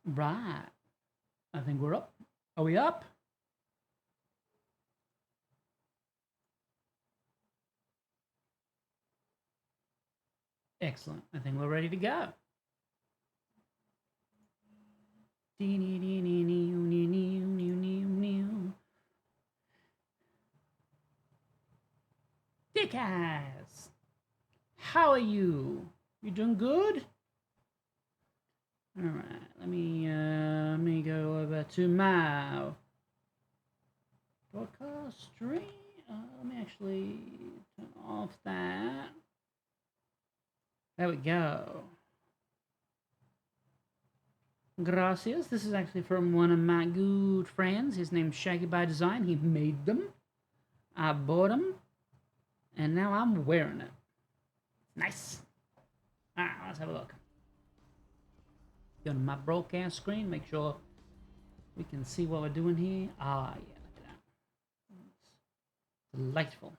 Right. I think we're up. Are we up? Excellent. I think we're ready to go. Dickass! How are you? You doing good? Alright, let me go over to my broadcast stream. Let me actually turn off that. There we go. Gracias. This is actually from one of my good friends. His name's Shaggy by Design. He made them. I bought them. And now I'm wearing it. Nice. Alright, let's have a look. Go to my broadcast screen. Make sure we can see what we're doing here. Ah, yeah, look at that. It's delightful.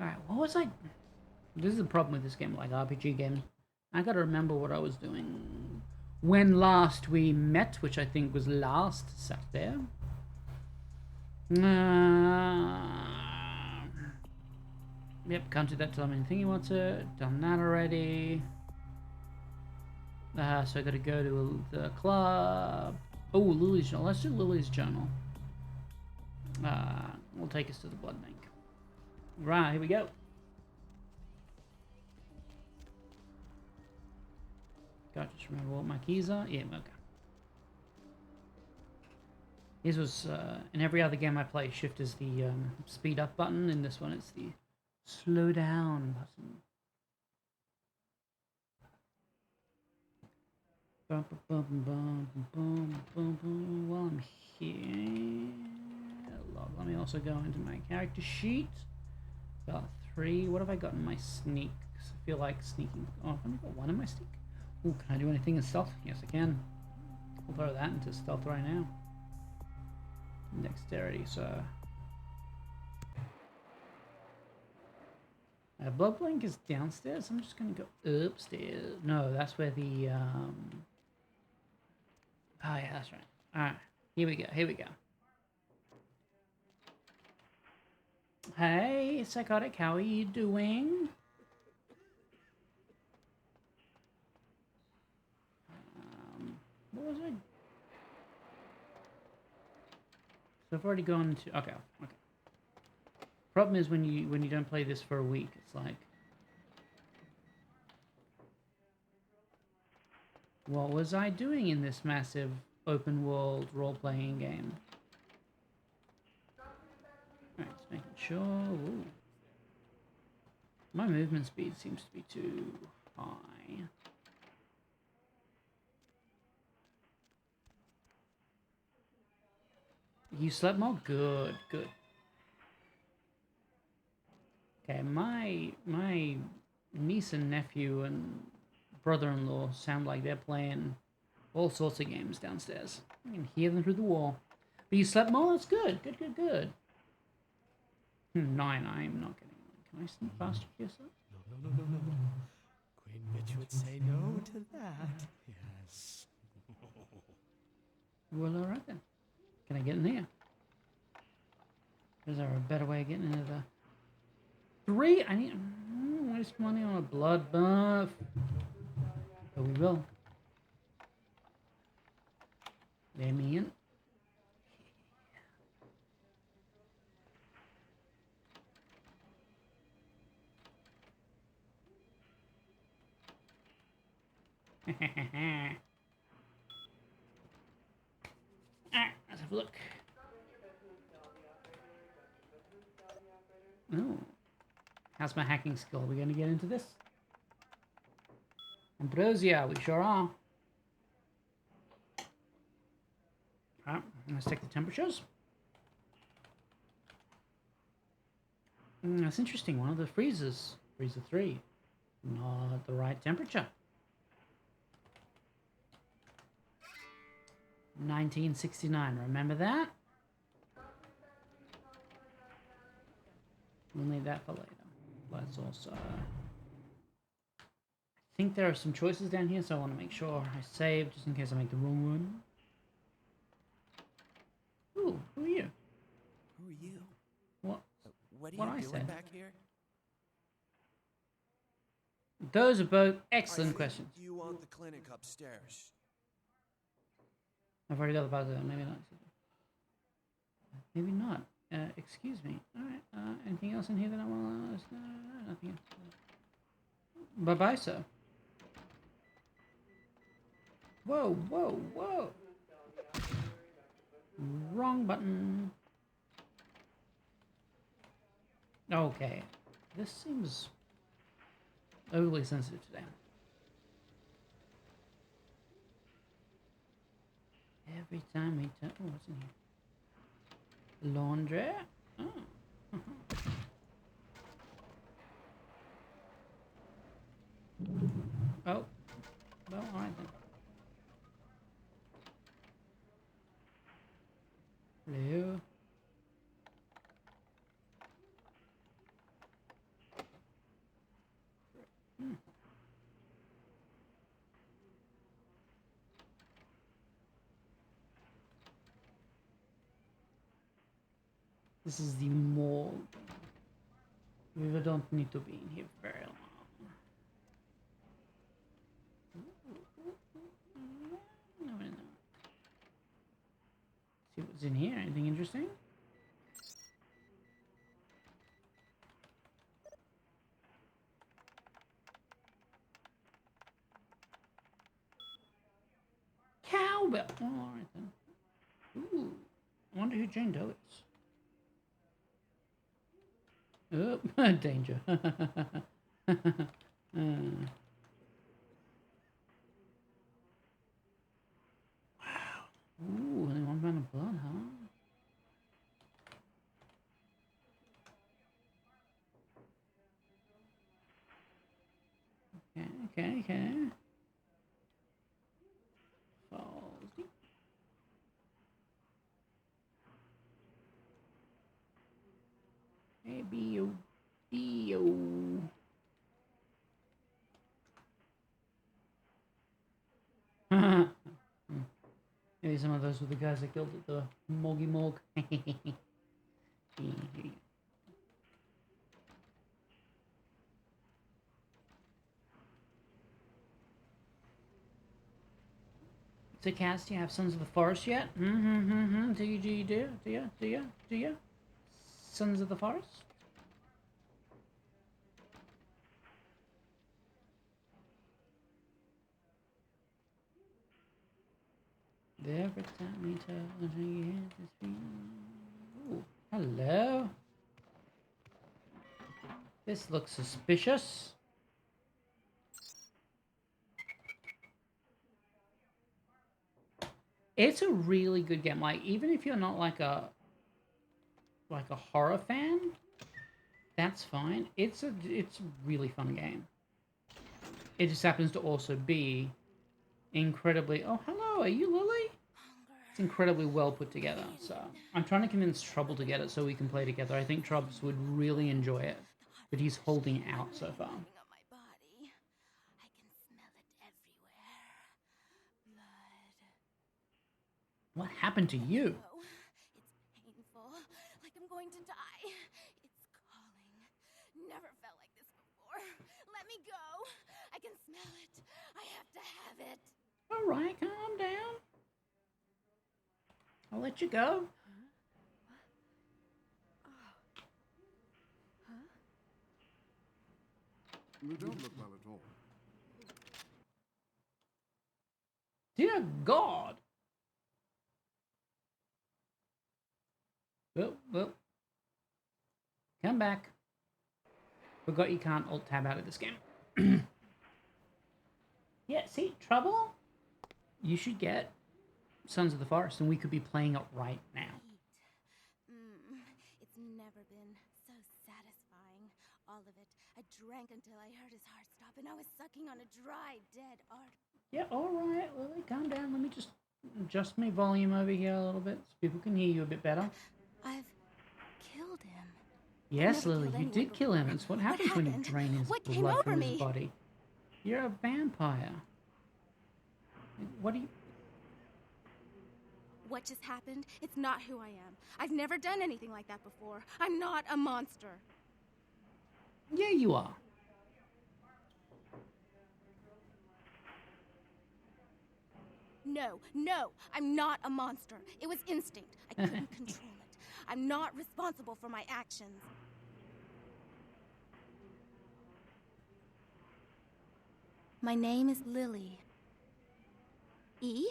Alright, what was I... This is the problem with this game, like RPG games. I gotta remember what I was doing when last we met, which I think was last Saturday. Yep, can't do that till I'm in thingy what's it. Done that already. So I gotta go to the club. Oh, Lily's journal. Let's do Lily's journal. Will take us to the blood bank. Right, here we go. Gotta just remember what my keys are. Yeah, okay. This was, in every other game I play, shift is the speed up button. In this one, it's the slow down button. While I'm here, let me also go into my character sheet. Got 3. What have I got in my sneak? I feel like sneaking. Oh, I've only got 1 in my sneak. Ooh, can I do anything in stealth? Yes, I can. I'll throw that into stealth right now. Dexterity, so... Blood Blink is downstairs. I'm just gonna go upstairs. No, that's where the... Oh, yeah, that's right. Alright, here we go, here we go. Hey, Psychotic, how are you doing? What was I? So I've already gone to... Okay, okay. Problem is when you don't play this for a week, it's like... What was I doing in this massive open world role-playing game? Alright, just making sure... Ooh. My movement speed seems to be too high. You slept more? Good, good. Okay, my niece and nephew and brother-in-law sound like they're playing all sorts of games downstairs. I can hear them through the wall. But you slept more? That's good. Good, good, good. 9, I'm not getting one. Can I sneak faster here, sir? No. Queen Bitch would say no to that. Yes. Well, alright then. Can I get in here? Is there a better way of getting into the... 3? I need... waste money on a blood buff. But we will. Let me in. Let's have a look. Oh. How's my hacking skill? Are we going to get into this? Ambrosia, we sure are. Alright, let's take the temperatures. That's interesting. One of the freezers, freezer 3, not the right temperature. 1969, remember that? We'll need that for later. Let's also... I think there are some choices down here, so I want to make sure I save just in case I make the wrong one. Ooh, who are you? Who are you? What? What are What you I doing said. back here? Those are both excellent I think questions. you want the clinic upstairs. I've already got the buzzer. Maybe not. Maybe not. Excuse me. All right. Anything else in here that I want to? No, nothing else. Bye bye, sir. Whoa, whoa, whoa. Wrong button. Okay. This seems overly sensitive today. Every time we turn... Oh, what's in here? Laundry? Oh. Oh. Well, alright then. Hello? This is the morgue. We don't need to be in here very long. See what's in here. Anything interesting? Cowbell. Oh, all right then. Ooh, I wonder who Jane Doe is. Oh, danger. Wow. Ooh, only one pound of blood, huh? Okay. Falls deep. A B O B O. Maybe some of those were the guys that killed at the Moggy Morgue. So, Cass, do you have Sons of the Forest yet? Do you? Sons of the Forest? Every time we touch, you hit this beat. Ooh, hello. This looks suspicious. It's a really good game. Like, even if you're not like a horror fan, that's fine. It's a really fun game. It just happens to also be incredibly... Oh, hello, are you Lily? It's incredibly well put together. So I'm trying to convince Trouble to get it so we can play together. I think Troubles would really enjoy it, but he's holding out so far. What happened to you? It's painful, like I'm going to die. It's calling. Never felt like this before. Let me go. I can smell it. I have to have it. All right, calm down. I'll let you go. You don't look well at all. Dear God. Well. Come back. Forgot you can't alt-tab out of this game. Yeah, see, Trouble? You should get Sons of the Forest, and we could be playing it right now. It's never been so satisfying. All of it. I drank until I heard his heart stop, and I was sucking on a dry, dead artery. Yeah, all right, Lily, calm down. Let me just adjust my volume over here a little bit so people can hear you a bit better. I've killed him. Yes, Lily, you did kill him. It's what happens when you drain his blood from his body. You're a vampire. What do you... What just happened? It's not who I am. I've never done anything like that before. I'm not a monster. Yeah, you are. No, I'm not a monster. It was instinct. I couldn't control it. I'm not responsible for my actions. My name is Lily. E?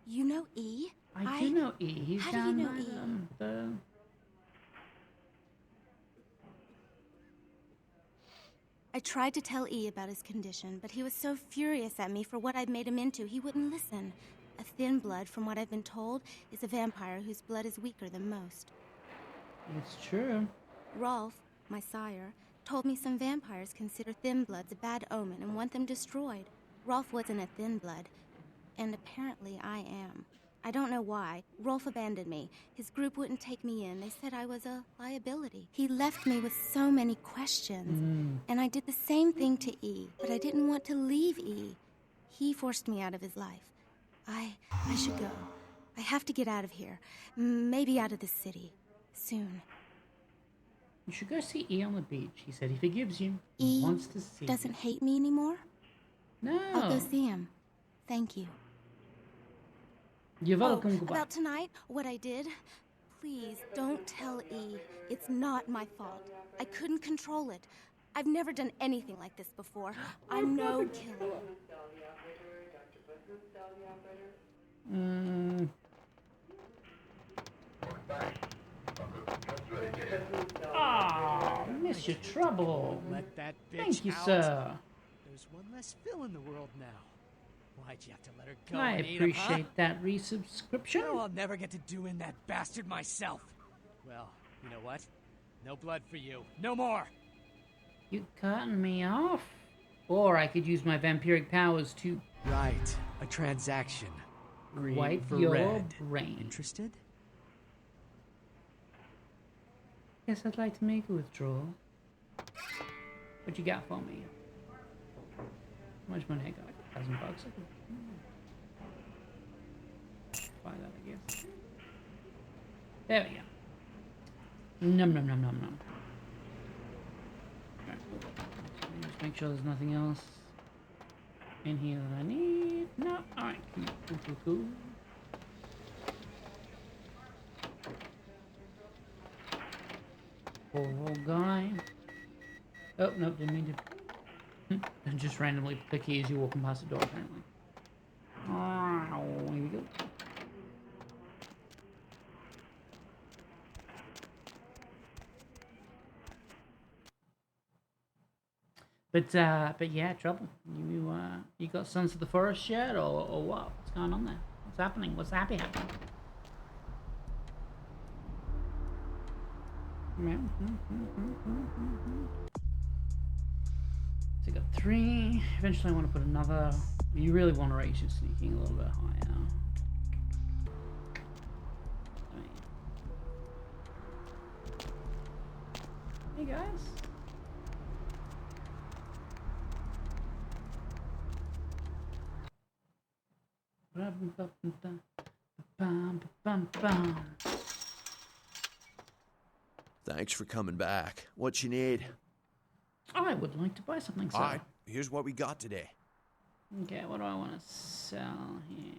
You know E? I do know E. He's How do down you know by E? the... I tried to tell E about his condition, but he was so furious at me for what I'd made him into, he wouldn't listen. A thin blood, from what I've been told, is a vampire whose blood is weaker than most. It's true. Rolf, my sire, told me some vampires consider thin bloods a bad omen and want them destroyed. Rolf wasn't a thin blood, and apparently I am. I don't know why. Rolf abandoned me. His group wouldn't take me in. They said I was a liability. He left me with so many questions. And I did the same thing to E, but I didn't want to leave E. He forced me out of his life. I should go. I have to get out of here. Maybe out of the city. Soon. You should go see E on the beach. He said he forgives you. E He wants to see doesn't you. hate me anymore? No. I'll go see him. Thank you. You're welcome. Oh, Goodbye. about tonight, what I did? Please, don't tell E. It's not my fault. I couldn't control it. I've never done anything like this before. I'm no killer. Ah, miss your trouble. Let that bitch Thank you, out. sir. There's one less Phil in the world now. Why'd you have to let her go? I and eat him, appreciate that resubscription. Huh? No, I'll never get to doing that bastard myself. Well, you know what? No blood for you. No more. You cutting me off? Or I could use my vampiric powers to Right. A transaction. Green wipe for your red. brain. Interested? Guess I'd like to make a withdrawal. What you got for me? How much money I got? Like $1,000. I could buy that, I guess. There we go. Num num num num num. Alright, cool. Just make sure there's nothing else in here that I need. No. Alright, cool. Poor guy. Oh, no, didn't mean to. And just randomly click key as you're walking past the door, apparently. Oh, here we go. But yeah, trouble. You got Sons of the Forest yet, or what? What's going on there? What's happening? What's happy happening? So you got 3. Eventually I want to put another. You really want to raise your sneaking a little bit higher. Hey guys. Thanks for coming back. What you need? I would like to buy something, sir. All right, here's what we got today. Okay, what do I want to sell here?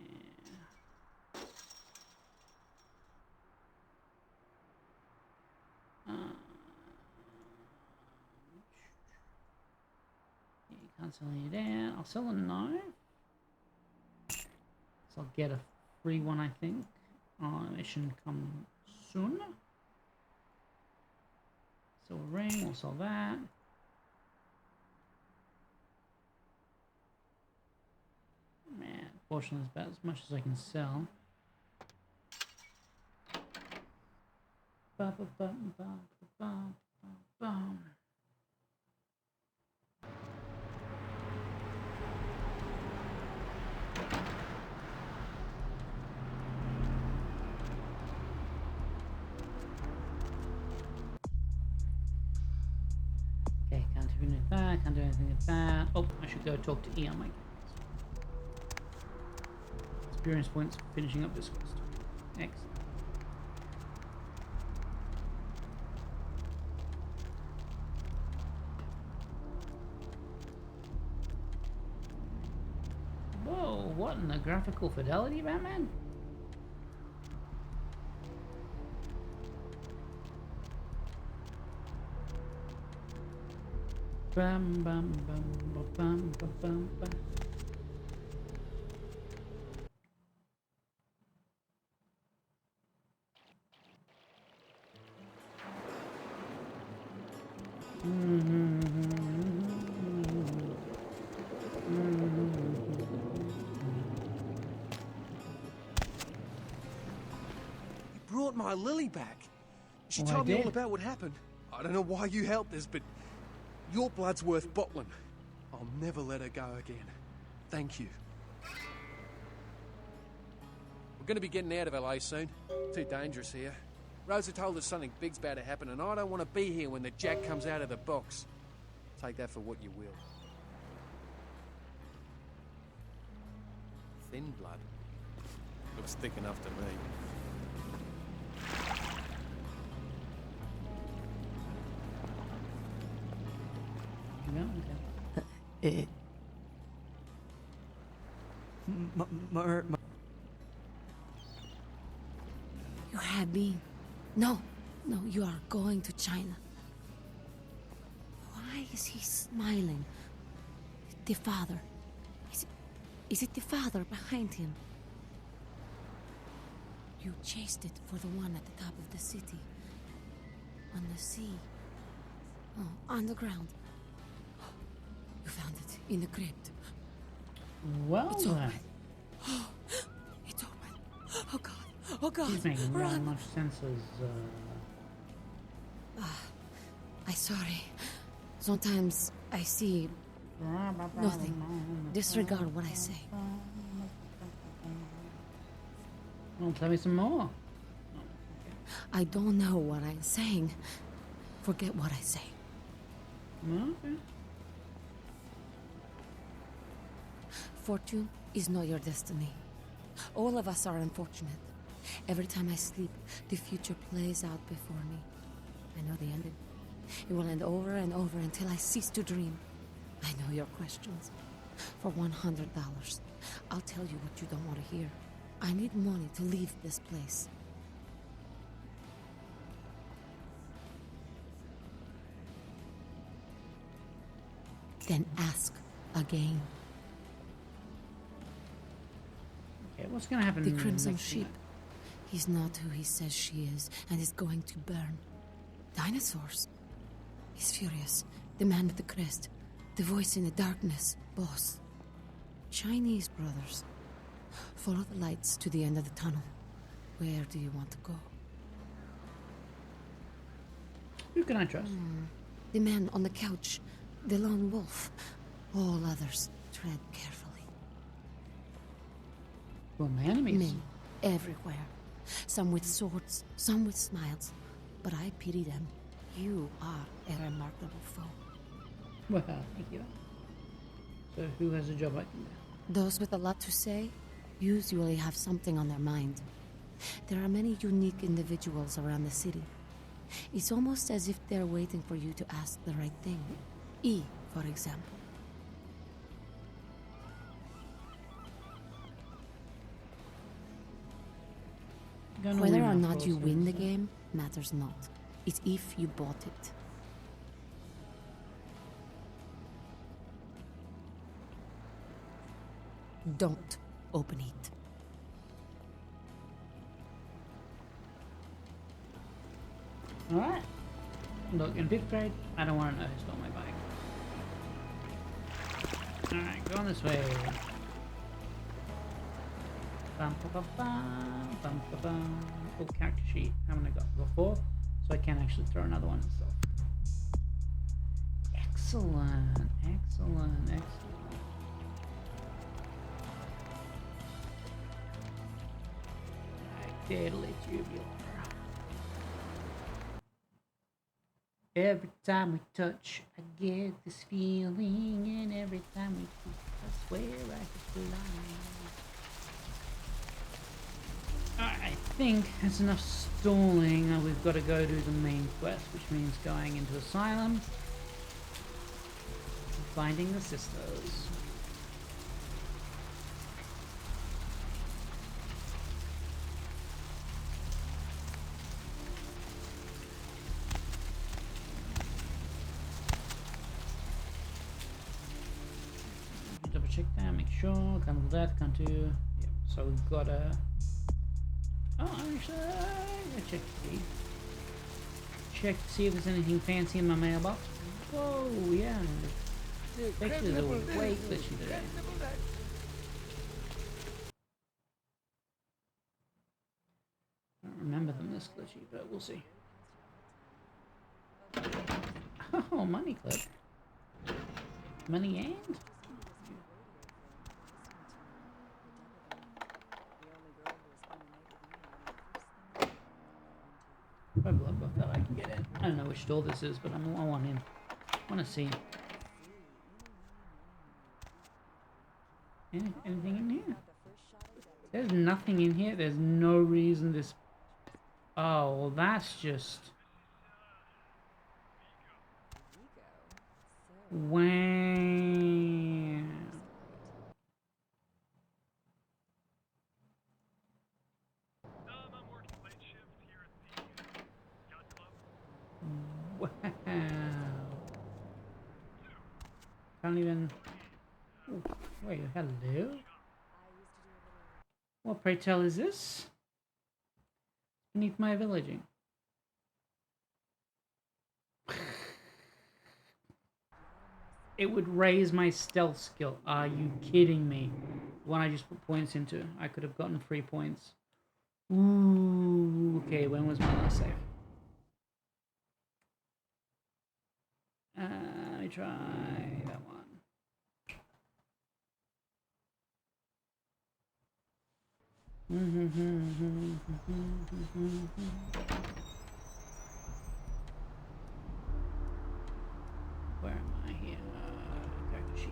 You can't sell any there. I'll sell a knife. So I'll get a free one, I think. It shouldn't come soon. So a ring, we'll sell that. Man, fortunately, it's about as much as I can sell. Ba, ba, ba, ba, ba, ba, ba. Okay, can't Unit that, can't do anything with that. Oh, I should go talk to E on my case. Experience points for finishing up this quest. Excellent. Whoa, what in the graphical fidelity, Batman? Bam, bam, bam, bam, bam, bam, bam, bam. You brought my Lily back. She Well, I told me all did. about what happened. I don't know why you helped us, but your blood's worth bottling. I'll never let her go again. Thank you. We're going to be getting out of LA soon. Too dangerous here. Rosa told us something big's about to happen, and I don't want to be here when the Jack comes out of the box. Take that for what you will. Thin blood. Looks thick enough to me. Yeah, okay. You had me. No, you are going to China. Why is he smiling? The father. Is it the father behind him? You chased it for the one at the top of the city. On the sea. Oh, on the ground. You found it in the crypt. Well, It's then. open. It's open. Oh God. Oh God. This making not Run. much sense as, I'm sorry. Sometimes I see nothing. Disregard what I say. Well, tell me some more. I don't know what I'm saying. Forget what I say. Okay. Fortune is not your destiny. All of us are unfortunate. Every time I sleep, the future plays out before me. I know the ending. It will end over and over until I cease to dream. I know your questions. For $100, I'll tell you what you don't want to hear. I need money to leave this place. Then ask again. Okay, what's gonna happen? The Crimson next Sheep. time? He's not who he says she is, and is going to burn. Dinosaurs. He's furious. The man with the crest. The voice in the darkness. Boss. Chinese brothers. Follow the lights to the end of the tunnel. Where do you want to go? Who can I trust? The man on the couch. The lone wolf. All others tread carefully. Well, my enemies. Men everywhere. Some with swords, some with smiles. But I pity them. You are a remarkable foe. Well, thank you. So, who has a job I can do? Those with a lot to say usually have something on their mind. There are many unique individuals around the city. It's almost as if they're waiting for you to ask the right thing. E, for example. Gonna Whether win or that not you process. win the game matters not. It's if you bought it. Don't open it. Alright. Look, in 5th grade, I don't want to know who stole my bike. Alright, going this way. Bum, ba, ba, bum, bum, ba, bum. Oh, character sheet. How many I got? Got 4, so I can actually throw another one and stuff. Excellent, excellent, excellent. Alright, deadly tubular. Every time we touch, I get this feeling, and every time we kiss, I swear I could fly. I think that's enough stalling. We've got to go do the main quest, which means going into Asylum and finding the sisters. Double check that, make sure. Can't do that, can't do. Yep. So we've got a. Oh, actually, check to see. Check to see if there's anything fancy in my mailbox. Whoa, yeah. Pictures are way glitchy today. I don't remember them this glitchy, but we'll see. Oh, money clip. Money and? By blood book that I can get in. I don't know which door this is, but I want in. I want to see. Anything in here? There's nothing in here. There's no reason this... Oh, well that's just... Wow. Wow. Can't even... Ooh, wait, hello? What, pray tell, is this? Beneath my villaging. It would raise my stealth skill. Are you kidding me? One I just put points into. I could have gotten 3 points. Ooh, okay, when was my last save? Let me try that one. Where am I here? Character sheet.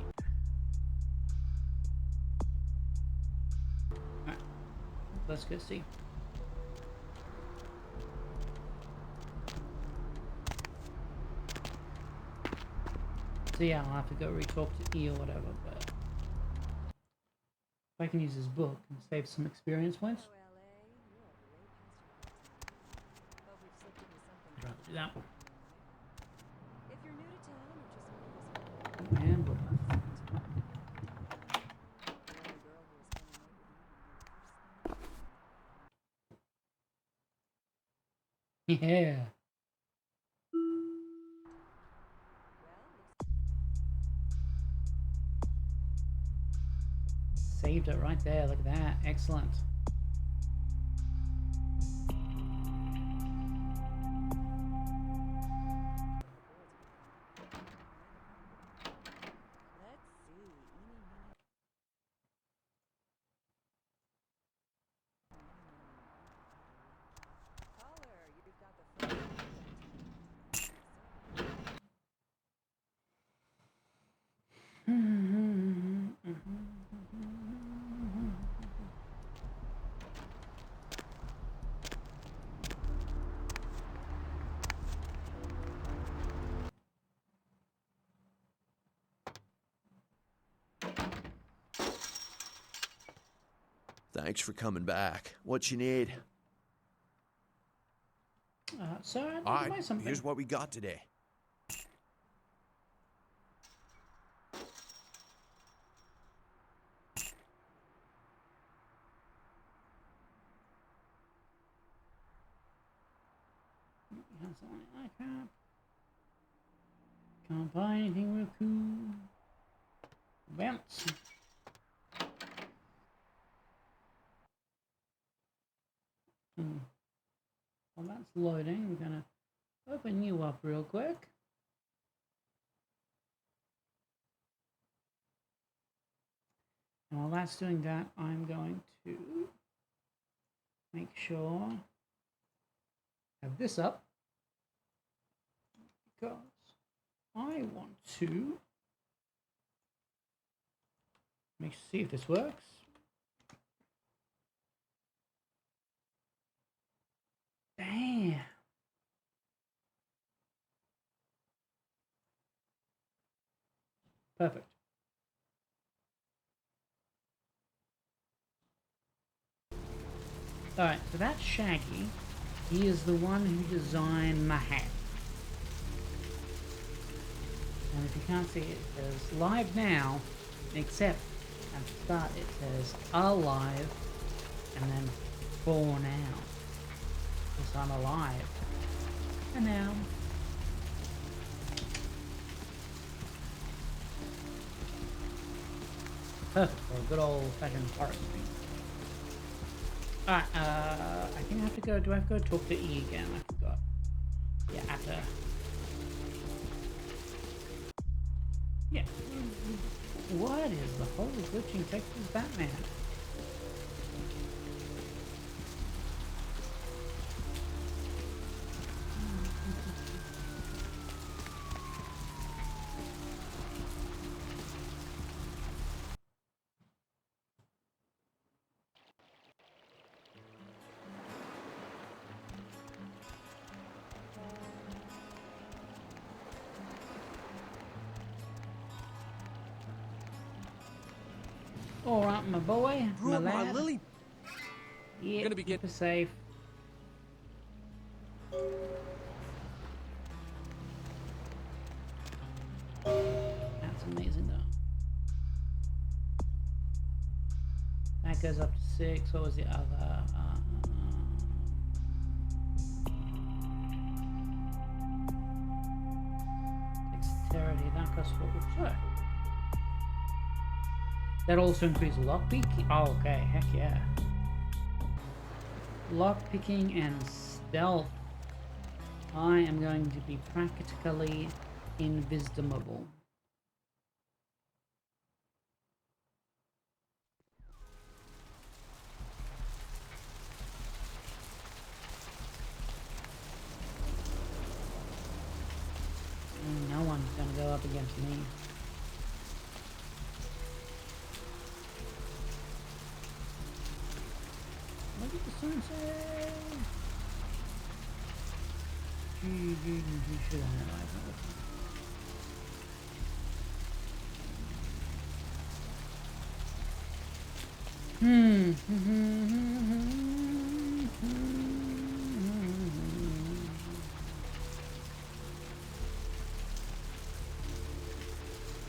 Alright, let's go see. So yeah, I'll have to go re-talk to E or whatever, but if I can use this book and save some experience points, I'd rather do that. And Bloodlines. Yeah. Saved it right there. Look at that. Excellent. Thanks for coming back. What you need? Sir, I'd like All to buy right, something. here's what we got today. I can't buy anything real cool. Bounce. While that's loading, we're gonna open you up real quick. And while that's doing that, I'm going to make sure I have this up, because I want to... Let me see if this works. Damn. Perfect. Alright, so that's Shaggy. He is the one who designed my hat. And if you can't see it, it says live now, except at the start it says alive, and then for now. Because I'm alive. And now. Perfect for a good old fashioned forest thing. Alright, I think I have to go. Do I have to go talk to E again? I forgot. Yeah, I have to. Yeah. What is the whole glitching Texas Batman? All right, my boy, my Brought my lad. lily. Yeah, Gonna be keep us safe. That's amazing, though. That goes up to 6. What was the other? Dexterity. That goes for. Sorry. That also increases lockpicking. Oh, okay. Heck yeah. Lockpicking and stealth. I am going to be practically invisible. No one's gonna go up against me. Look at the sunset. Should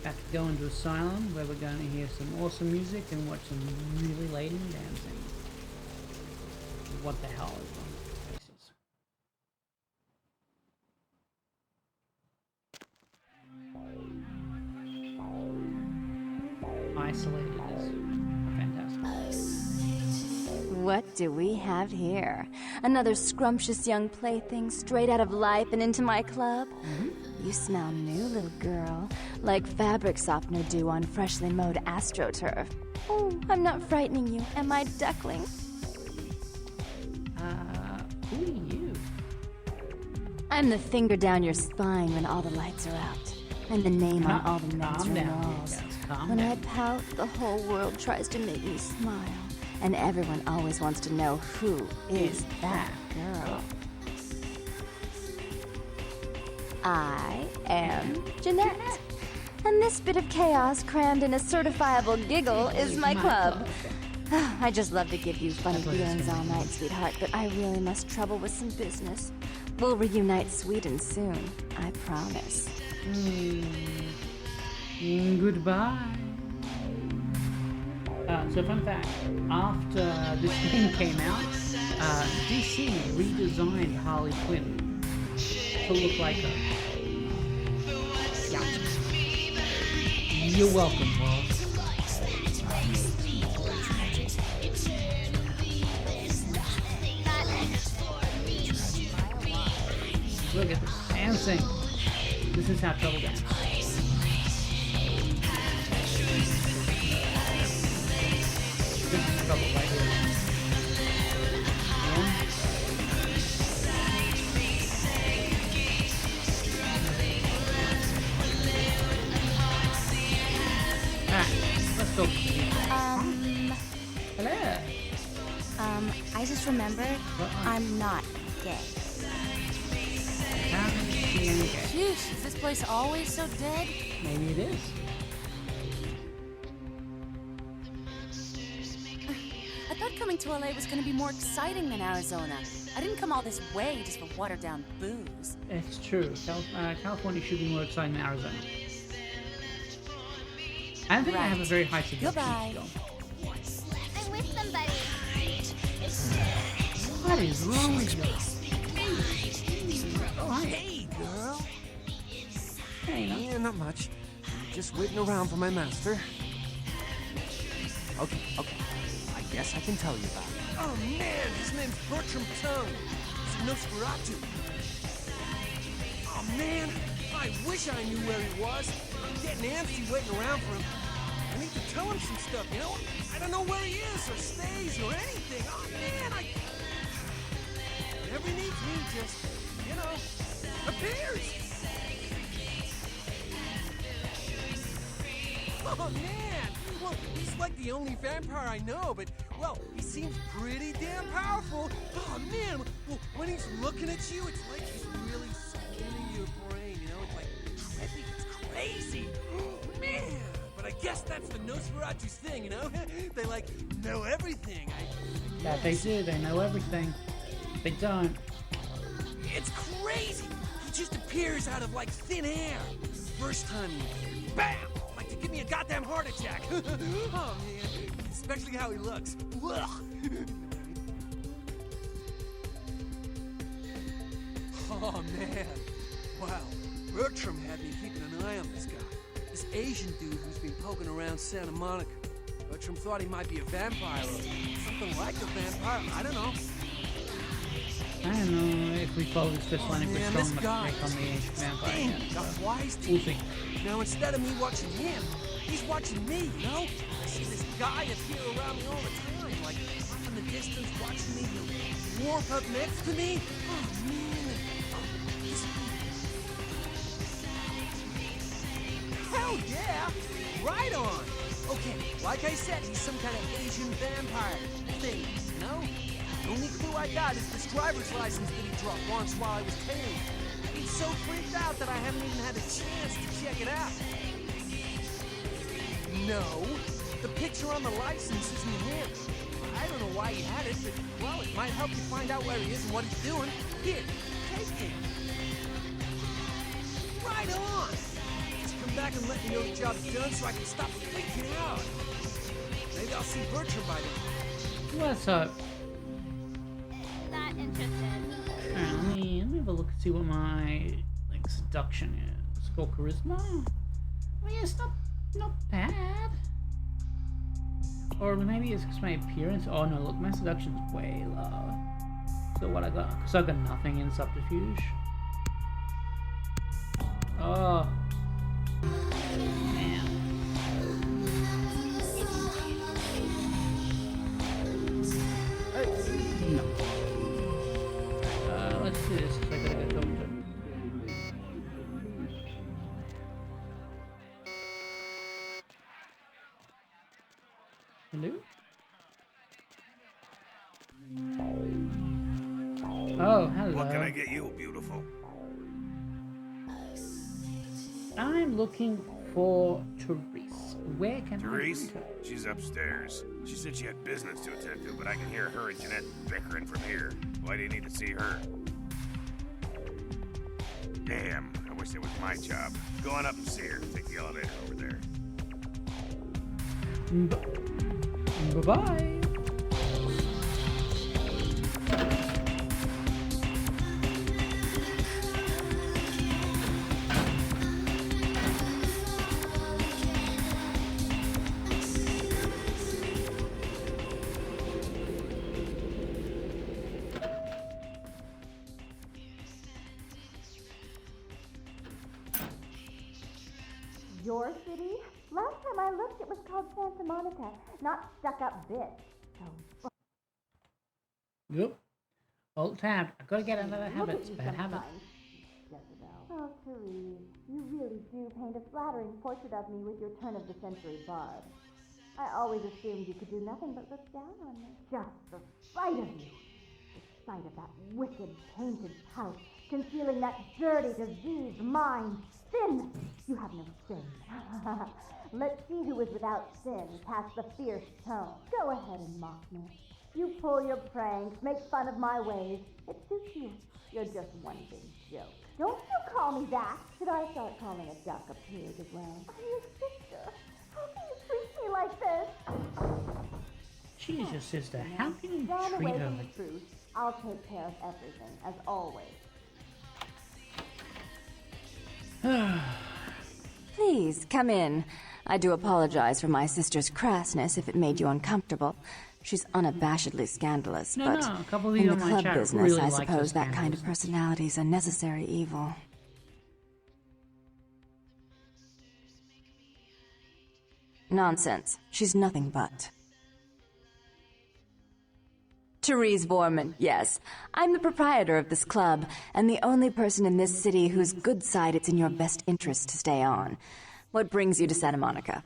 Have to go into Asylum, where we're going to hear some awesome music and watch some really lady dancing. What the hell is wrong with faces? Isolated is fantastic. What do we have here? Another scrumptious young plaything straight out of life and into my club? You smell new, little girl. Like fabric softener dew on freshly mowed astroturf. Oh, I'm not frightening you, am I, duckling? Who are you? I'm the finger down your spine when all the lights are out. I'm the name on all the men's Calm down, walls. guys, calm When I down. pout, the whole world tries to make me smile. And everyone always wants to know who is that girl. I am Jeanette. And this bit of chaos crammed in a certifiable giggle is my club. I just love to give you funny feelings all night, sweetheart, but I really must trouble with some business. We'll reunite sweet and soon, I promise. Goodbye. So fun fact, after this game came out, DC redesigned Harley Quinn to look like her. Yeah. You're welcome, world. Look at this dancing. This is how trouble dance. This is trouble right here. Yeah. I just remembered I'm not gay. Sheesh, is this place always so dead? Maybe it is. I thought coming to LA was gonna be more exciting than Arizona. I didn't come all this way just for watered down booze. It's true. California should be more exciting than Arizona. I don't think I have a very high suggestion. Goodbye. I'm with somebody. What is wrong with you? Oh, hi. Hey, girl. Hey, no. Yeah, not much. Just waiting around for my master. Okay. I guess I can tell you about it. Oh man, his name's Bertram Tongue. He's a Nosferatu. Oh man, I wish I knew where he was. I'm getting antsy waiting around for him. I need to tell him some stuff, you know? I don't know where he is or stays or anything. Oh man, whenever he needs me, just, you know, appears. Oh man! Well, he's like the only vampire I know, but, well, he seems pretty damn powerful. Oh man! Well, when he's looking at you, it's like he's really scanning your brain, you know? It's like trippy, it's crazy. Oh man! But I guess that's the Nosferatu's thing, you know? They, like, know everything. That they do, they know everything. They don't. It's crazy! He just appears out of, like, thin air. First time, bam! Like to give me a goddamn heart attack. Oh, man. Especially how he looks. Ugh. Oh, man. Wow. Bertram had me keeping an eye on this guy. This Asian dude who's been poking around Santa Monica. Bertram thought he might be a vampire or something like a vampire. I don't know. I don't know if we follow this line, if we're Man, strong this enough guy, to take on the vampire dang, yet, got so wise to we'll me. see. Now, instead of me watching him, he's watching me, you know? I see this guy appear around me all the time, like off in the distance watching me warp up next to me. Oh, man. Hell yeah! Right on! Okay, like I said, he's some kind of Asian vampire thing, you know? The only clue I got is this driver's license that he dropped once while I was tailing. He's so freaked out that I haven't even had a chance to check it out. No, the picture on the license isn't him. I don't know why he had it, but, well, it might help you find out where he is and what he's doing. Here, take it. Right on! Just come back and let me know the job's done so I can stop freaking out. Maybe I'll see Bertram by then. What's up? Not interested. Alright, let me have a look and see what my seduction is. It's called charisma. Oh yeah, it's not bad. Or maybe it's just my appearance. Oh no, look, my seduction's way low. So what I got? Because I got nothing in subterfuge. Oh man. No. Let's do this because I gotta get talking to him. Hello? Oh, hello. What can I get you, beautiful? I'm looking for Therese. Where can Therese? I find her? She's upstairs. She said she had business to attend to, but I can hear her and Jeanette bickering from here. Why do you need to see her? Damn, I wish it was my job. Go on up and see her. Take the elevator over there. Bye-bye. Your city? Last time I looked, it was called Santa Monica, not stuck-up bitch. So, Yep. Alt tab. I've got to get another habit. It's a bad habit. oh, Therese, you really do paint a flattering portrait of me with your turn-of-the-century barb. I always assumed you could do nothing but look down on me. Just the sight of you. The sight of that wicked, tainted pouch, concealing that dirty, diseased mind. Sin! You have no sin. Let's see who is without sin, past the fierce tone. Go ahead and mock me. You pull your pranks, make fun of my ways. It suits you. You're just one big joke. Don't you call me that. Should I start calling a duck a pig as well? I'm your sister. How can you treat me like this? She's your sister. How can you Run treat away her from like the truth. I'll take care of everything, as always. Please, come in. I do apologize for my sister's crassness if it made you uncomfortable. She's unabashedly scandalous, No, but no, a couple of in you the on my club chat business, really I like her suppose that kind of scandalousness. personality is a necessary evil. Nonsense. She's nothing but. Therese Borman, yes. I'm the proprietor of this club, and the only person in this city whose good side it's in your best interest to stay on. What brings you to Santa Monica?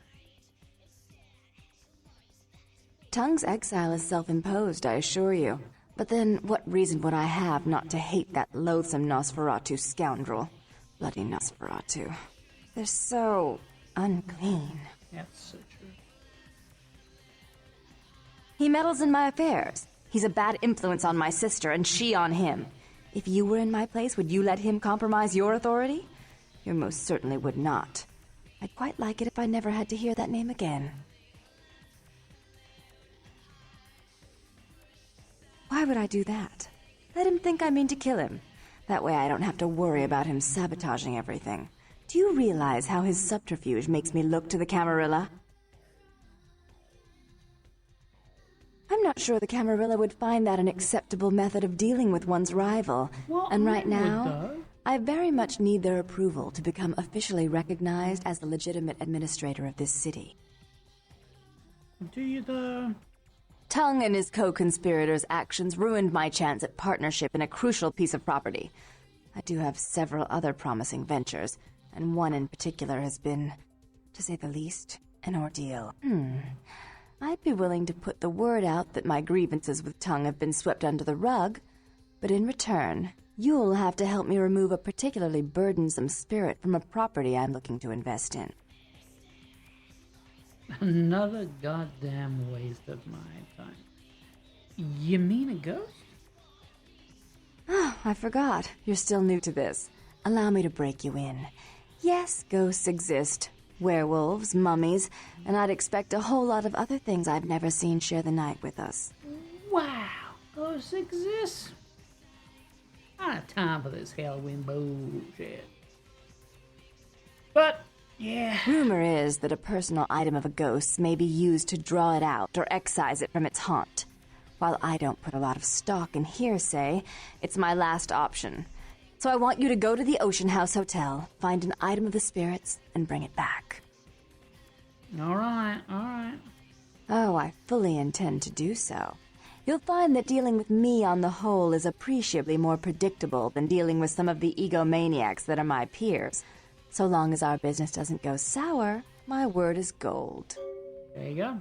Tongue's exile is self-imposed, I assure you. But then, what reason would I have not to hate that loathsome Nosferatu scoundrel? Bloody Nosferatu. They're so unclean. That's so true. He meddles in my affairs. He's a bad influence on my sister, and she on him. If you were in my place, would you let him compromise your authority? You most certainly would not. I'd quite like it if I never had to hear that name again. Why would I do that? Let him think I mean to kill him. That way I don't have to worry about him sabotaging everything. Do you realize how his subterfuge makes me look to the Camarilla? I'm not sure the Camarilla would find that an acceptable method of dealing with one's rival. Well, And right I would, now, though. I very much need their approval to become officially recognized as the legitimate administrator of this city. Do you though? Tongue and his co-conspirators' actions ruined my chance at partnership in a crucial piece of property. I do have several other promising ventures, and one in particular has been, to say the least, an ordeal. I'd be willing to put the word out that my grievances with Tongue have been swept under the rug, but in return, you'll have to help me remove a particularly burdensome spirit from a property I'm looking to invest in. Another goddamn waste of my time. You mean a ghost? Oh, I forgot. You're still new to this. Allow me to break you in. Yes, ghosts exist. Werewolves, mummies, and I'd expect a whole lot of other things I've never seen share the night with us. Wow, ghosts exist. I don't have time for this Halloween bullshit. But, yeah. Rumor is that a personal item of a ghost's may be used to draw it out or excise it from its haunt. While I don't put a lot of stock in hearsay, it's my last option. So I want you to go to the Ocean House Hotel, find an item of the spirits, and bring it back. Alright, alright. Oh, I fully intend to do so. You'll find that dealing with me on the whole is appreciably more predictable than dealing with some of the egomaniacs that are my peers. So long as our business doesn't go sour, my word is gold. There you go.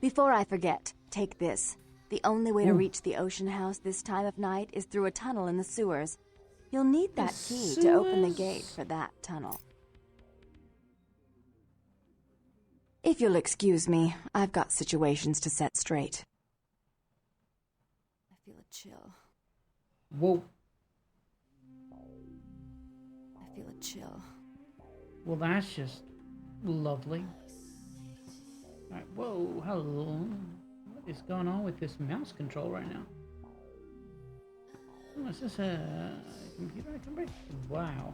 Before I forget, take this. The only way to reach the Ocean House this time of night is through a tunnel in the sewers. You'll need that key to open the gate for that tunnel. If you'll excuse me, I've got situations to set straight. I feel a chill. Whoa. I feel a chill. Well, that's just lovely. Alright, whoa, hello. What is going on with this mouse control right now? Oh, is this a computer I can break? Wow.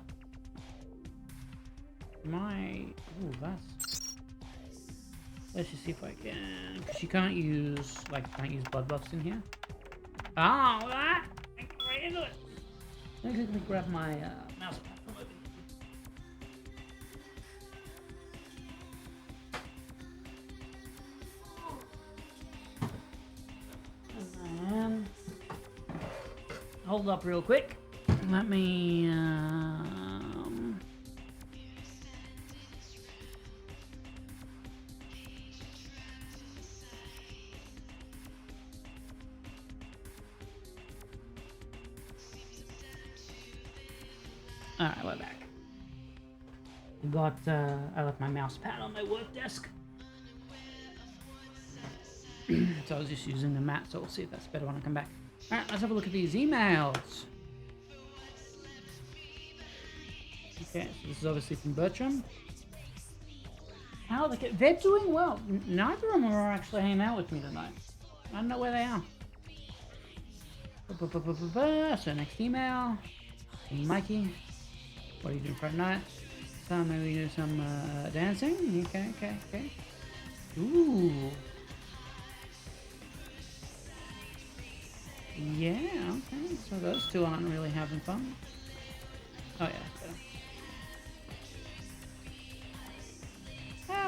Ooh, that's... Let's just see if I can... Because you can't use, can't use blood buffs in here. Oh, that! I can right into it! Let me quickly grab my mouse pad from over here. And hold up real quick. Let me Alright, we're back. I left my mouse pad on my work desk. So I was just using the mat, so we'll see if that's better when I come back. Alright, let's have a look at these emails. Okay, so this is obviously from Bertram. How the kid? They're doing well. Neither of them are actually hanging out with me tonight. I don't know where they are. So next email. Mikey, what are you doing Friday night? So maybe do some dancing. Okay. Ooh. Yeah, okay. So those two aren't really having fun. Oh yeah, better.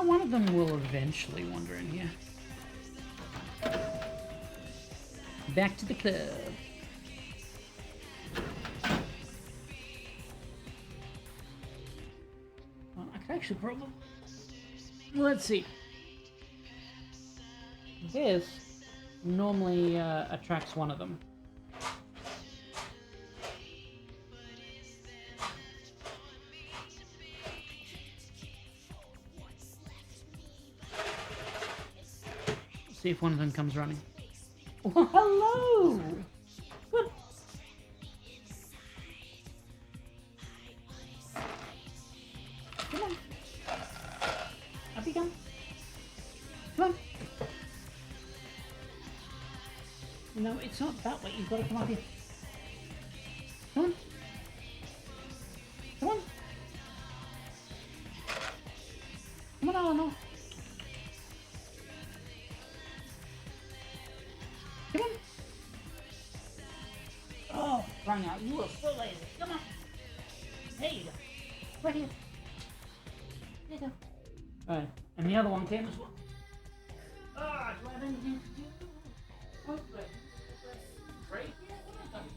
One of them will eventually wander in here. Back to the club. Well, I could actually probably... Let's see. This normally attracts one of them. See if one of them comes running. Oh, hello! Good. Come on. Up you come. Come on. No, it's not that way. You've got to come up here. Come on. Come on. Come on, Eleanor. Come on. Oh, run out. You are so lazy. Come on. There you go. Right here. There you go. Alright, and the other one came as well. Ah, do I have anything to do? Oh, wait. Right here? What am I talking?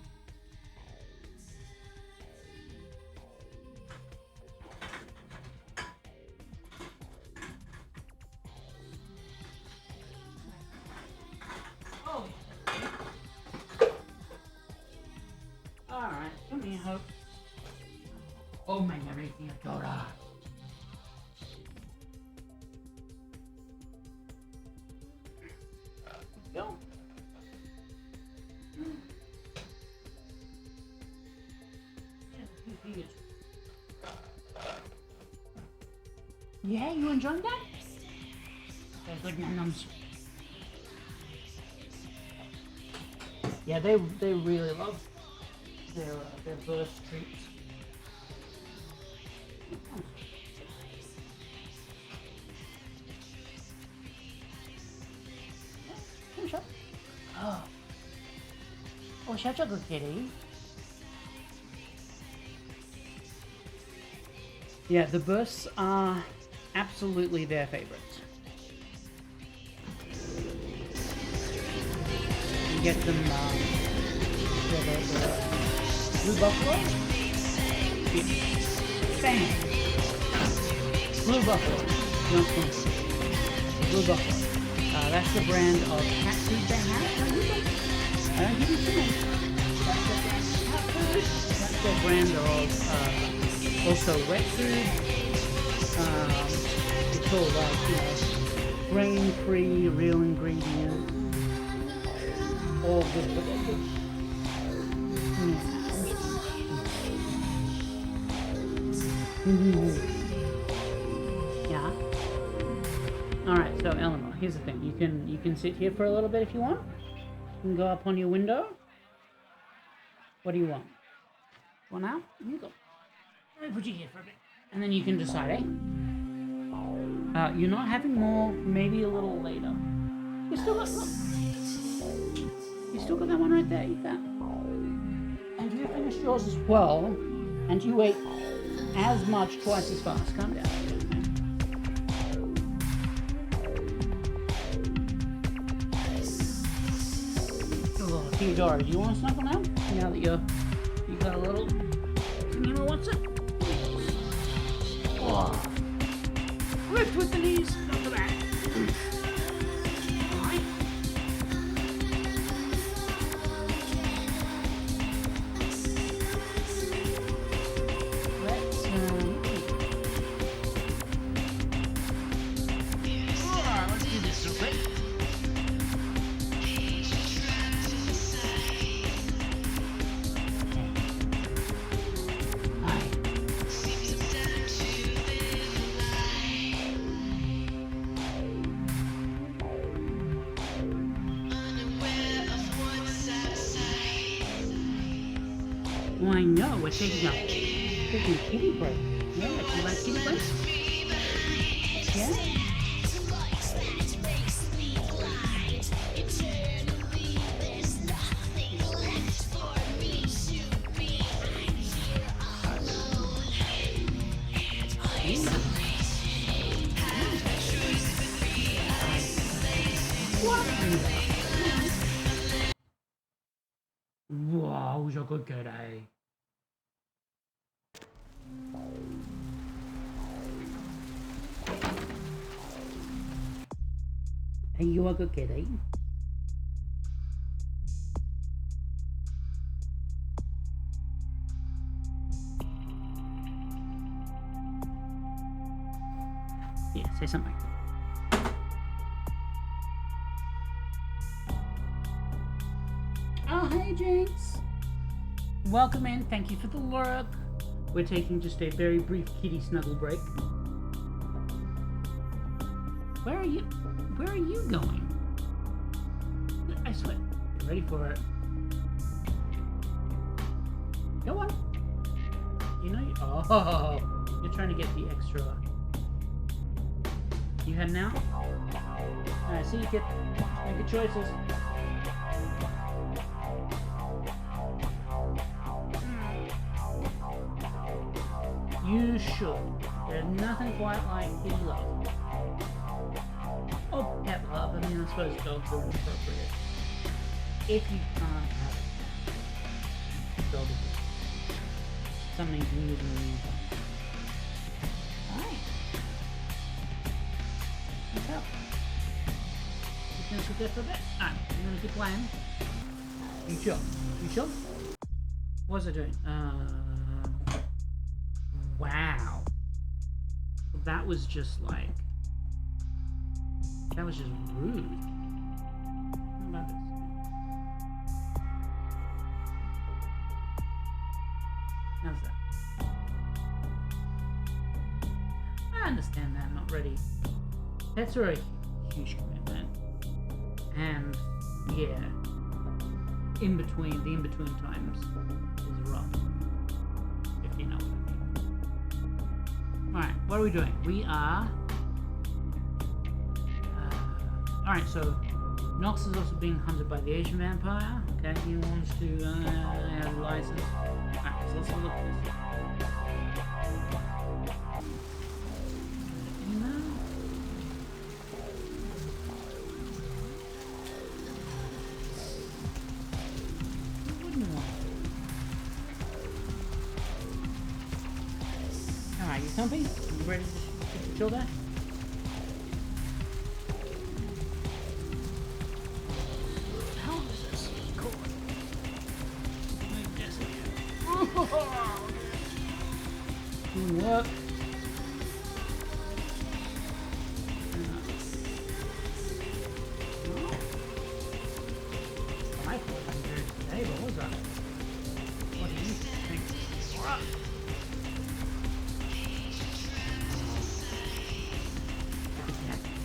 Oh, alright, come here, Hope. Oh, my everything, Dora. Go. Yeah, you enjoying that? Okay, good nums. Yeah, they really love their burst treats. Oh, such a good kitty. Yeah, the bursts are absolutely their favorites. You get them, the blue buffalo? Yeah. Bang! Blue buffalo. No, blue buffalo. That's the brand of cat food they have. I don't give you too much. That's their brand of also wet food. It's all like, grain-free, real ingredients. All good for their food. Yeah. Alright, so Eleanor, here's the thing. You can sit here for a little bit if you want. You can go up on your window. What do you want? One out? Here you go. Let me put you here for a bit. And then you can decide, eh? You're not having more, maybe a little later. You still got, look. You still got that one right there, eat that. And you finished yours as well, and you ate as much twice as fast. Calm down. Theodora, do you want to snuggle now? Now that you got a little... You know what's it? Oh. Lift with the knees. Look at that. Alright. know, we're taking a kitty break. Yeah, do you like kitty breaks? Yeah? Wow, who's a good kitty? Are you a good kitty? Yeah, say something. Oh, hey, Jinx. Welcome in. Thank you for the lurk. We're taking just a very brief kitty snuggle break. Where are you? Where are you going? I swear. Get ready for it. Go on. You know you. Oh, you're trying to get the extra. You heading out? Alright, see you, kid. Make good choices. You should. There's nothing quite like kitty love. Or pet love. I mean, I suppose dogs are inappropriate. If you can't have it. Dog is something you need in the meantime. Alright. What's up? You gonna sit there for a bit? Alright, I'm gonna keep playing. You sure? You sure? What's it doing? Wow. That was just like... That was just rude. How about this? How's that? I understand that, not ready. Pets are a huge commitment. And, yeah. The in-between times is rough. If you know what I mean. Alright, what are we doing? We are... Alright, so Nox is also being hunted by the Asian vampire. Okay, he wants to have a license. Alright, so let's look at this. No. Who wouldn't want it? Alright, you comfy? You ready to chill there? Work. I thought I was very stable, was I? What do you think?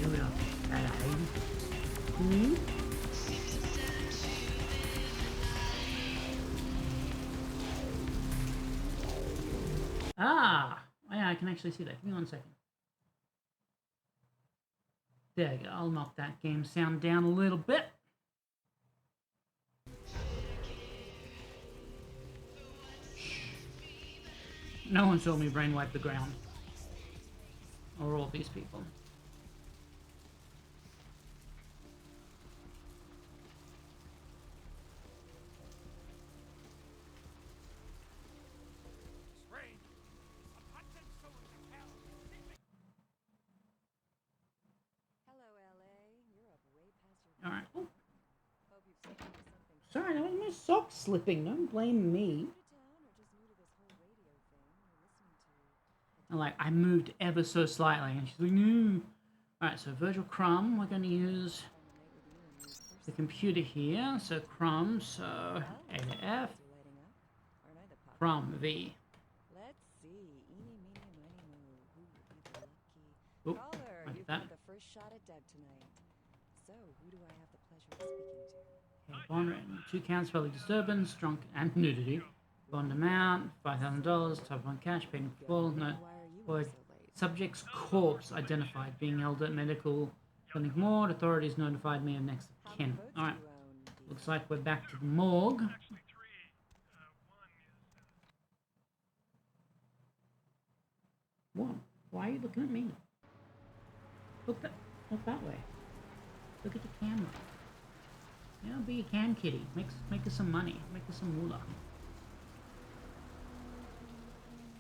Do it up. Hmm? Ah! Yeah, I can actually see that. Give me 1 second. There you go. I'll knock that game sound down a little bit. No one saw me brainwipe the ground. Or all these people. Alright. Oh. Sorry, that was my sock slipping. Don't blame me. And like, I moved ever so slightly, and she's like, no. Alright, so Virtual Crumb, we're going to use the computer here. So Crumb, so A to F, Crumb V. Oh, I get that. So, who do I have the pleasure of speaking to? Okay, Bond, 2 counts, public disturbance, drunk, and nudity. Bond amount, $5,000, type 1 cash, paid in full, no. Void. Subject's corpse identified, being held at medical clinic morgue. Authorities notified me of next of kin. Alright. Looks like we're back to the morgue. What? Why are you looking at me? Look that way. Look at the camera. You know, be a can kitty. Make us some money. Make us some moolah.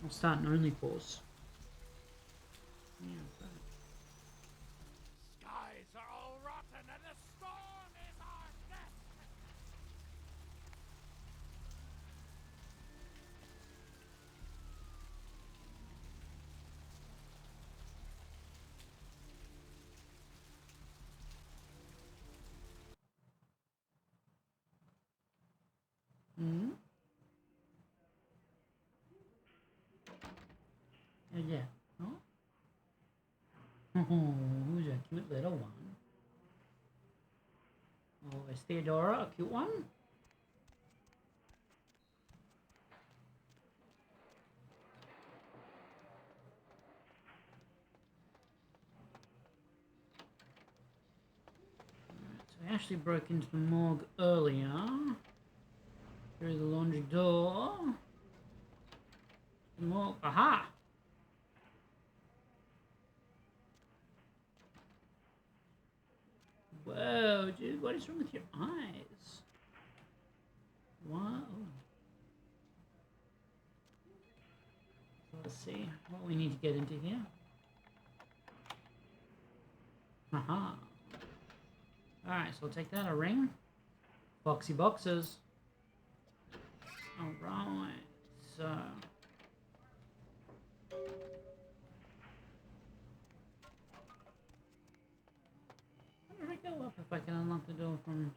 I'll start an OnlyFans. Yeah, that's right. Skies are all rotten and the storm is our death! Hmm? Yeah. Oh? Oh, who's a cute little one? Oh, is Theodora a cute one? So I actually broke into the morgue earlier. Through the laundry door. Well, aha! Whoa, dude, what is wrong with your eyes? Wow. So let's see what we need to get into here. Aha. Alright, so I'll take that, a ring. Boxy boxes. Alright, so... How do I go up if I can unlock the door from...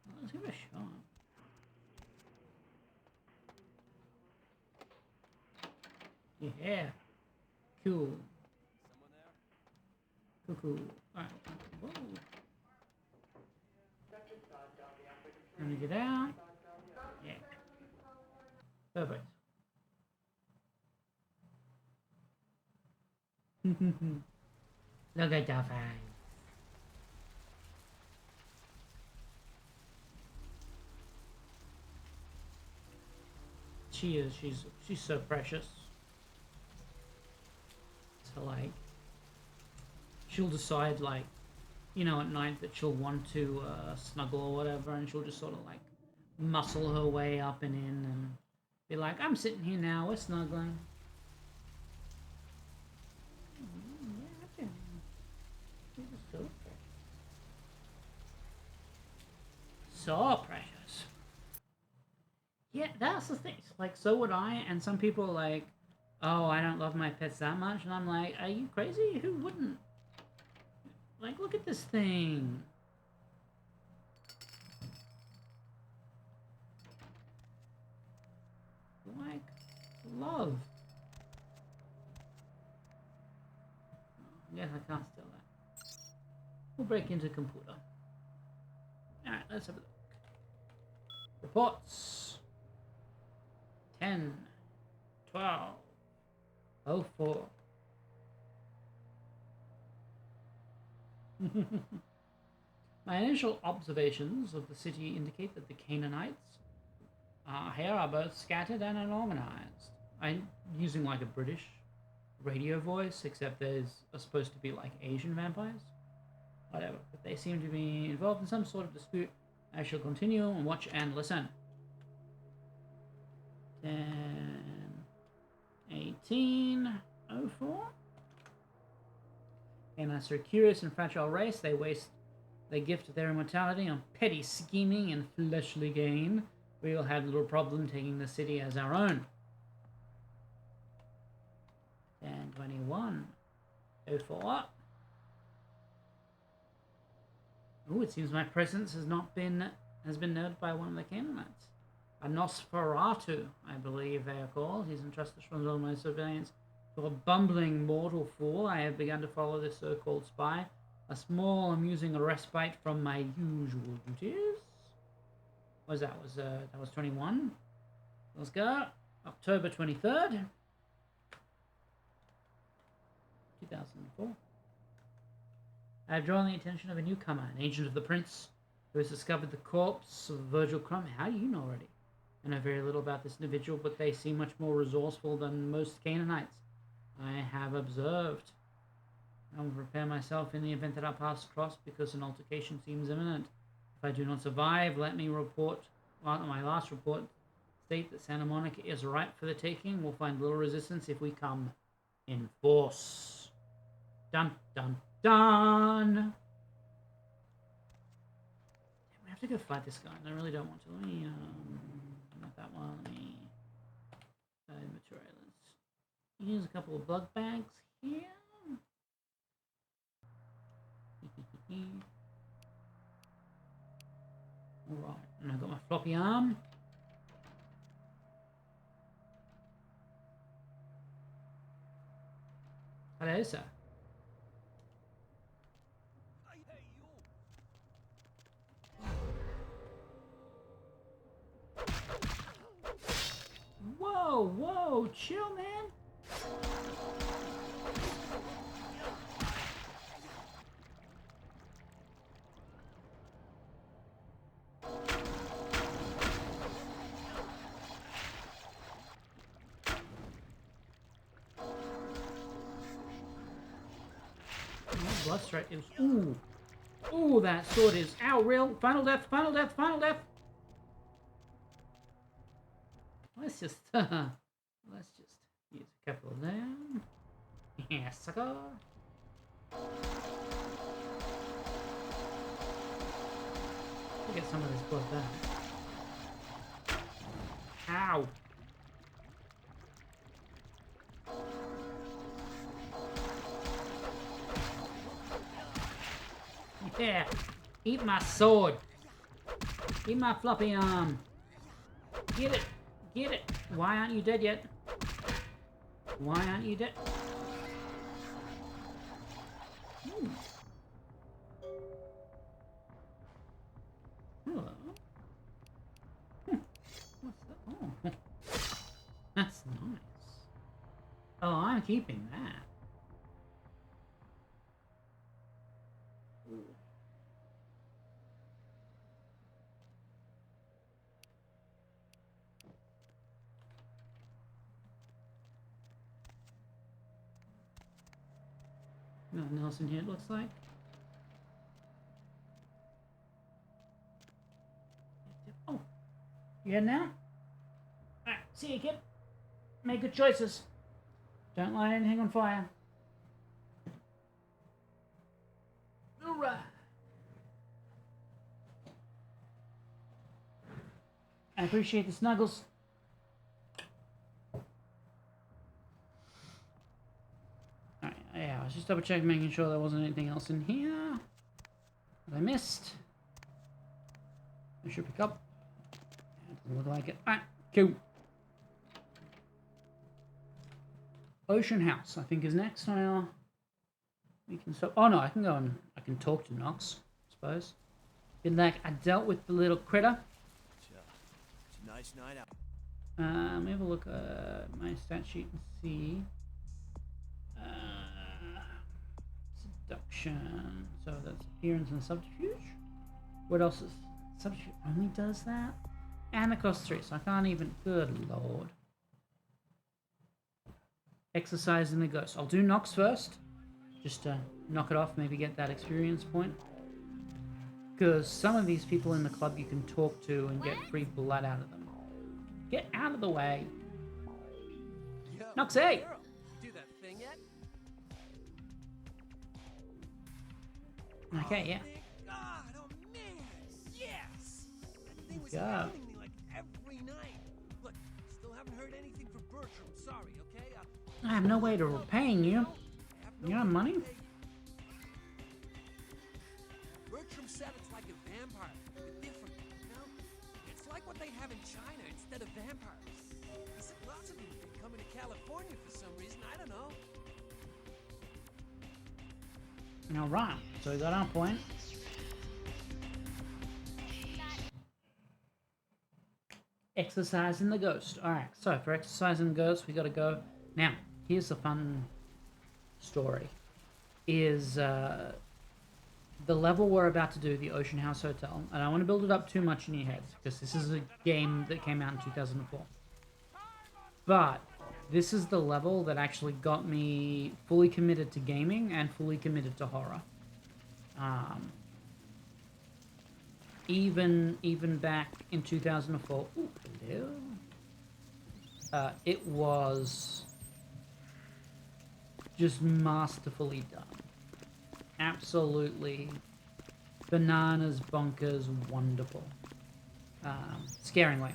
Well, let's give it a shot. Yeah. Cool. Cool. Alright. Whoa. Let me get out. Yeah. Perfect. Look at your face. She is. She's so precious. So like, she'll decide like, you know, at night that she'll want to snuggle or whatever, and she'll just sort of like muscle her way up and in and be like, I'm sitting here now, we're snuggling. Yeah, she's so precious. So precious. Yeah, that's the thing. Like, so would I, and some people are like, oh, I don't love my pets that much, and I'm like, are you crazy? Who wouldn't? Like, look at this thing. Like, love. Yes, I can't steal that. We'll break into the computer. Alright, let's have a look. Reports. 10, 12, 04. My initial observations of the city indicate that the Canaanites here are both scattered and unorganized. I'm using like a British radio voice, except there's supposed to be like Asian vampires. Whatever, but they seem to be involved in some sort of dispute. I shall continue and watch and listen. 10, 18, 04. Canaanites are a curious and fragile race. They gift their immortality on petty scheming and fleshly gain. We will have little problem taking the city as our own. 10, 21, 04. Oh, it seems my presence has been noted by one of the Canaanites. A Nosferatu, I believe they are called. He's entrusted from all my surveillance. For a bumbling mortal fool, I have begun to follow this so-called spy. A small, amusing respite from my usual duties. What was that? That was 21? Let's go. October 23rd, 2004. I have drawn the attention of a newcomer, an agent of the prince, who has discovered the corpse of Virgil Crumb. How do you know already? I know very little about this individual, but they seem much more resourceful than most Canaanites I have observed. I will prepare myself in the event that I pass across, because an altercation seems imminent. If I do not survive, let me report. Well, my last report state that Santa Monica is ripe for the taking. We'll find little resistance if we come in force. Dun dun dun. We have to go fight this guy, and I really don't want to. Let me not that one. Let me inventory. Let's use a couple of blood bags here. Alright, and I've got my floppy arm. Hello, sir. Whoa, whoa, chill, man. Blood strike is ooh. Ooh, that sword is ow real. Final death, final death, final death. Let's just use a couple of them. Yeah, sucker. Get some of this blood back. Ow. Yeah, eat my sword. Eat my floppy arm. Get it. Get it. Why aren't you dead yet? Why aren't you dead? Ooh. Hello. What's that? Oh. That's nice. Oh, I'm keeping that. Nothing else in here, it looks like. Oh, you heading out? Alright, see you, kid. Make good choices. Don't light anything on fire. Alright. I appreciate the snuggles. Yeah, I was just double checking, making sure there wasn't anything else in here that I missed. I should pick up. Yeah, doesn't look like it. Alright, cool. Ocean House, I think, is next on our. We can stop. Oh no, I can go and I can talk to Nox, I suppose. Good luck. I dealt with the little critter. It's a nice night out. Let me have a look at my stat sheet and see. Seduction. So that's appearance and subterfuge. What else is subterfuge? Only does that? And it costs 3, so I can't even. Good lord. Exercising the ghost. I'll do Nox first, just to knock it off. Maybe get that experience point. Because some of these people in the club you can talk to and get free blood out of them. Get out of the way. Nox, hey! Do that thing yet? Okay, yeah. Thank God, oh man, yes! That thing was Yeah. hounding me like every night. Look, still haven't heard anything from Bertram. Sorry, okay? I have no way to repaying you. You have money? Bertram said it's like a vampire, but different, you know? It's like what they have in China instead of vampires. He said lots of people been coming to California for some reason, I don't know. Alright, so we got our point. Exercising the ghost. Alright, so for exercising the ghost, we gotta go. Now, here's the fun story. Is the level we're about to do, the Ocean House Hotel, and I don't want to build it up too much in your heads, because this is a game that came out in 2004. But this is the level that actually got me fully committed to gaming and fully committed to horror. Even back in 2004, ooh, hello. It was just masterfully done. Absolutely bananas, bonkers, wonderful. Scaringly.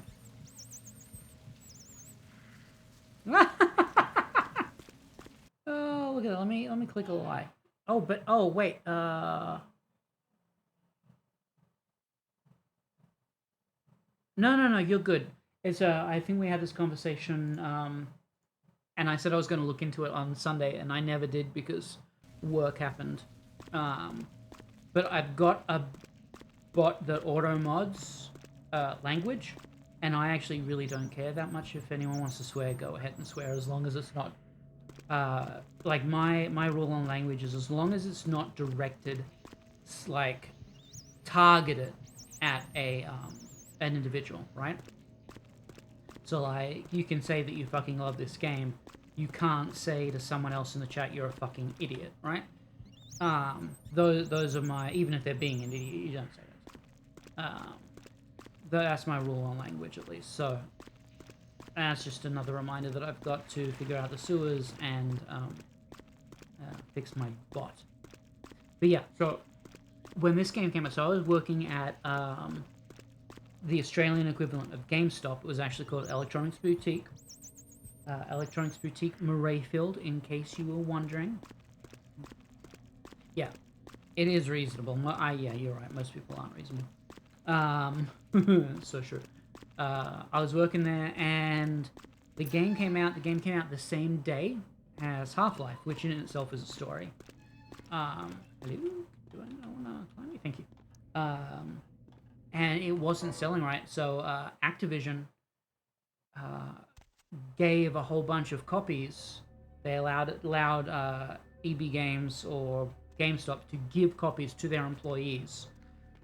Oh, look at that. Let me click a lie. Oh, but oh wait. No, you're good. It's I think we had this conversation, and I said I was going to look into it on Sunday, and I never did because work happened. But I've got a bot that auto mods language, and I actually really don't care that much. If anyone wants to swear, go ahead and swear, as long as it's not like my rule on language is as long as it's not directed, like targeted at an individual, right? So like you can say that you fucking love this game, you can't say to someone else in the chat you're a fucking idiot, right? Those are my, even if they're being an idiot, you don't say that. That's my rule on language, at least. So that's just another reminder that I've got to figure out the sewers and fix my bot. But yeah, so when this game came out, so I was working at the Australian equivalent of GameStop. It was actually called Electronics Boutique. Electronics Boutique Murrayfield, in case you were wondering. Yeah, it is reasonable. Yeah, you're right. Most people aren't reasonable. So true. I was working there, and the game came out. The game came out the same day as Half-Life, which in itself is a story. Hello? Do I know? Thank you. And it wasn't selling right, so Activision gave a whole bunch of copies. They allowed EB Games or GameStop to give copies to their employees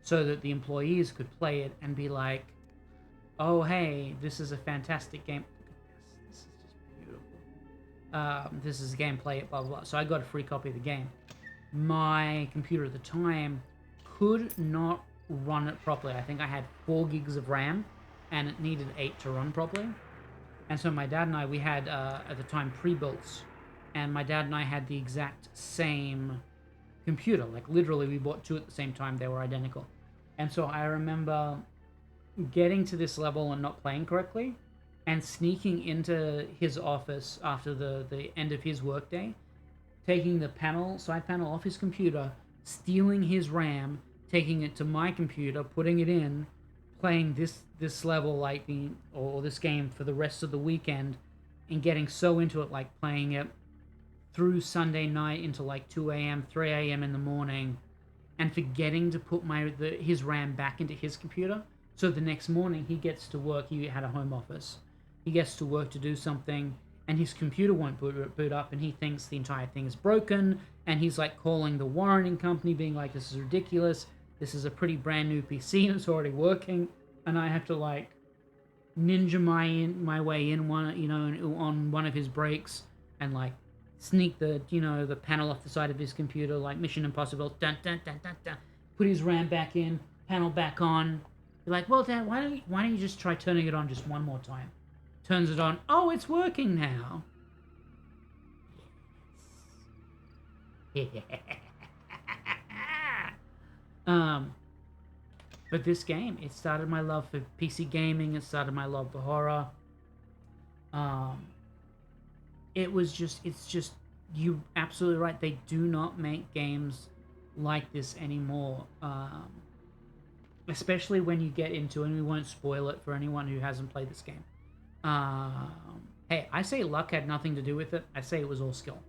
so that the employees could play it and be like, oh, hey, this is a fantastic game. This is just beautiful. This is a game, play it, blah, blah, blah. So I got a free copy of the game. My computer at the time could not run it properly. I think I had 4 gigs of RAM, and it needed 8 to run properly. And so my dad and I, we had, at the time, pre-builts. And my dad and I had the exact same computer. Like, literally, we bought 2 at the same time. They were identical. And so I remember getting to this level and not playing correctly, and sneaking into his office after the end of his workday, taking the side panel off his computer, stealing his RAM, taking it to my computer, putting it in, playing this level or this game for the rest of the weekend, and getting so into it, like playing it through Sunday night into like 2 a.m., 3 a.m. in the morning, and forgetting to put his RAM back into his computer. So the next morning he gets to work. He had a home office. He gets to work to do something, and his computer won't boot up, and he thinks the entire thing is broken, and he's like calling the warranting company, being like, this is ridiculous. This is a pretty brand new PC, and it's already working, and I have to like ninja my way in on one of his breaks, and like sneak the panel off the side of his computer, like Mission Impossible, dun dun dun dun dun. Put his RAM back in, panel back on. You're like, well, Dad, why don't you just try turning it on just one more time? Turns it on. Oh, it's working now. Yes. But this game, it started my love for PC gaming. It started my love for horror. It's just, you're absolutely right. They do not make games like this anymore. Especially when you get into it, and we won't spoil it for anyone who hasn't played this game. Hey, I say luck had nothing to do with it. I say it was all skill.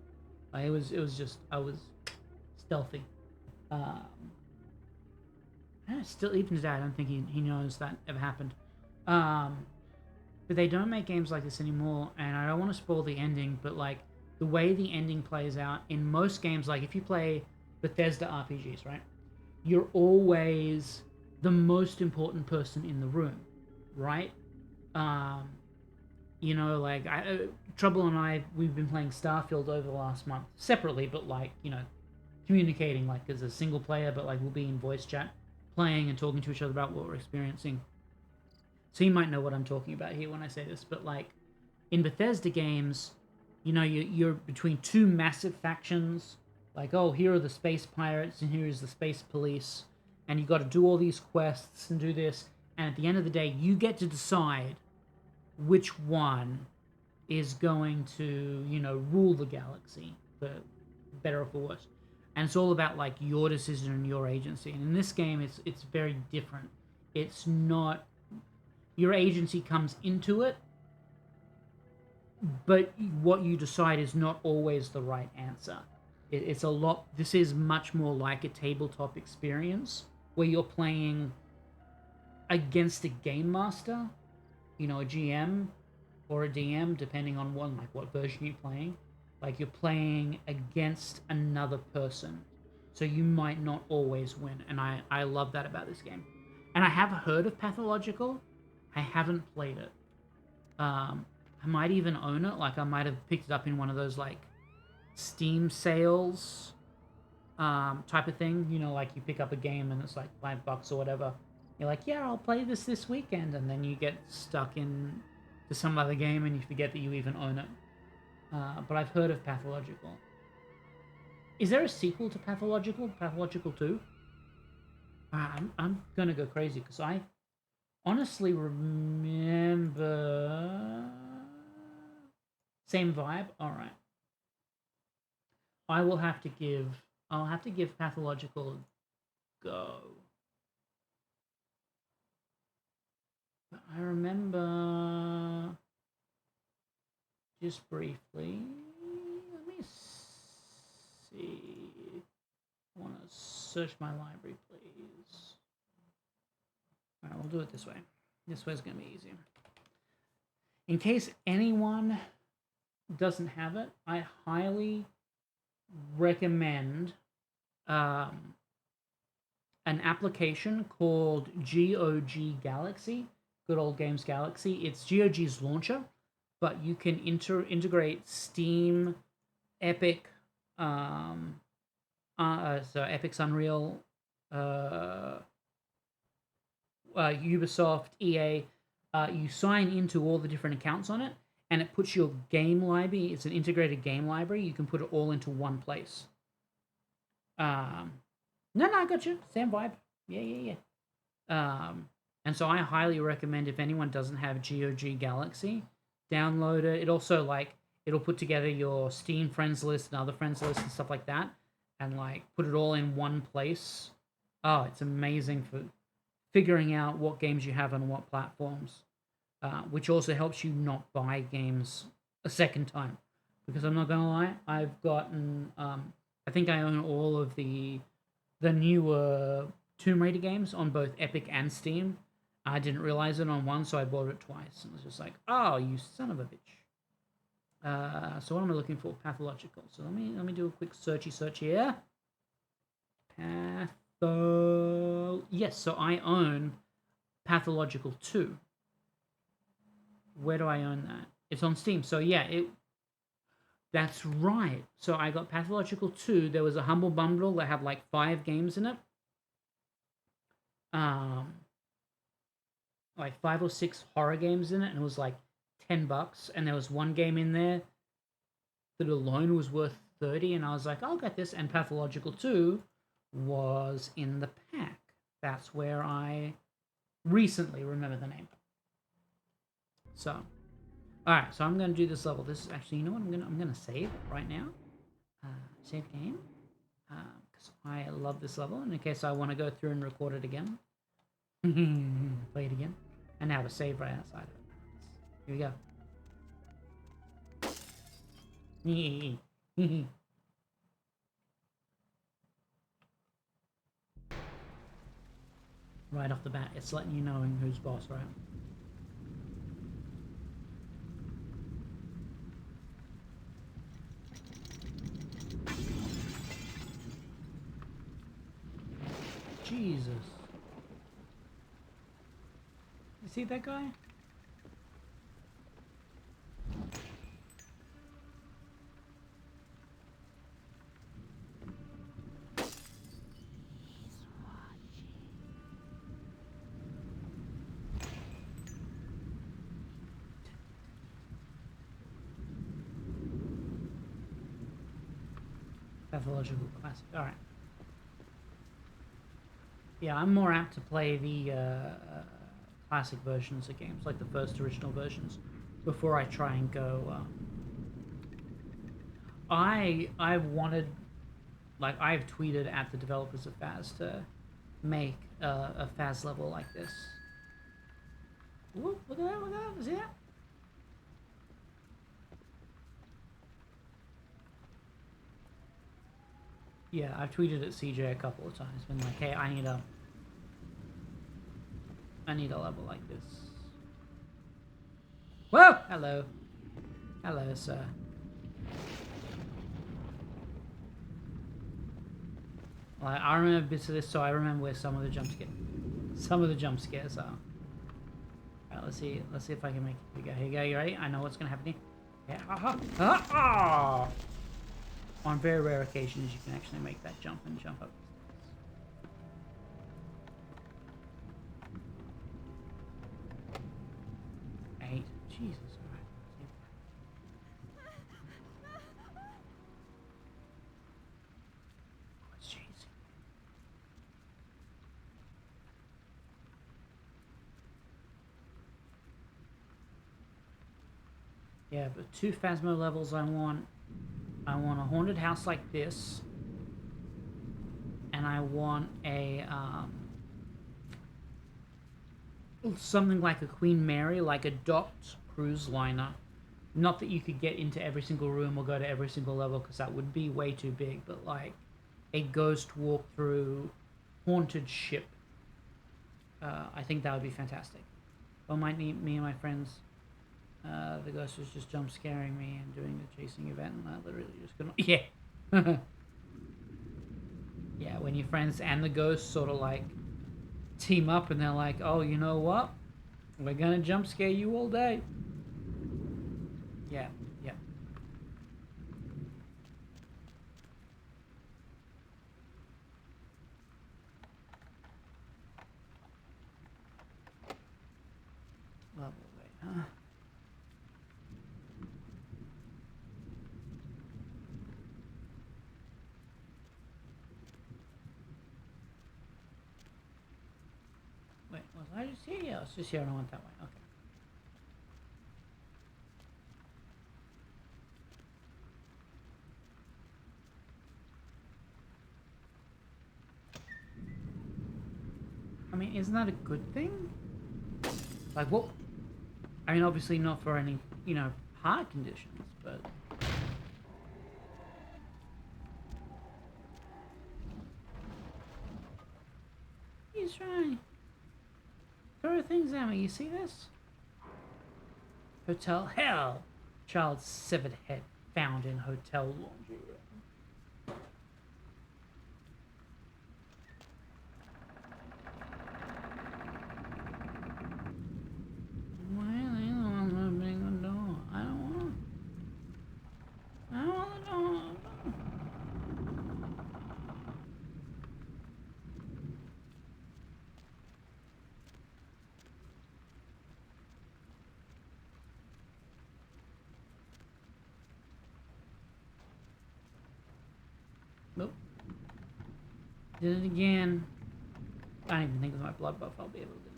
It was just, I was stealthy. Still, even today, I don't think he knows that ever happened. but they don't make games like this anymore, and I don't want to spoil the ending, but like the way the ending plays out in most games, like if you play Bethesda RPGs, right, you're always the most important person in the room, right? You know, like Trouble and I, we've been playing Starfield over the last month separately, but like, you know, communicating like as a single player, but like we'll be in voice chat, playing and talking to each other about what we're experiencing. So you might know what I'm talking about here when I say this, but like in Bethesda games, you know, you're between two massive factions. Like, oh, here are the space pirates and here is the space police, and you got to do all these quests and do this. And at the end of the day, you get to decide which one is going to, you know, rule the galaxy, for better or for worse. And it's all about like your decision and your agency. And in this game, it's very different. It's not, your agency comes into it, but what you decide is not always the right answer. It's a lot, this is much more like a tabletop experience where you're playing against a game master, you know, a GM or a DM, depending on what version you're playing. Like you're playing against another person, so you might not always win. And I love that about this game. And I have heard of Pathological. I haven't played it. I might even own it. Like I might have picked it up in one of those like Steam sales type of thing. You know, like you pick up a game and it's like $5 or whatever. You're like, yeah, I'll play this weekend, and then you get stuck in to some other game and you forget that you even own it. But I've heard of Pathological. Is there a sequel to Pathological? Pathological 2? I'm gonna go crazy because I honestly remember... Same vibe? Alright. I'll have to give Pathological a go. But I remember... Just briefly... Let me see... I want to search my library, please. Alright, we'll do it this way. This way's going to be easier. In case anyone doesn't have it, I highly recommend an application called GOG Galaxy. Good Old Games Galaxy. It's GOG's launcher, but you can integrate Steam, Epic, so Epic's Unreal, Ubisoft, EA. You sign into all the different accounts on it, and it puts your game library. It's an integrated game library. You can put it all into one place. No, I got you. Same vibe. Yeah. And so I highly recommend, if anyone doesn't have GOG Galaxy, download it. It also, like, it'll put together your Steam friends list and other friends list and stuff like that, and, like, put it all in one place. Oh, it's amazing for figuring out what games you have on what platforms, which also helps you not buy games a second time. Because I'm not going to lie, I've gotten, I think I own all of the newer Tomb Raider games on both Epic and Steam. I didn't realize it on one, so I bought it twice. And it was just like, oh, you son of a bitch. So what am I looking for? Pathological. So let me do a quick search here. Yes, so I own Pathological 2. Where do I own that? It's on Steam. So yeah, that's right. So I got Pathological 2. There was a Humble Bundle that had like 5 games in it. Like 5 or 6 horror games in it, and it was like $10. And there was one game in there that alone was worth $30, and I was like, I'll get this. And Pathological 2 was in the pack. That's where I recently remember the name. So, all right. So I'm gonna do this level. This is actually, you know what? I'm gonna save right now. Save game, because I love this level, and in case I want to go through and record it again, play it again, and now to save right outside of it. Here we go. Right off the bat, it's letting you know who's boss, right? Jesus. You see that guy? Pathological classic. All right. Yeah, I'm more apt to play the classic versions of games, like the first original versions, before I try and go. I've wanted, like, I've tweeted at the developers of Phaz to make a Phaz level like this. Whoop, look at that! Look at that! See that? Yeah, I've tweeted at CJ a couple of times, been like, hey, I need a level like this. Whoa! Hello. Hello, sir. Like, I remember bits of this, so I remember where some of the jump scares are. Alright, let's see if I can make it. Here you go, you ready? I know what's gonna happen here. Yeah, on very rare occasions, you can actually make that jump and jump up. Eight. Jesus. Yeah, but 2 Phasmo levels I want a haunted house like this, and I want a something like a Queen Mary, like a docked cruise liner. Not that you could get into every single room or go to every single level, because that would be way too big, but like a ghost walkthrough haunted ship. I think that would be fantastic. Well, might need me and my friends. The ghost was just jump scaring me and doing the chasing event, and I literally just couldn't. Yeah. Yeah, when your friends and the ghost sort of like team up and they're like, oh, you know what? We're gonna jump scare you all day. Yeah, yeah. Level wait, huh? Wait, was I just here? Yeah, I was just here and I went that way. Okay. I mean, isn't that a good thing? Like, what? I mean, obviously not for any, you know, heart conditions, but... He's trying. Throw things at me, you see this? Hotel hell! Child's severed head found in hotel laundry room. Why are they the ones opening the door? I don't want the door. Nope. Did it again. I don't even think with my blood buff I'll be able to do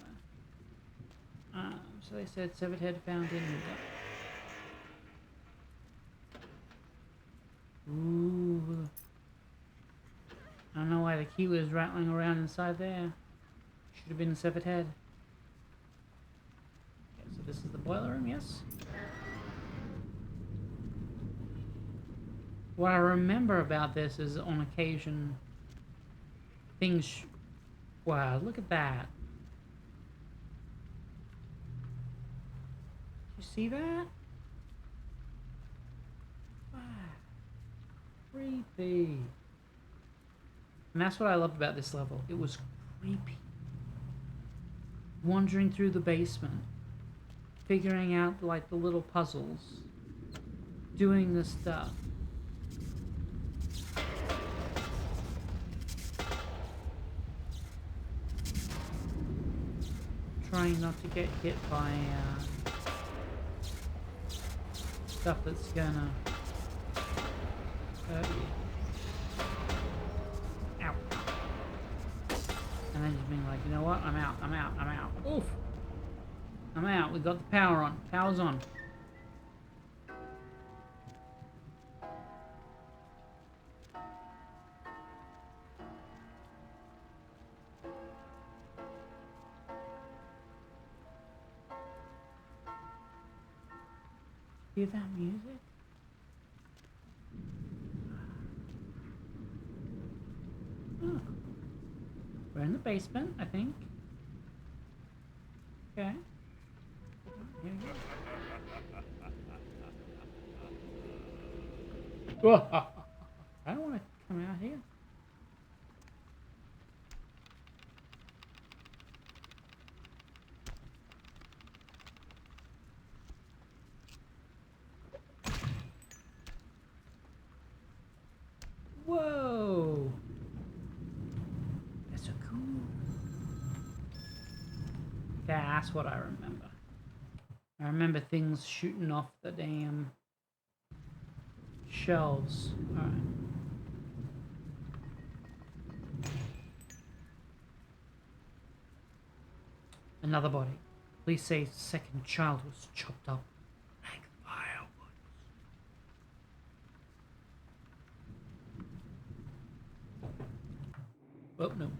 that. So they said severed head found in the... Ooh. I don't know why the key was rattling around inside there. Should have been a severed head. Okay, so this is the boiler room, yes? What I remember about this is on occasion things... Wow, look at that. You see that? Wow. Creepy. And that's what I loved about this level. It was creepy. Wandering through the basement, figuring out like the little puzzles, doing this stuff. Trying not to get hit by stuff that's gonna hurt you. Ow. And then just being like, you know what? I'm out. Oof. I'm out. We got the power on. Power's on. Hear that music? Oh. We're in the basement, I think. Okay. Here we go. I don't want to come out here. Whoa! That's so cool. That's what I remember. I remember things shooting off the damn shelves. Alright. Another body. Police say second child was chopped up like firewood. Oh, no.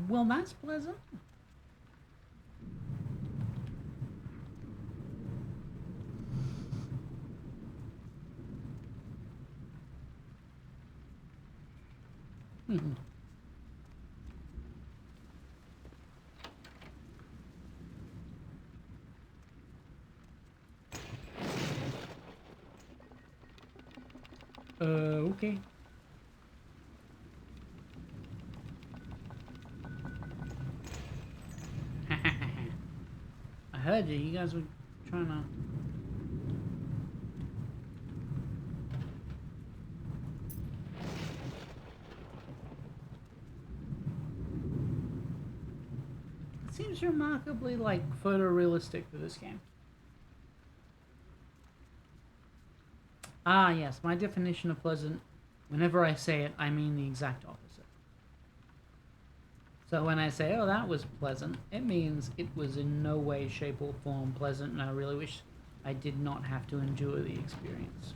Well, that's pleasant. Okay. I heard you. You guys were trying to... It seems remarkably, like, photorealistic for this game. Ah, yes. My definition of pleasant, whenever I say it, I mean the exact opposite. So when I say, oh, that was pleasant, it means it was in no way, shape, or form pleasant, and I really wish I did not have to endure the experience.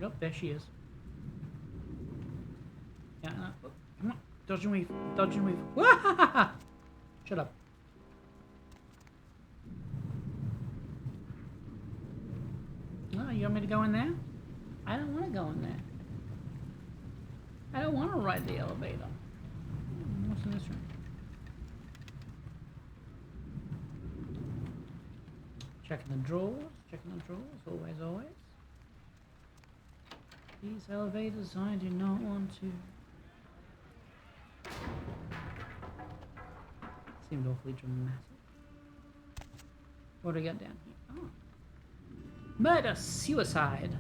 Yep, there she is. Yeah, oh, come on. Dodge and weave. Dodge and weave. Shut up. Oh, you want me to go in there? I don't want to go in there. I don't want to ride the elevator. What's in this room? Checking the drawers. Always, always. These elevators, I do not want to. Seemed awfully dramatic. What do we got down here? Oh. Murder, suicide.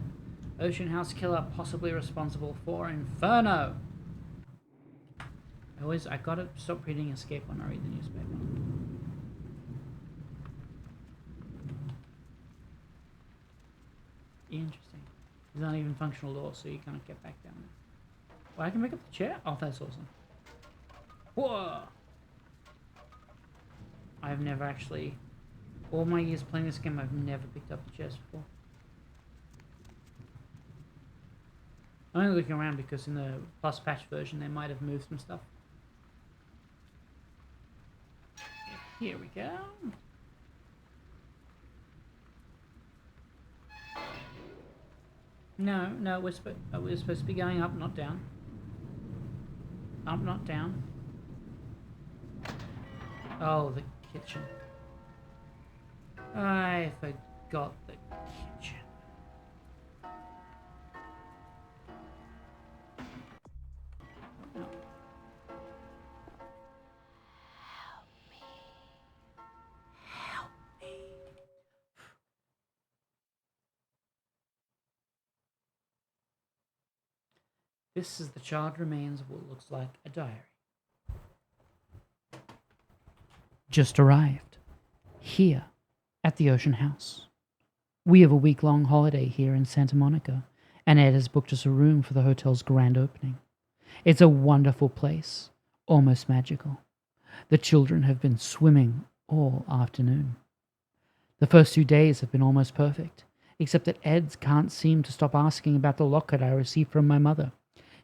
Ocean House killer possibly responsible for Inferno. I gotta stop reading Escape when I read the newspaper. Interesting. There's not even functional doors, so you can't get back down there. Well, I can pick up the chair? Oh, that's awesome. Whoa! I've never actually... All my years playing this game, I've never picked up the chairs before. I'm only looking around because in the plus patch version they might have moved some stuff. Here we go. No, no, we're supposed to be going up, not down. Up, not down. Oh, the kitchen. I forgot the kitchen. No. Help me. This is the child remains of what looks like a diary. Just arrived. Here, at the Ocean House. We have a week-long holiday here in Santa Monica, and Ed has booked us a room for the hotel's grand opening. It's a wonderful place, almost magical. The children have been swimming all afternoon. The first 2 days have been almost perfect, except that Ed can't seem to stop asking about the locket I received from my mother.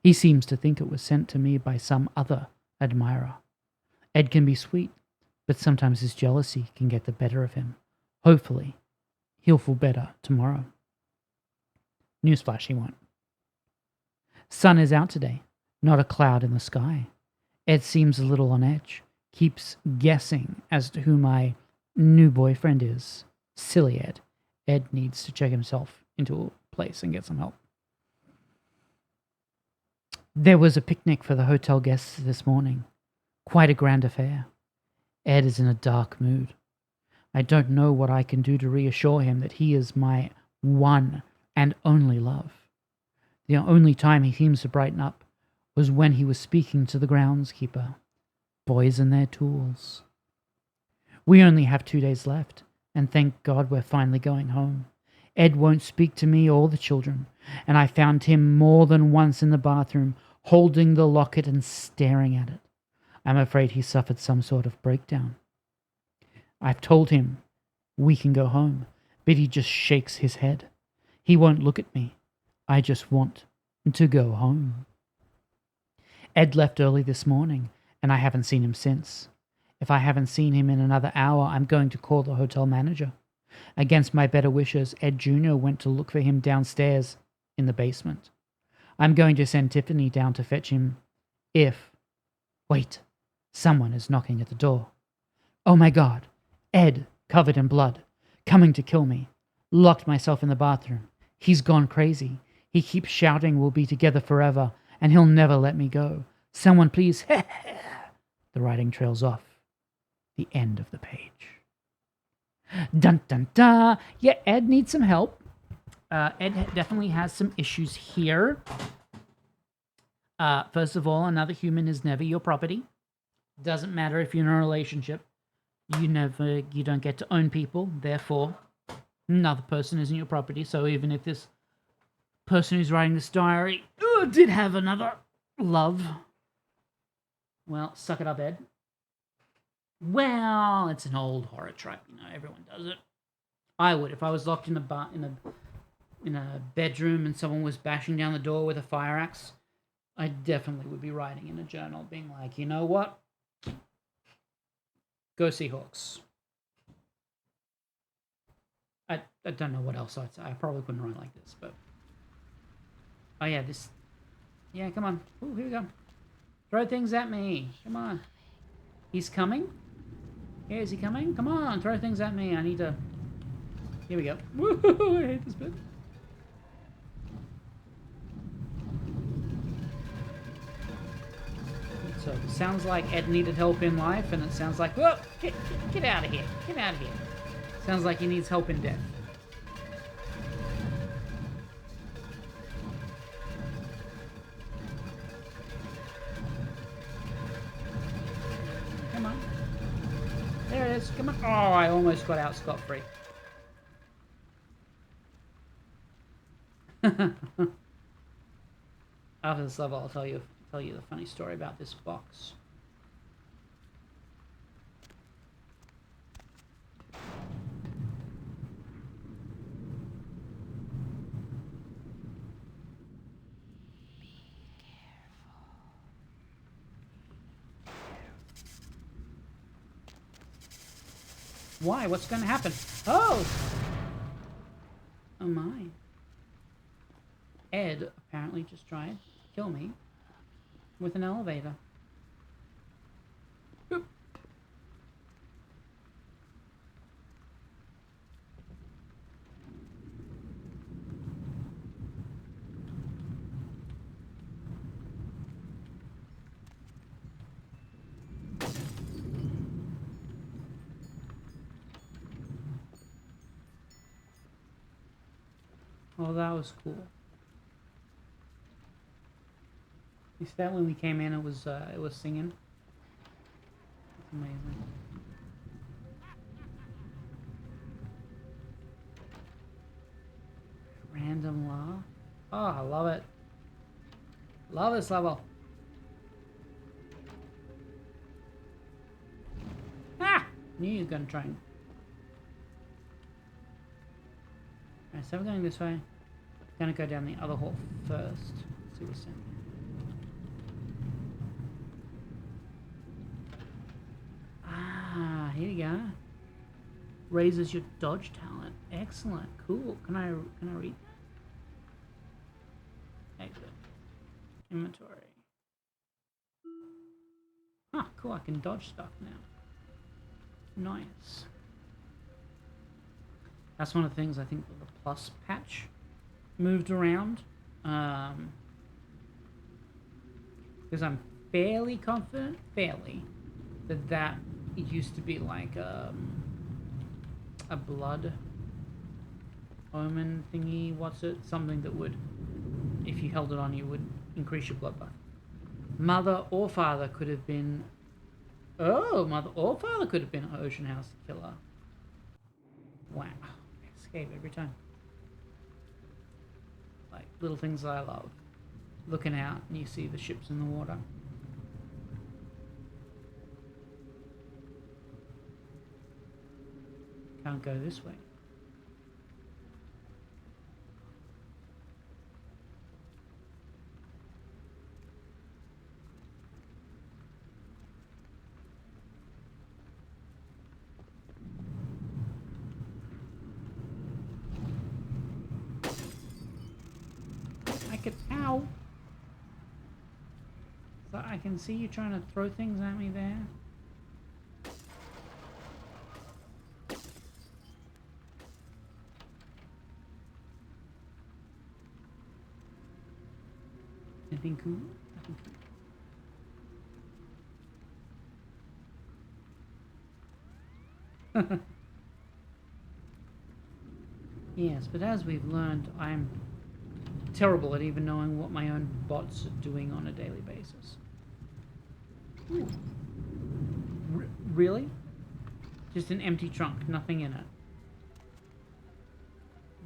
He seems to think it was sent to me by some other admirer. Ed can be sweet, but sometimes his jealousy can get the better of him. Hopefully, he'll feel better tomorrow. Newsflash, he won't. Sun is out today, not a cloud in the sky. Ed seems a little on edge, keeps guessing as to who my new boyfriend is. Silly Ed. Ed needs to check himself into a place and get some help. There was a picnic for the hotel guests this morning. Quite a grand affair. Ed is in a dark mood. I don't know what I can do to reassure him that he is my one and only love. The only time he seems to brighten up was when he was speaking to the groundskeeper. Boys and their tools. We only have 2 days left, and thank God we're finally going home. Ed won't speak to me or the children, and I found him more than once in the bathroom, holding the locket and staring at it. I'm afraid he suffered some sort of breakdown. I've told him we can go home, but he just shakes his head. He won't look at me. I just want to go home. Ed left early this morning, and I haven't seen him since. If I haven't seen him in another hour, I'm going to call the hotel manager. Against my better wishes, Ed Jr. went to look for him downstairs in the basement. I'm going to send Tiffany down to fetch him if... Wait, someone is knocking at the door. Oh my God, Ed, covered in blood, coming to kill me. Locked myself in the bathroom. He's gone crazy. He keeps shouting we'll be together forever, and he'll never let me go. Someone please... The writing trails off. The end of the page. Dun dun dun. Yeah, Ed needs some help. Ed definitely has some issues here. First of all, another human is never your property. Doesn't matter if you're in a relationship. You don't get to own people. Therefore, another person isn't your property. So even if this person who's writing this diary did have another love, well, suck it up, Ed. Well, it's an old horror trope, everyone does it. I would if I was locked in a bedroom and someone was bashing down the door with a fire axe. I definitely would be writing in a journal, being like, you know what? Go Seahawks. I don't know what else I'd say. I probably couldn't write like this, but oh yeah, this. Yeah, come on. Ooh, here we go. Throw things at me. Come on. He's coming. Yeah, is he coming? Come on, throw things at me. I need to... Here we go. Woo-hoo, I hate this bit. So, it sounds like Ed needed help in life, and it sounds like... Whoa! Get out of here. Get out of here. Sounds like he needs help in death. Come on. There it is. Come on. Oh, I almost got out scot-free. After this level, I'll tell you the funny story about this box. Why? What's going to happen? Oh! Oh my. Ed apparently just tried to kill me with an elevator. Boop. Oh, that was cool. You see that when we came in, it was singing. It's amazing. Random law. Oh, I love it. Love this level. Ah! Knew you were gonna try and. Alright, so we're going this way. Gonna go down the other hall first. See what's in. Ah, here you go. Raises your dodge talent. Excellent. Cool. Can I read? Exit. Inventory. Ah, cool. I can dodge stuff now. Nice. That's one of the things I think the plus patch moved around. Because I'm fairly confident, that it used to be like a blood omen thingy. What's it? Something that would, if you held it on you, would increase your blood buff. Mother or father could have been. Oh, mother or father could have been an Ocean House killer. Wow. Escape every time. Like little things that I love. Looking out and you see the ships in the water. Can't go this way. Ow! So I can see you trying to throw things at me there. Anything cool? Nothing cool. Yes, but as we've learned, I'm terrible at even knowing what my own bots are doing on a daily basis. Really? Just an empty trunk, nothing in it.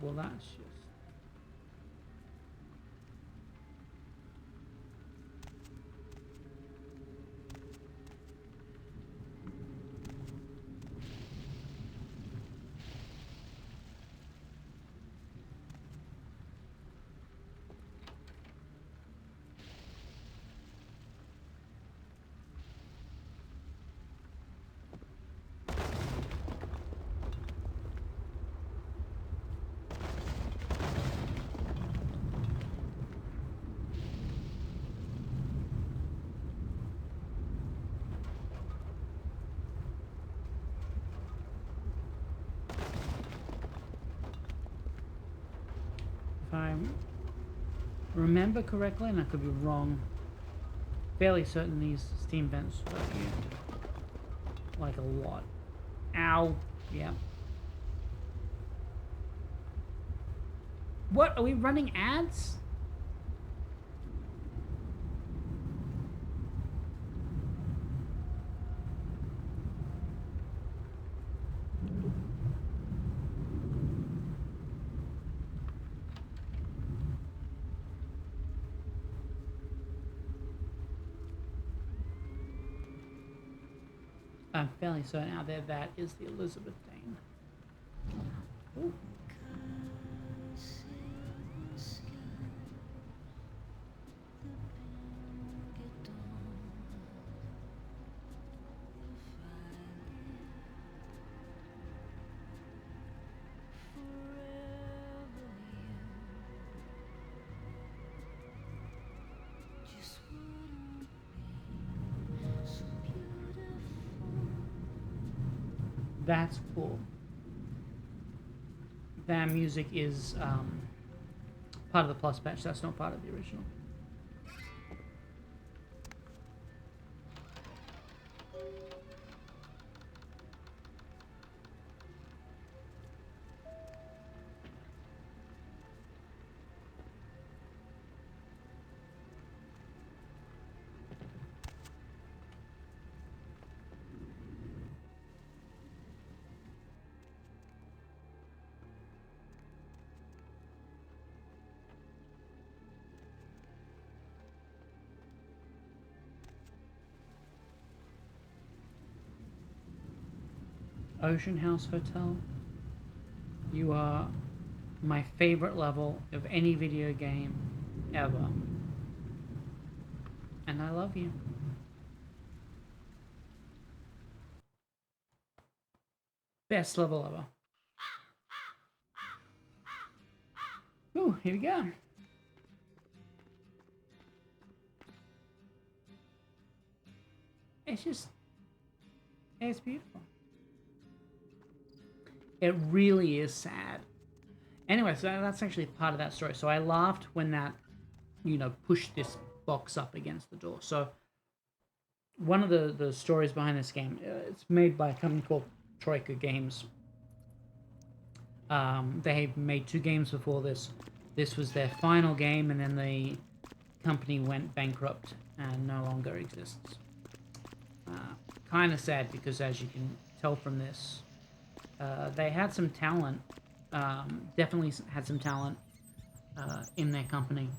Well, that's just... If I remember correctly, and I could be wrong, fairly certain these steam vents hurt you like a lot. Ow. Yeah. What? Are we running ads? I'm fairly certain out there that is the Elizabeth Dane. Ooh. That's cool. That music is part of the plus patch. That's not part of the original. Ocean House Hotel. You are my favorite level of any video game ever. And I love you. Best level ever. Ooh, here we go. It's beautiful. It really is sad. Anyway, so that's actually part of that story. So I laughed when that, pushed this box up against the door. So one of the stories behind this game, it's made by a company called Troika Games. They made 2 games before this. This was their final game, and then the company went bankrupt and no longer exists. Kind of sad, because as you can tell from this, they had some talent, definitely had some talent in their company.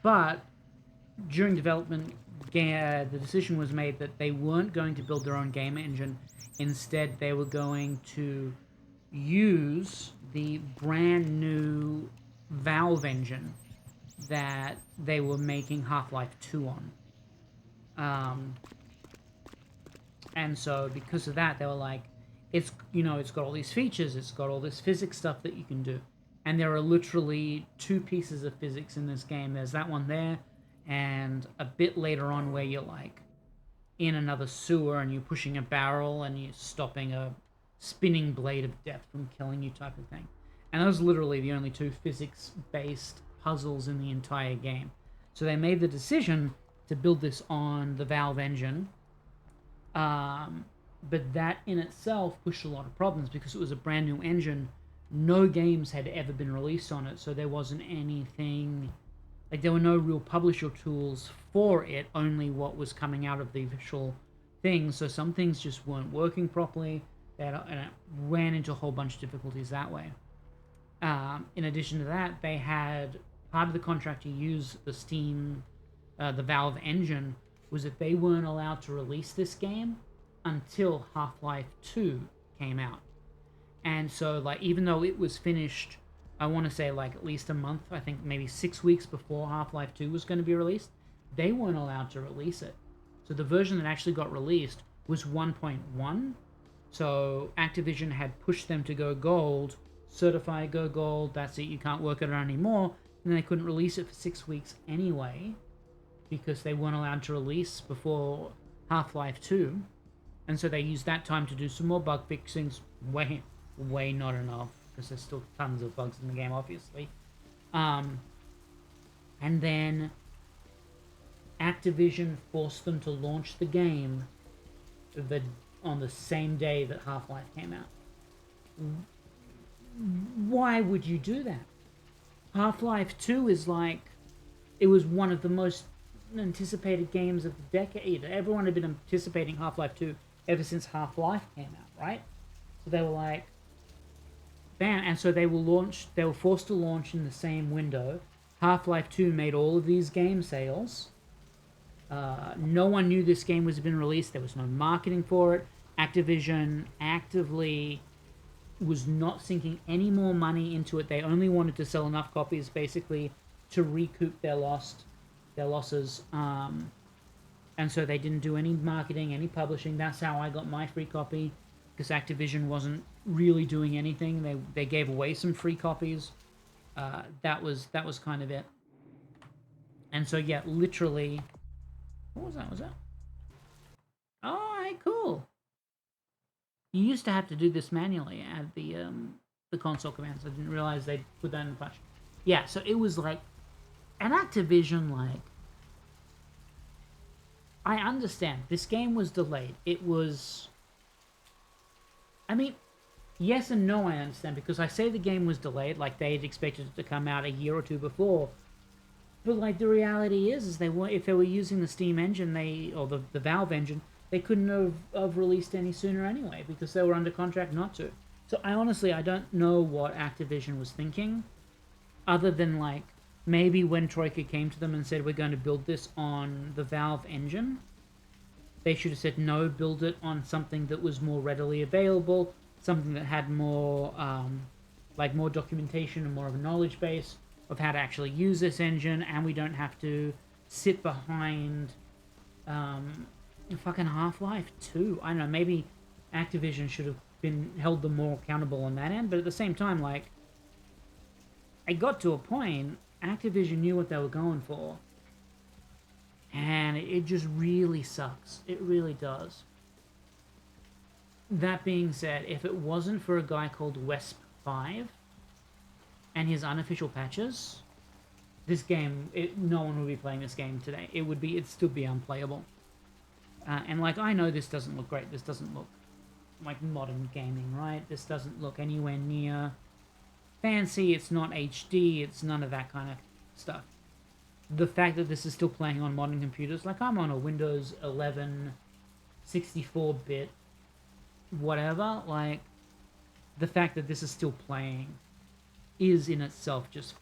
But during development, the decision was made that they weren't going to build their own game engine. Instead, they were going to use the brand new Valve engine that they were making Half-Life 2 on. And so because of that, they were like, it's got all these features, it's got all this physics stuff that you can do. And there are literally 2 pieces of physics in this game. There's that one there, and a bit later on where you're like in another sewer and you're pushing a barrel and you're stopping a spinning blade of death from killing you, type of thing. And those are literally the only 2 physics-based puzzles in the entire game. So they made the decision to build this on the Valve engine. But that in itself pushed a lot of problems because it was a brand new engine. No games had ever been released on it, so there wasn't anything, like there were no real publisher tools for it, only what was coming out of the official things. So some things just weren't working properly, and it ran into a whole bunch of difficulties that way. In addition to that, they had part of the contract to use the Steam, the Valve engine, was that they weren't allowed to release this game until Half-Life 2 came out. And so, like, even though it was finished, I want to say, like, at least a month, I think maybe 6 weeks before Half-Life 2 was going to be released, they weren't allowed to release it. So the version that actually got released was 1.1. So Activision had pushed them to go gold, certify go gold, that's it, you can't work it on anymore. And they couldn't release it for 6 weeks anyway, because they weren't allowed to release before Half-Life 2. And so they used that time to do some more bug fixings. Way not enough, because there's still tons of bugs in the game, obviously. And then Activision forced them to launch the game on the same day that Half-Life came out. Why would you do that? Half-Life 2 is like, it was one of the most anticipated games of the decade. Everyone had been anticipating Half-Life 2 ever since Half-Life came out, right? So they were like, bam, and so they were forced to launch in the same window. Half-Life 2 made all of these game sales. No one knew this game was been released. There was no marketing for it. Activision actively was not sinking any more money into it. They only wanted to sell enough copies, basically, to recoup their losses. And so they didn't do any marketing, any publishing. That's how I got my free copy, because Activision wasn't really doing anything. They gave away some free copies. That was kind of it. And so yeah, literally, what was that? Was that? All right, cool. You used to have to do this manually at the console commands. I didn't realize they'd put that in the patch. Yeah, so it was like an Activision, like, I understand this game was delayed. It was, I mean, yes and no, I understand, because I say the game was delayed, like they had expected it to come out a year or two before. But like the reality is they were, if they were using the Steam engine, or the Valve engine, they couldn't have released any sooner anyway, because they were under contract not to. So I don't know what Activision was thinking, other than like maybe when Troika came to them and said we're going to build this on the Valve engine, they should have said no, build it on something that was more readily available, something that had more like more documentation and more of a knowledge base of how to actually use this engine, and we don't have to sit behind fucking Half-Life 2. I don't know, maybe Activision should have been held them more accountable on that end, but at the same time, like, it got to a point, Activision knew what they were going for, and it just really sucks. It really does. That being said, if it wasn't for a guy called Wesp5 and his unofficial patches, this game, no one would be playing this game today. It'd still be unplayable. And like, I know this doesn't look great. This doesn't look like modern gaming, right? This doesn't look anywhere near fancy. It's not HD. It's none of that kind of stuff. The fact that this is still playing on modern computers, like I'm on a Windows 11 64-bit whatever, like, the fact that this is still playing is in itself just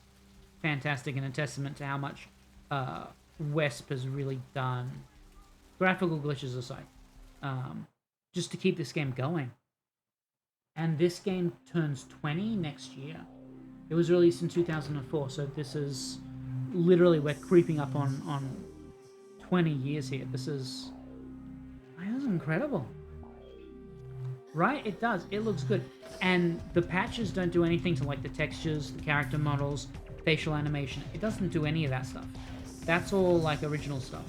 fantastic and a testament to how much Wesp has really done, graphical glitches aside, just to keep this game going. And this game turns 20 next year. It was released in 2004, so this is literally, we're creeping up on 20 years here. This is incredible. Right? It does. It looks good. And the patches don't do anything to like the textures, the character models, facial animation. It doesn't do any of that stuff. That's all like original stuff.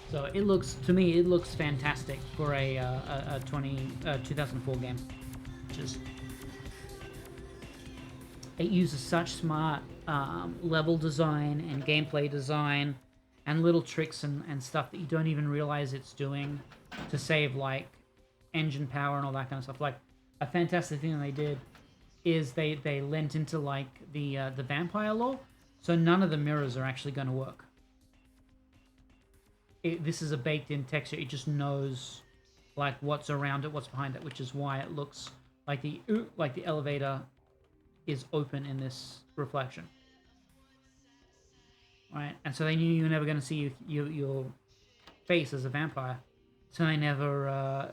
So it looks, to me, it looks fantastic for a 2004 game. Just, it uses such smart level design and gameplay design and little tricks and stuff that you don't even realize it's doing to save, like, engine power and all that kind of stuff. Like, a fantastic thing they did is they lent into, like, the vampire lore, so none of the mirrors are actually going to work. This is a baked-in texture. It just knows, like, what's around it, what's behind it, which is why it looks like the elevator is open in this reflection. Right, and so they knew you were never going to see your face as a vampire, so they never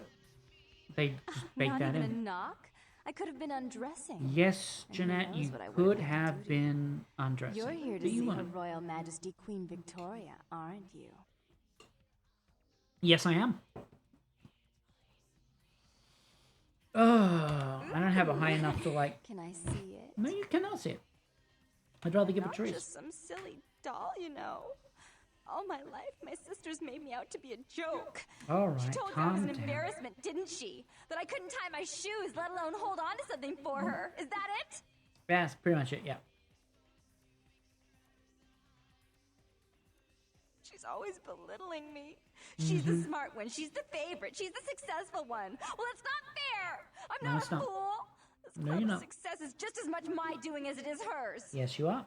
they just baked that in. Not even a knock? I could have been undressing. Yes, Jeanette, you could have been undressing. You're here to see Her Royal Majesty Queen Victoria, aren't you? Yes, I am. Oh, I don't have it high enough to, like. Can I see it? No, you cannot see it. I'd rather give it trees. Not just some silly doll, you know. All my life, my sisters made me out to be a joke. All right, she told you I was an embarrassment, didn't she? That I couldn't tie my shoes, let alone hold on to something for her. Is that it? That's pretty much it, yeah. She's always belittling me. She's the smart one. She's the favorite. She's the successful one. Well, it's not fair. I'm not a fool. This club's success is just as much my doing as it is hers. Yes, you are.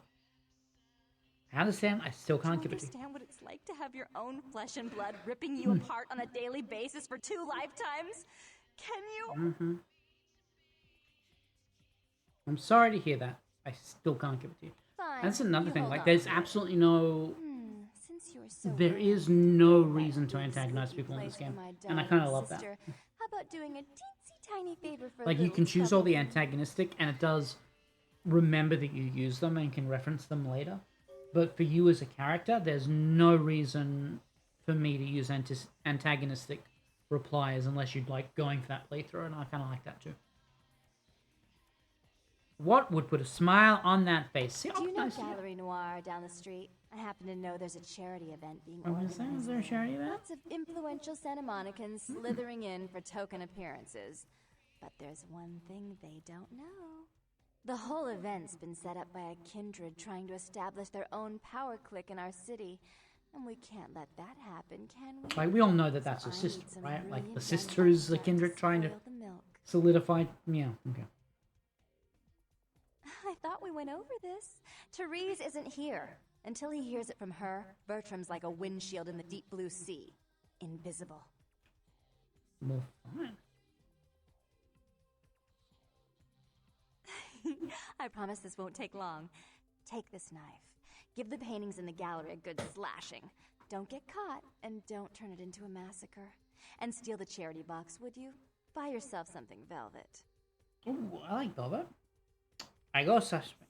I understand. I still can't give it to you. Understand what it's like to have your own flesh and blood ripping you apart on a daily basis for 2 lifetimes? Can you? I'm sorry to hear that. I still can't give it to you. Fine. That's another thing. Like, on. there's absolutely no. Since you're so there is no reason to antagonize people in this game, and I kind of love that. How about doing a teensy tiny favor for like, you can choose all the antagonistic, and it does remember that you use them and can reference them later. But for you as a character, there's no reason for me to use antagonistic replies unless you'd like going for that playthrough, and I kind of like that too. What would put a smile on that face? See, Do you know nice. Gallery Noir down the street? I happen to know there's a charity event being I'm gonna say, is there a charity event? Lots of influential Santa Monicans slithering in for token appearances. But there's one thing they don't know. The whole event's been set up by a kindred trying to establish their own power clique in our city. And we can't let that happen, can we? Like, we all know that that's a sister, right? Like, the sister is the kindred trying to solidify. Yeah, okay. I thought we went over this. Therese isn't here. Until he hears it from her, Bertram's like a windshield in the deep blue sea. Invisible. Well, fine. I promise this won't take long. Take this knife. Give the paintings in the gallery a good slashing. Don't get caught, and don't turn it into a massacre. And steal the charity box, would you? Buy yourself something velvet. Ooh, I like velvet. I go suspect.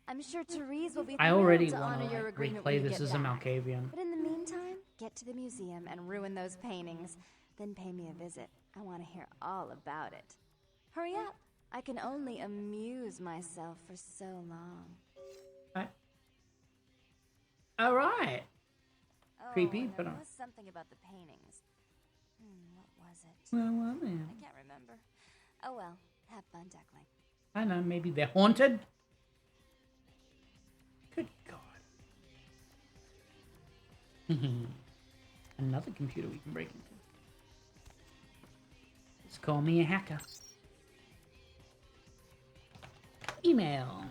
I'm sure Therese will be I thrilled already to honor want to your like, agreement replay when you this get as a back. Malkavian. But in the meantime, get to the museum and ruin those paintings. Then pay me a visit. I want to hear all about it. Hurry up. I can only amuse myself for so long. All right. Oh, Creepy, and but there was something about the paintings. What was it? Well, I can't remember. Oh well, have fun, Duckling. I know, maybe they're haunted. Good God. Another computer we can break into. Just call me a hacker. Email.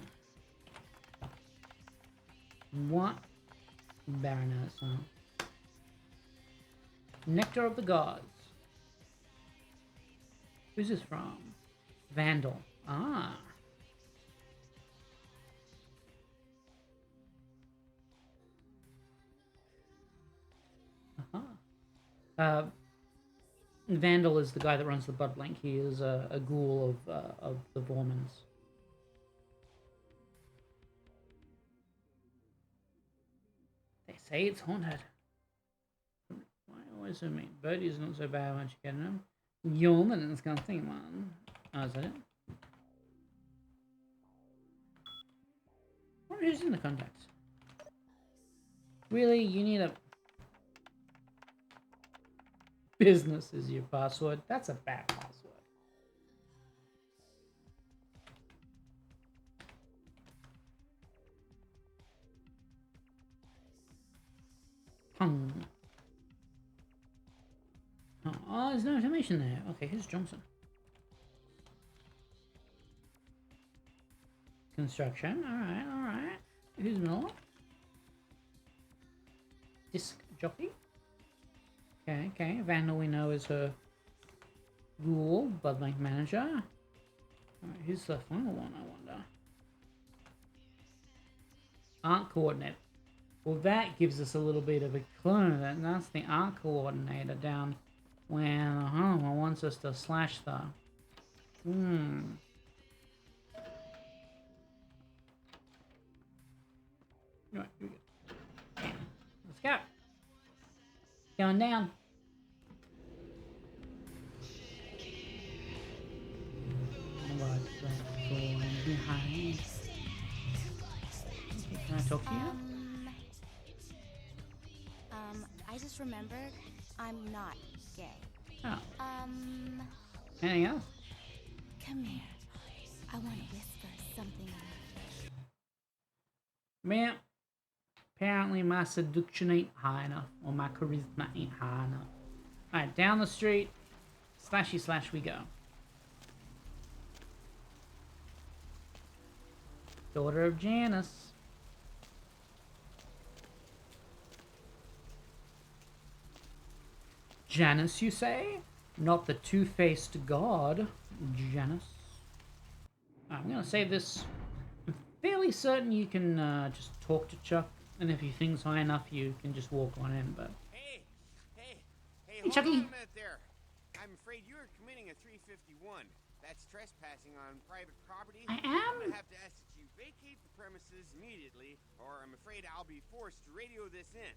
What? Baroness, huh? Nectar of the Gods. Who's this from? Vandal. Ah. Vandal is the guy that runs the Bloodlines. He is a ghoul of the Vormans. They say it's haunted. Why always so mean? Birdie's not so bad once you get him. Yeoman's got a thing, man. Oh, is that it? What is in the contacts? Really? You need a... Business is your password? That's a bad password. Oh, there's no information there. Okay, here's Johnson. Construction. Alright, alright. Who's Miller? Disc jockey. Okay, okay. Vandal we know is her ghoul, Bloodline manager. Alright, who's the final one, I wonder? Art coordinate. Well, that gives us a little bit of a clue that that's the art coordinator down when Oklahoma wants us to slash the... Right, here we go. Let's go. Going down. What's going behind? Can I talk to you? I just remembered I'm not gay. Oh. Anything else? Come here. I want to whisper something in your ear. Man, apparently my seduction ain't high enough, or my charisma ain't high enough. Alright, down the street, slashy slash we go. Daughter of Janus. Janus, you say? Not the two-faced god, Janus. I'm gonna save this. I'm fairly certain you can just talk to Chuck, and if he thinks high enough, you can just walk on in, but... Hey, Hey, Chucky. hold on a minute there. I'm afraid you are committing a 351. That's trespassing on private property. I am? I'm gonna have to ask that you vacate the premises immediately, or I'm afraid I'll be forced to radio this in.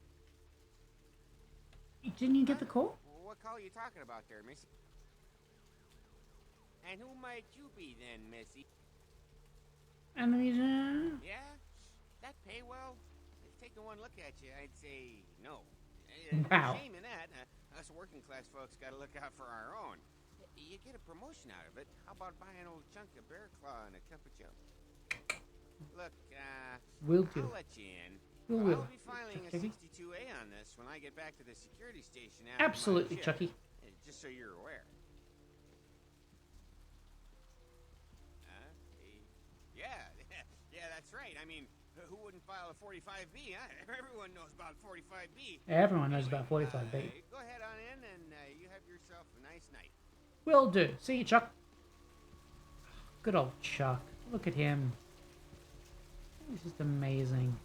Didn't you get the call? Well, what call are you talking about there, Missy? And who might you be then, Missy? And we Yeah? That pay well? If taking one look at you, I'd say no. Wow. Shame in that. Us working class folks gotta look out for our own. You get a promotion out of it. How about buying an old chunk of bear claw and a cup of joe? Look, Will do. I'll let you in. Will. I'll be filing a Chucky? 62A on this when I get back to the security station after Absolutely, my shift. Chucky. Just so you're aware. Yeah, that's right. I mean, who wouldn't file a 45B, huh? Everyone knows about 45B. Everyone knows about 45B. Go ahead on in and you have yourself a nice night. Will do. See you, Chuck. Good old Chuck. Look at him. He's just amazing.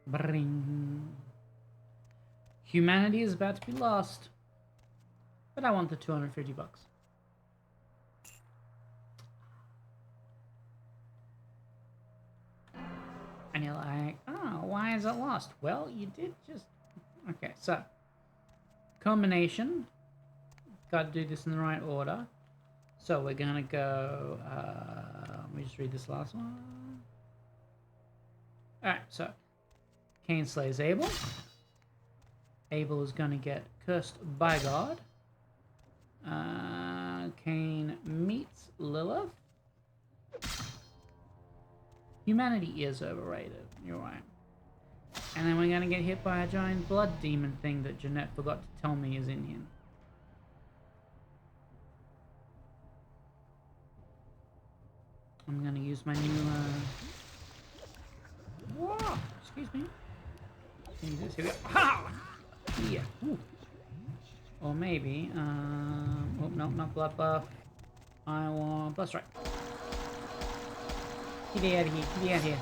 Bring. Humanity is about to be lost. But I want the 250 bucks. And you're like, oh, why is it lost? Well, you did just... Okay, so. Combination. Got to do this in the right order. So we're going to go... let me just read this last one. Alright, so. Cain slays Abel. Abel is going to get cursed by God. Cain meets Lilith. Humanity is overrated. You're right. And then we're going to get hit by a giant blood demon thing that Jeanette forgot to tell me is in him. I'm going to use my new... Whoa! Excuse me. Use this. Here we go. Ha! Yeah. Ooh. Or maybe... oh, no, not blood buff. I want... Blood strike. Get out of here. Get out of here.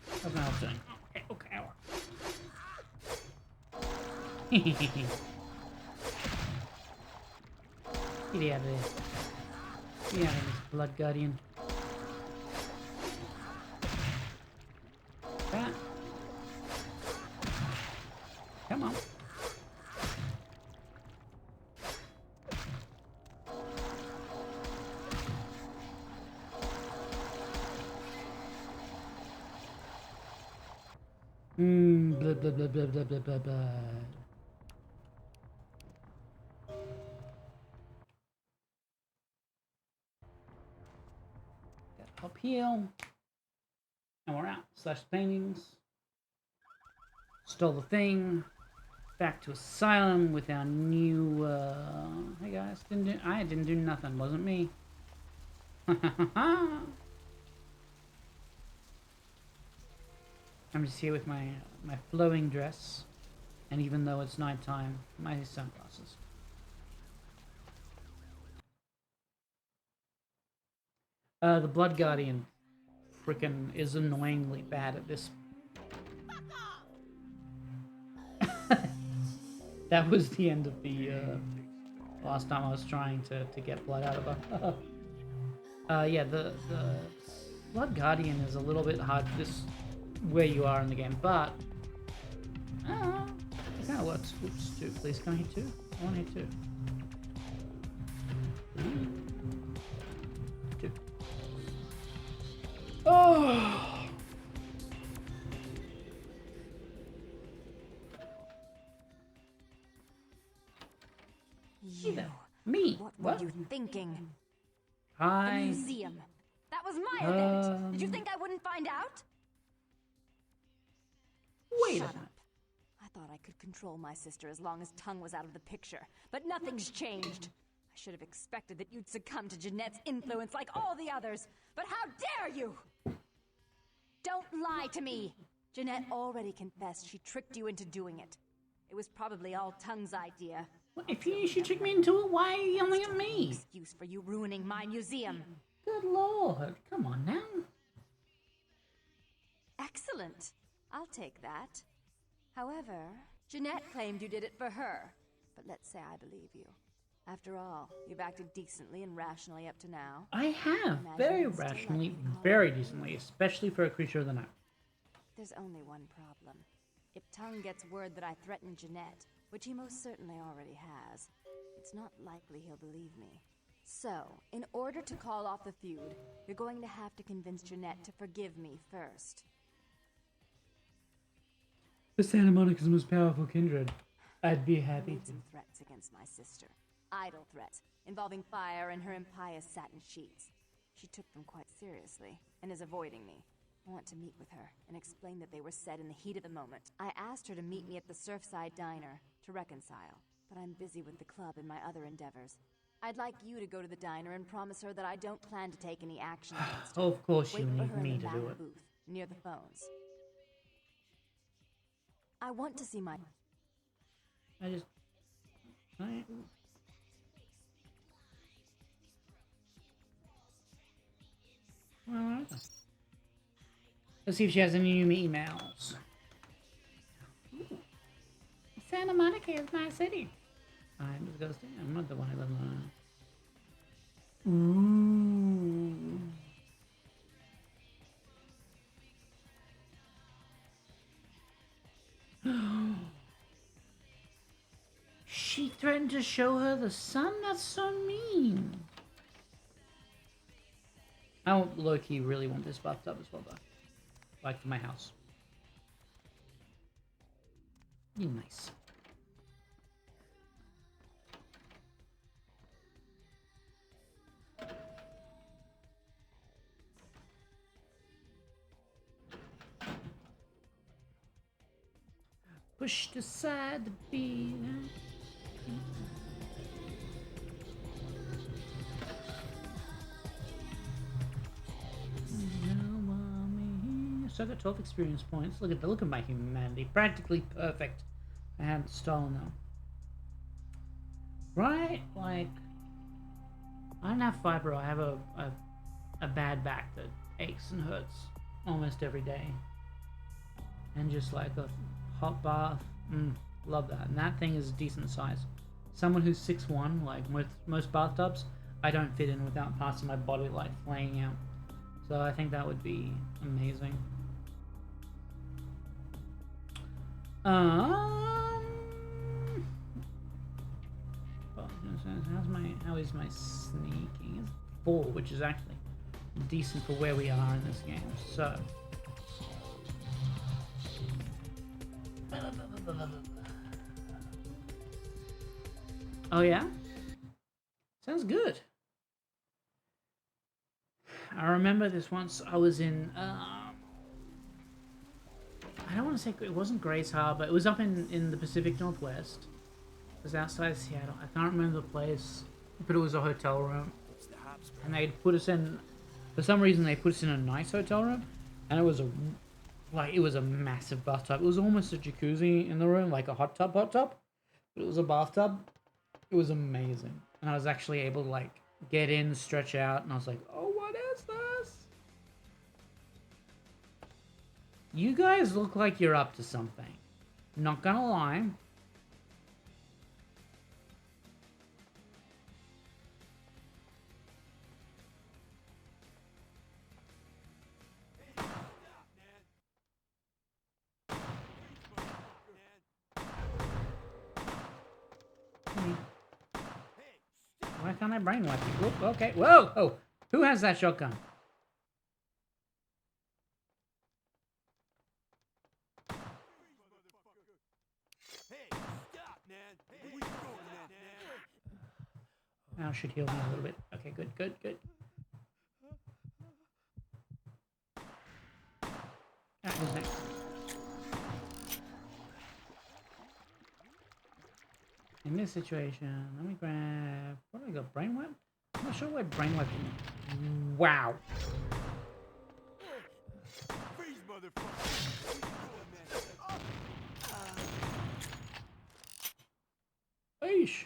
That's what I was doing. Okay, okay. Get out of there. Get out of this blood guardian. That. Come on. Blah, blah, blah, blah, blah, blah, blah, blah. Got up heal. And we're out. Slash paintings. Stole the thing. Back to Asylum with our new, hey guys, I didn't do nothing, wasn't me. I'm just here with my flowing dress, and even though it's nighttime, my sunglasses. The Blood Guardian frickin' is annoyingly bad at this. That was the end of the last time I was trying to get blood out of her. Yeah, the Blood Guardian is a little bit hard this where you are in the game, but it kind of works. Oops, 2, please. Can I hit 2? I want to hit 2. 2. Oh! You. Me? What were you thinking? Hi. The museum. That was my event. Did you think I wouldn't find out? Wait Shut a minute. up. I thought I could control my sister as long as Tongue was out of the picture, but nothing's changed. I should have expected that you'd succumb to Jeanette's influence like all the others, but how dare you! Don't lie to me! Jeanette already confessed she tricked you into doing it. It was probably all Tongue's idea. Well, if she tricked me into it, why are you yelling at me? Excuse for you ruining my museum. Good lord, come on now. Excellent. I'll take that. However, Jeanette claimed you did it for her. But let's say I believe you. After all, you've acted decently and rationally up to now. I have, very rationally, very decently, especially for a creature of the night. There's only one problem. If Tongue gets word that I threatened Jeanette, which he most certainly already has, it's not likely he'll believe me. So, in order to call off the feud, you're going to have to convince Jeanette to forgive me first. The Santa Monica's most powerful kindred. I'd be happy Made to. some threats against my sister. Idle threats, involving fire and her impious satin sheets. She took them quite seriously, and is avoiding me. I want to meet with her, and explain that they were said in the heat of the moment. I asked her to meet me at the Surfside Diner, to reconcile, but I'm busy with the club and my other endeavors. I'd like you to go to the diner and promise her that I don't plan to take any action against her. Of course you Wait for need her in me the to do back it. booth, near the phones. I want to see my... I just... Alright. Let's see if she has any new emails. Ooh. Santa Monica is my city. I'm just ghosting. I'm not the one who lives on. Ooh. She threatened to show her the sun? That's so mean. I low-key really want this bathtub as well, though. Like for my house. Nice. Pushed aside the beat. So I got 12 experience points. Look at my humanity. Practically perfect. I haven't stolen them. Right? Like, I don't have fibro. I have a bad back that aches and hurts almost every day. And just like a hot bath. Love that. And that thing is a decent size. Someone who's 6'1", like most bathtubs, I don't fit in without parts of my body like flaying out. So I think that would be amazing. How is my sneaking? It's 4, which is actually decent for where we are in this game. So. Oh yeah? Sounds good. I remember this once I was in, I don't want to say, it wasn't Grace Harbor, it was up in the Pacific Northwest. It was outside of Seattle. I can't remember the place, but it was a hotel room. And they'd put us in, for some reason they put us in a nice hotel room, and it was a massive bathtub. It was almost a jacuzzi in the room, like a hot tub, but it was a bathtub. It was amazing. And I was actually able to like get in, stretch out, and I was like, oh, what is this? You guys look like you're up to something. Not gonna lie. Why can't I brainwash you? Whoop, okay. Whoa! Oh! Who has that shotgun? Now should heal me a little bit. Okay, good, good, good. Who's next? In this situation, let me grab... What do I got? Brainweb? I'm not sure what brainweb is. Wow. Freeze, motherfucker! Eesh.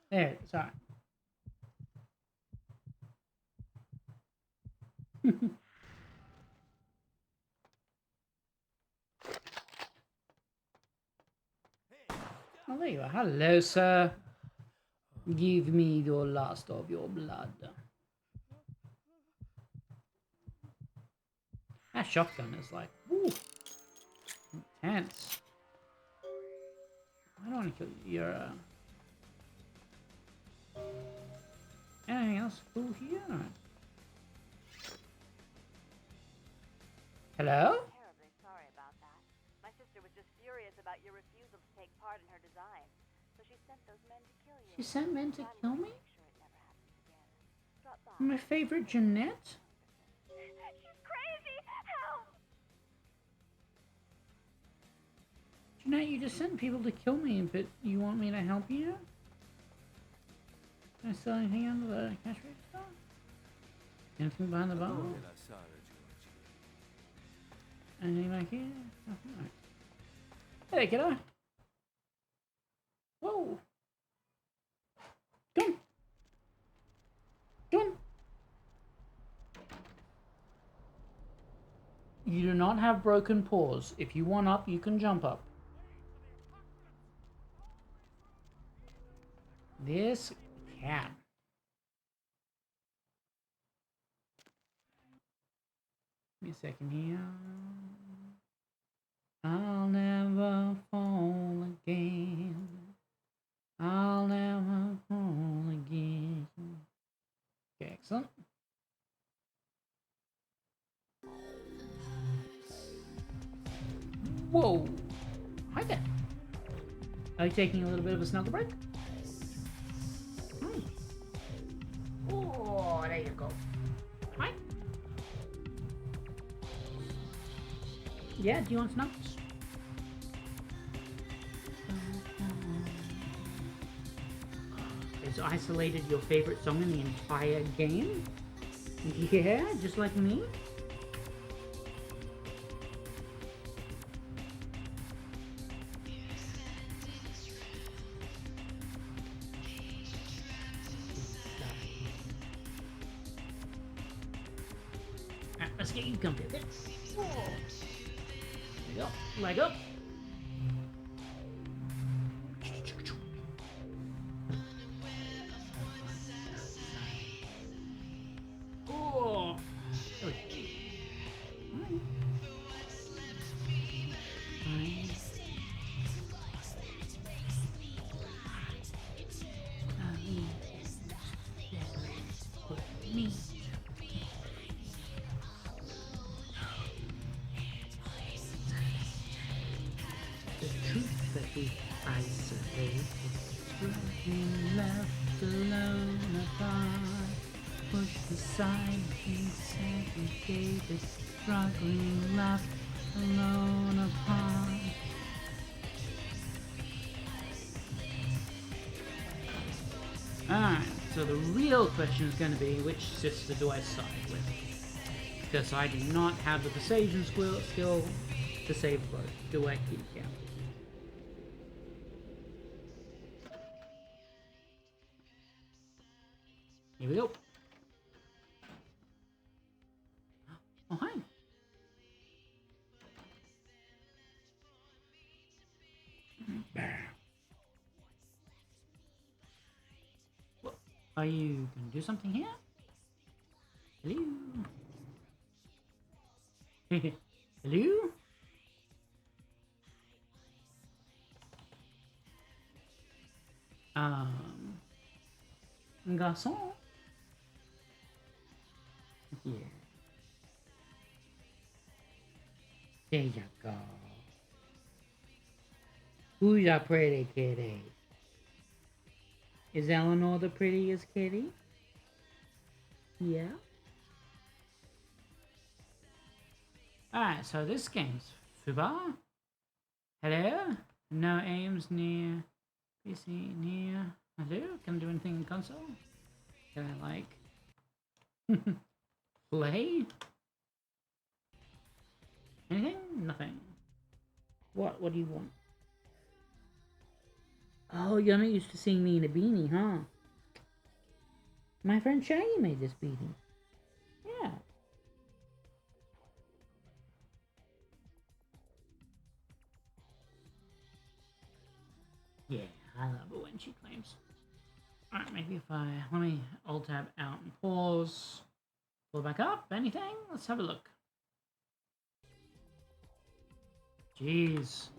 There, sorry. Oh, there you are. Hello, sir. Give me your last of your blood. That shotgun is like, woo, intense. I don't want to kill you. You're, anything else cool here? Hello? Terribly sorry about that. My sister was just furious about your refusal to take part in her design. So she sent those men to kill you. She sent men to kill me? Make sure it never happens again. Drop by. My favorite Jeanette? She's crazy! Help! Jeanette, you just sent people to kill me, but you want me to help you? Can I sell anything under the cash register? Anything behind the bar? Anything back here? Nothing. Right. Hey, kiddo. Whoa. Come on. Come on. You do not have broken paws. If you want up, you can jump up. This cat. Give me a second here. I'll never fall again. I'll never fall again. Okay, excellent. Whoa! Hi there. Are you taking a little bit of a snuggle break? Oh, there you go. Hi. Yeah, do you want snuggles? It's isolated your favorite song in the entire game? Yeah, just like me? Let's get you comfy. There you go. Leg up. Oh. Me. The truth that we isolate, struggling left alone apart, pushed aside and segregated, struggling left alone apart. Alright, so the real question is going to be, which sister do I side with? Because I do not have the persuasion skill to save both. Do I keep count? Here we go. Oh, hi. What? Are you going to do something here? Hello? Hello? Garçon? Yeah. There you go. Who's a pretty kitty? Is Eleanor the prettiest kitty? Yeah. Alright, so this game's Fubar. Hello? No aims near PC near. Hello? Can I do anything in console? Can I like play? Anything? Nothing. What do you want? Oh, you're not used to seeing me in a beanie, huh? My friend Shaggy made this beanie. Yeah. Yeah, I love it when she claims. Alright, maybe if let me Alt-Tab out and pause. Pull back up, anything? Let's have a look. Jeez.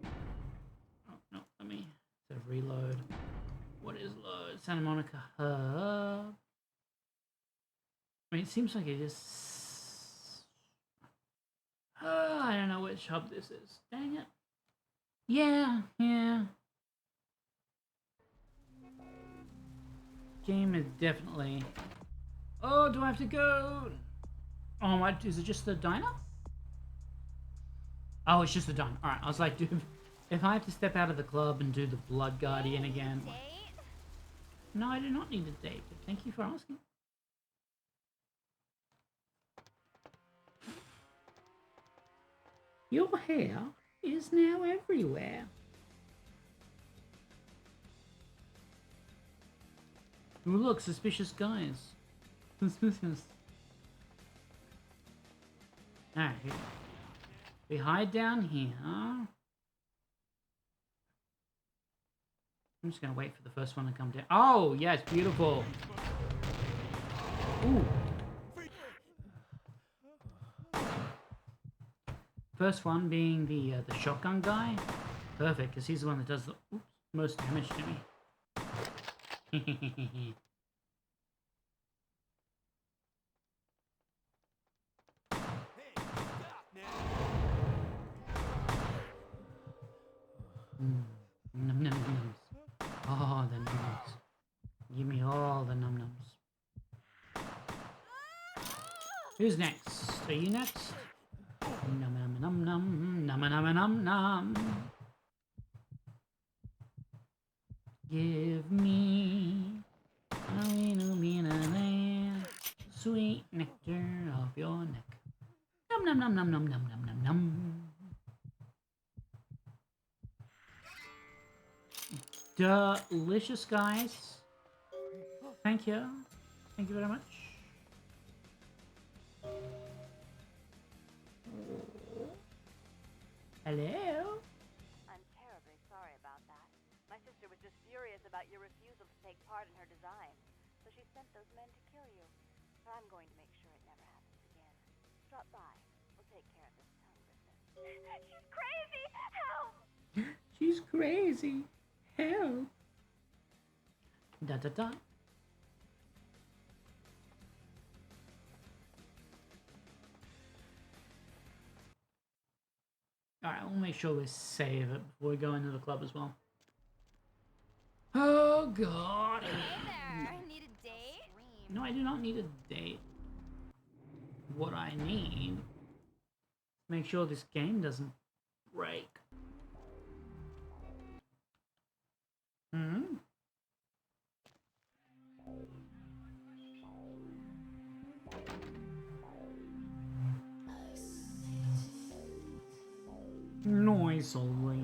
Oh, no, let me sort of reload. What is load? Santa Monica Hub. I mean, it seems like it just... I don't know which hub this is. Dang it. Yeah. Game is definitely... Oh, do I have to go? Oh, my... Is it just the diner? Oh, it's just the diner. Alright, I was like, dude, if I have to step out of the club and do the Blood Guardian again... No, I do not need a date, but thank you for asking. Your hair is now everywhere. Ooh, look, suspicious guys. Suspicious. Alright, here. We hide down here. I'm just gonna wait for the first one to come down. Oh, yeah, it's beautiful. Ooh. First one being the shotgun guy. Perfect, because he's the one that does the most damage to me. Num num nums. Oh, the nums. Give me all the num nums. Who's next? Are you next? Num num num num num num num num. Give me a little bit of that sweet nectar of your neck. Num num num num num num num num num. Delicious, guys. Thank you. Thank you very much. Hello? I'm terribly sorry about that. My sister was just furious about your refusal to take part in her design, so she sent those men to kill you. But I'm going to make sure it never happens again. Drop by. We'll take care of this tongue business. She's crazy! Help! She's crazy. Help. Da da da. Alright, we'll make sure we save it before we go into the club as well. Oh god. Hey there, need a date? No, I do not need a date. What I need... Make sure this game doesn't break. Noise, alright.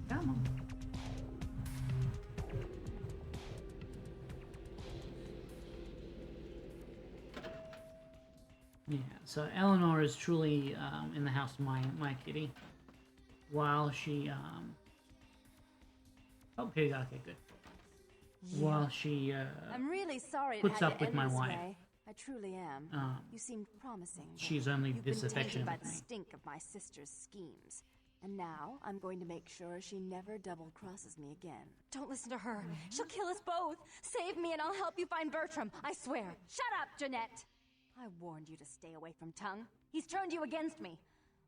Come on. Yeah, so Eleanor is truly in the house of my kitty. While she oh, here you go. Okay, good. While she I'm really sorry it puts had up to with end my this wife. way. I truly am. You seemed promising. but She's only you've been this tainted affectionate by with the me. stink of my sister's schemes. And now I'm going to make sure she never double crosses me again. Don't listen to her. She'll kill us both. Save me and I'll help you find Bertram. I swear. Shut up, Jeanette! I warned you to stay away from Tongue. He's turned you against me.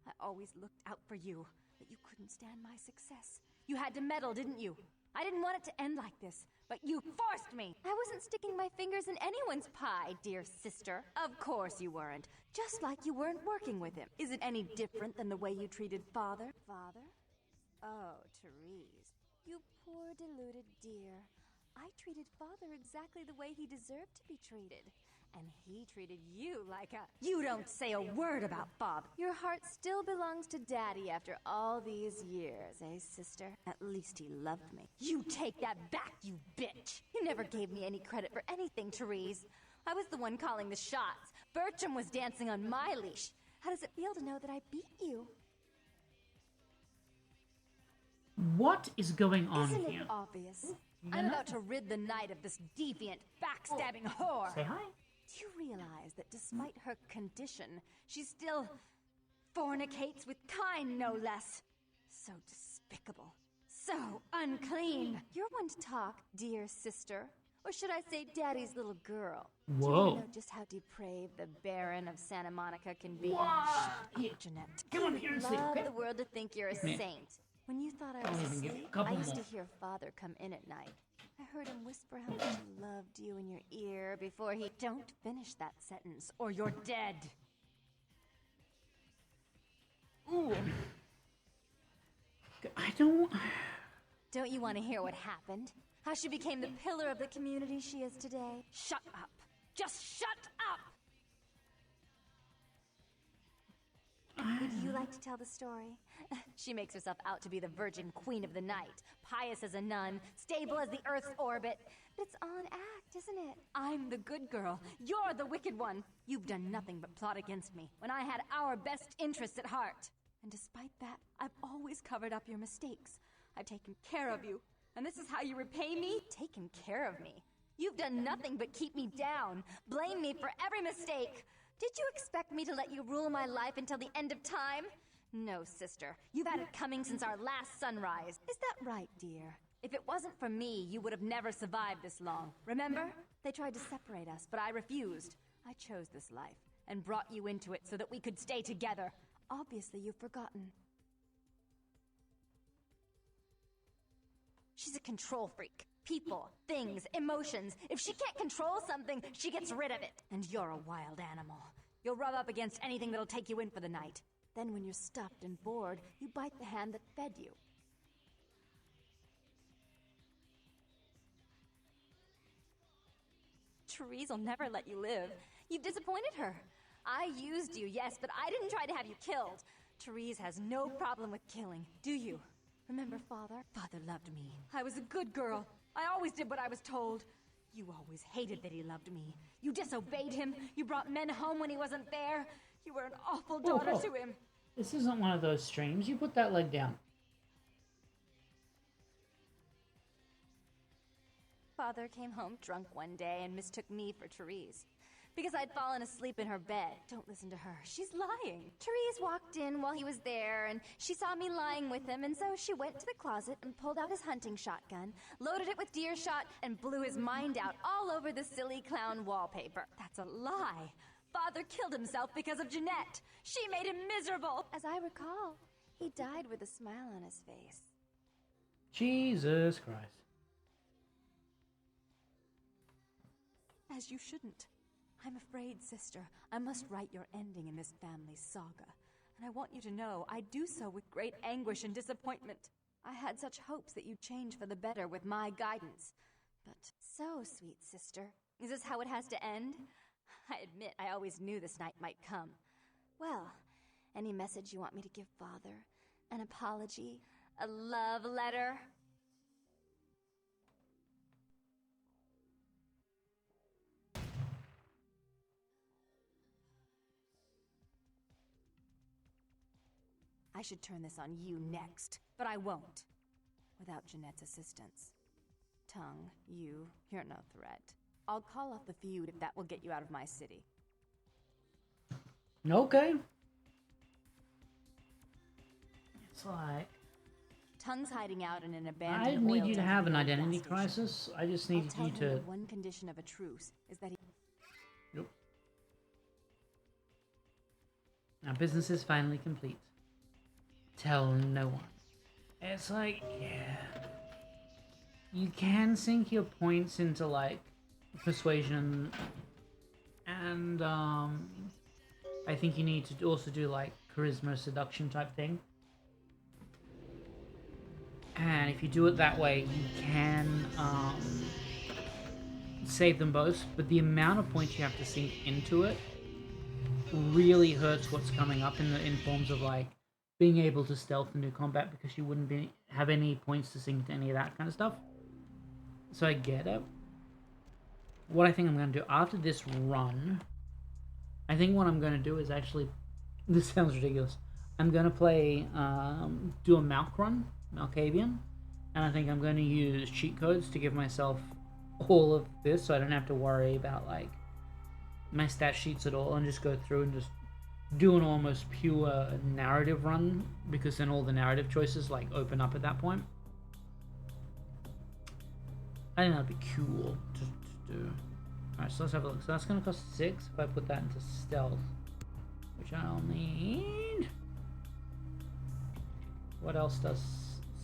I always looked out for you, but you couldn't stand my success. You had to meddle, didn't you? I didn't want it to end like this, but you forced me! I wasn't sticking my fingers in anyone's pie, dear sister. Of course you weren't. Just like you weren't working with him. Is it any different than the way you treated Father? Father? Oh, Therese. You poor deluded dear. I treated Father exactly the way he deserved to be treated. And he treated you like a... You don't say a word about Father. Your heart still belongs to Daddy after all these years, eh, sister? At least he loved me. You take that back, you bitch! You never gave me any credit for anything, Therese. I was the one calling the shots. Bertram was dancing on my leash. How does it feel to know that I beat you? What is going on Isn't here? it obvious? I'm about to rid the night of this deviant, backstabbing whore. Say hi. Do you realize that despite her condition, she still fornicates with kind, no less? So despicable. So unclean. You're one to talk, dear sister. Or should I say daddy's little girl? Do you Whoa. know just how depraved the Baron of Santa Monica can be? What? Shut up, Jeanette. Come on here and sleep, Love okay? the world to think you're a Yeah. saint. When you thought I I'll was even give you a asleep, couple I used more. to hear Father come in at night. I heard him whisper how much he loved you in your ear before he... Don't finish that sentence, or you're dead. Ooh. I don't... Don't you want to hear what happened? How she became the pillar of the community she is today? Shut up. Just shut up! Would you like to tell the story? She makes herself out to be the virgin queen of the night, pious as a nun, stable as the Earth's orbit. But it's all an act, isn't it? I'm the good girl. You're the wicked one. You've done nothing but plot against me when I had our best interests at heart. And despite that, I've always covered up your mistakes. I've taken care of you. And this is how you repay me? Taken care of me. You've done nothing but keep me down, blame me for every mistake. Did you expect me to let you rule my life until the end of time? No, sister. You've had it coming since our last sunrise. Is that right, dear? If it wasn't for me, you would have never survived this long. Remember? They tried to separate us, but I refused. I chose this life and brought you into it so that we could stay together. Obviously, you've forgotten. She's a control freak. People, things, emotions. If she can't control something, she gets rid of it. And you're a wild animal. You'll rub up against anything that'll take you in for the night. Then when you're stuffed and bored, you bite the hand that fed you. Therese will never let you live. You've disappointed her. I used you, yes, but I didn't try to have you killed. Therese has no problem with killing, do you? Remember Father? Father loved me. I was a good girl. I always did what I was told. You always hated that he loved me. You disobeyed him. You brought men home when he wasn't there. You were an awful daughter to him. This isn't one of those streams. You put that leg down. Father came home drunk one day and mistook me for Therese. Because I'd fallen asleep in her bed. Don't listen to her. She's lying. Therese walked in while he was there, and she saw me lying with him, and so she went to the closet and pulled out his hunting shotgun, loaded it with deer shot, and blew his mind out all over the silly clown wallpaper. That's a lie. Father killed himself because of Jeanette. She made him miserable. As I recall, he died with a smile on his face. Jesus Christ. As you shouldn't. I'm afraid, sister, I must write your ending in this family saga. And I want you to know I do so with great anguish and disappointment. I had such hopes that you'd change for the better with my guidance. But so, sweet sister, is this how it has to end? I admit I always knew this night might come. Well, any message you want me to give Father? An apology? A love letter? I should turn this on you next, but I won't. Without Jeanette's assistance. Tongue, you're no threat. I'll call off the feud if that will get you out of my city. Okay. It's like... Tongue's hiding out in an I abandoned need oil you to dump have an near the identity gas station. crisis. I just need I'll you tell him to... the one condition of a truce is that he... Nope. Our business is finally complete. Tell no one. It's like, yeah. You can sink your points into, like, persuasion. And, I think you need to also do, like, charisma seduction type thing. And if you do it that way, you can, save them both. But the amount of points you have to sink into it really hurts what's coming up in forms of, like, being able to stealth and do combat, because you wouldn't have any points to sink to any of that kind of stuff. So I get it. What I think I'm going to do after this run, I think what I'm going to do is actually, this sounds ridiculous, I'm going to play, do a Malk run, Malkavian. And I think I'm going to use cheat codes to give myself all of this so I don't have to worry about, like, my stat sheets at all and just go through and just do an almost pure narrative run, because then all the narrative choices, like, open up at that point. I think that'd be cool to do. Alright, so let's have a look. So that's going to cost 6 if I put that into stealth, which I'll need. What else does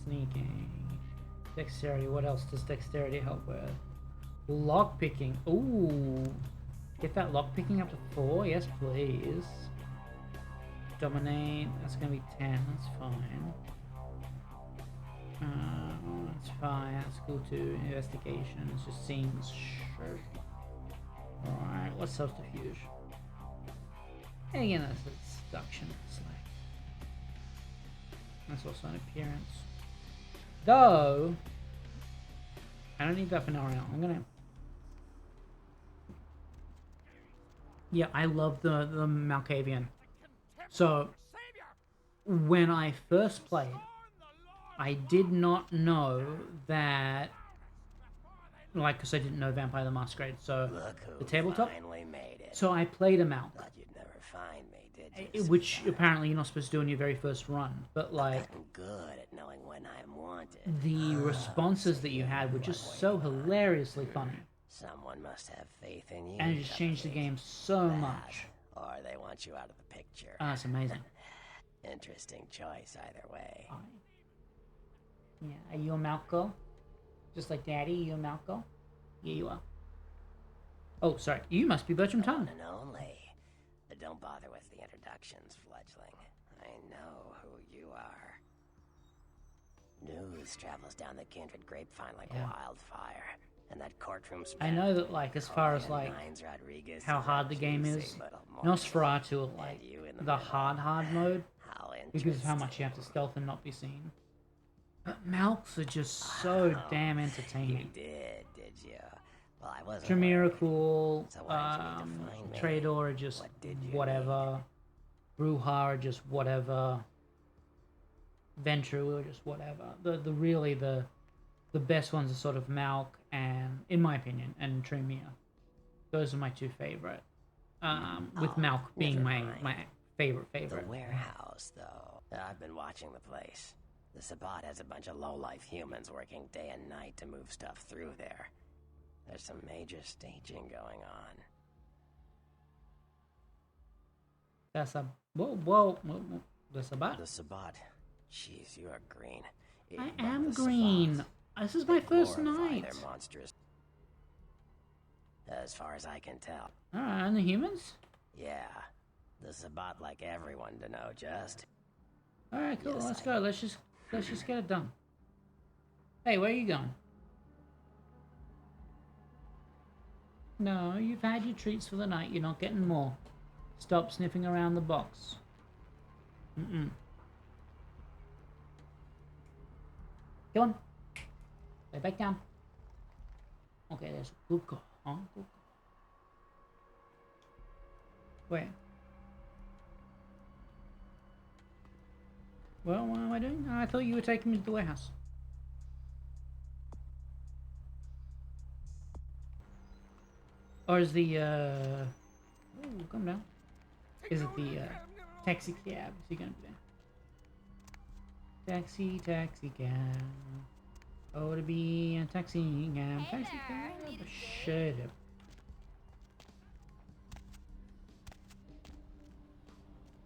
sneaking? Dexterity. What else does dexterity help with? Lockpicking. Ooh. Get that lockpicking up to 4? Yes, please. Dominate. That's going to be 10. That's fine. That's fine. That's cool too. Investigation. It just seems sure. Alright, what's subterfuge? And again, that's a seduction. It's like, that's also an appearance. Though, I don't need that for now. I'm gonna. Yeah, I love the Malkavian. So, when I first played, I did not know that, like, because I didn't know Vampire the Masquerade, so the tabletop. Made it. So I played a Malk. Thought you'd never find me, did you? Which apparently you're not supposed to do in your very first run, but like, I'm good at knowing when I'm wanted. the responses that you had were just so hilariously funny. Someone must have faith in you. And it just changed the game so much. Or they want you out of the picture. Oh, that's amazing. Interesting choice either way. Yeah, are you a Malco? Just like Daddy, you a Malco? Yeah, you are. Oh, sorry. You must be Bertram Tongue. And only. But don't bother with the introductions, fledgling. I know who you are. News travels down the kindred grapevine like wildfire. And that courtroom I know that, like, as far as, like, how hard the game is, Nosferatu, like, the hard mode, because of how much you have to stealth and not be seen. But Malks are just so damn entertaining. You did you? Well, I wasn't. Tremere cool, So why did you need to find me? Trador are just whatever, Bruja are just whatever, Ventru are just whatever. The best ones are sort of Malk and, in my opinion, and Tremere. Those are my two favorite. With Malk being my favorite. The warehouse, though. I've been watching the place. The Sabbat has a bunch of low-life humans working day and night to move stuff through there. There's some major staging going on. That's a whoa. The Sabbat. The Sabbat. Jeez, you are green. I am green. This is my first night. They're monstrous. As far as I can tell. Alright, and the humans? Yeah. The Sabbat like everyone to know just. Alright, cool. Let's go. Let's just get it done. Hey, where are you going? No, you've had your treats for the night. You're not getting more. Stop sniffing around the box. Come on. Lay back down. Okay, there's a good girl. Huh? Good girl. Where? Well, what am I doing? I thought you were taking me to the warehouse. Or is the, oh, come down. Is it the, taxi cab? Is he gonna be there? Taxi cab. Oh, to be a taxi cab. Taxi cab. Shut up.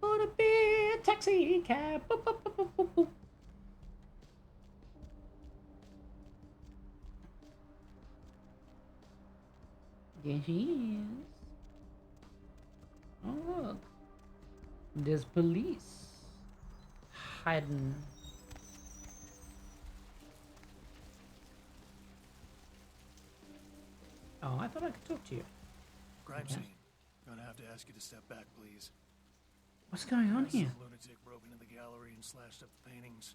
Oh, to be a taxi cab. Boop, boop, boop, boop, boop, boop. Yes, she is. Oh, look. There's police hiding. Oh, I thought I could talk to you. Crime scene. Gonna have to ask you to step back, please. What's going on here? A lunatic broke into the gallery and slashed up the paintings.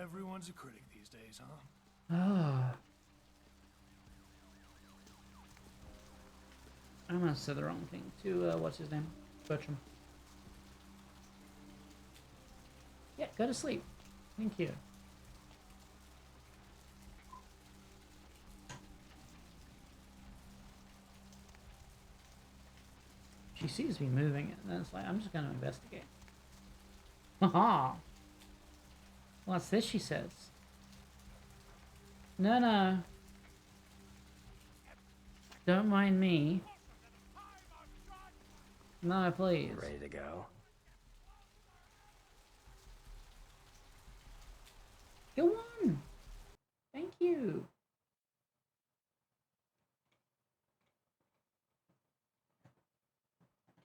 Everyone's a critic these days, huh? Oh. I must say the wrong thing to, what's his name? Bertram. Yeah, go to sleep. Thank you. she sees me moving it, and it's like, I'm just going to investigate. Haha. What's this, she says. No, no. Don't mind me. No, please. Ready to go? Go on. Thank you.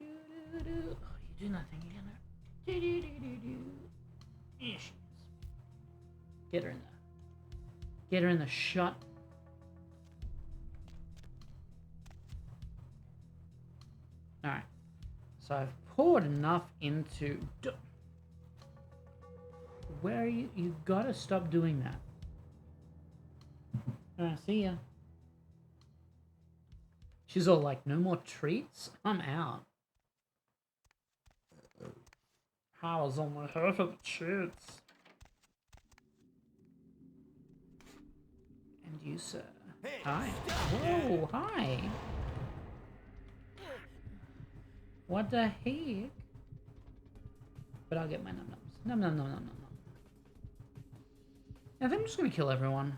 Oh, you do nothing again. Here she is. Get her in there. Get her in the shot. Alright. So I've poured enough into... Where are you? You gotta stop doing that. Alright, see ya. She's all like, no more treats? I'm out. I was on my half of the treats. And you, sir. Hi. Whoa, hi. What the heck? But I'll get my num-nums. Num-num-num-num-num. I think I'm just gonna kill everyone.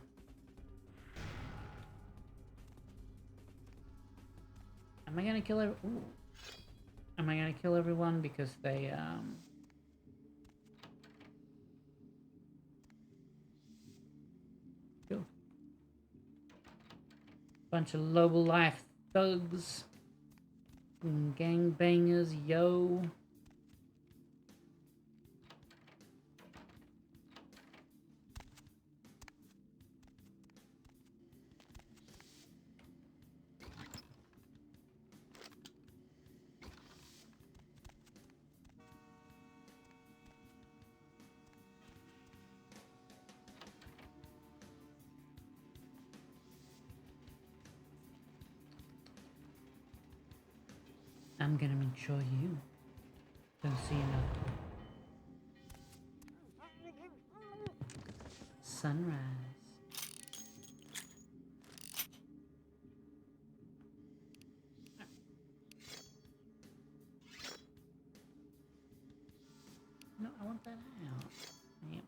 Am I gonna kill Ooh. Am I gonna kill everyone because they, Cool. Bunch of low-life thugs. Gangbangers, yo. I'm gonna make sure you don't see enough sunrise. No, I want that out. Yep.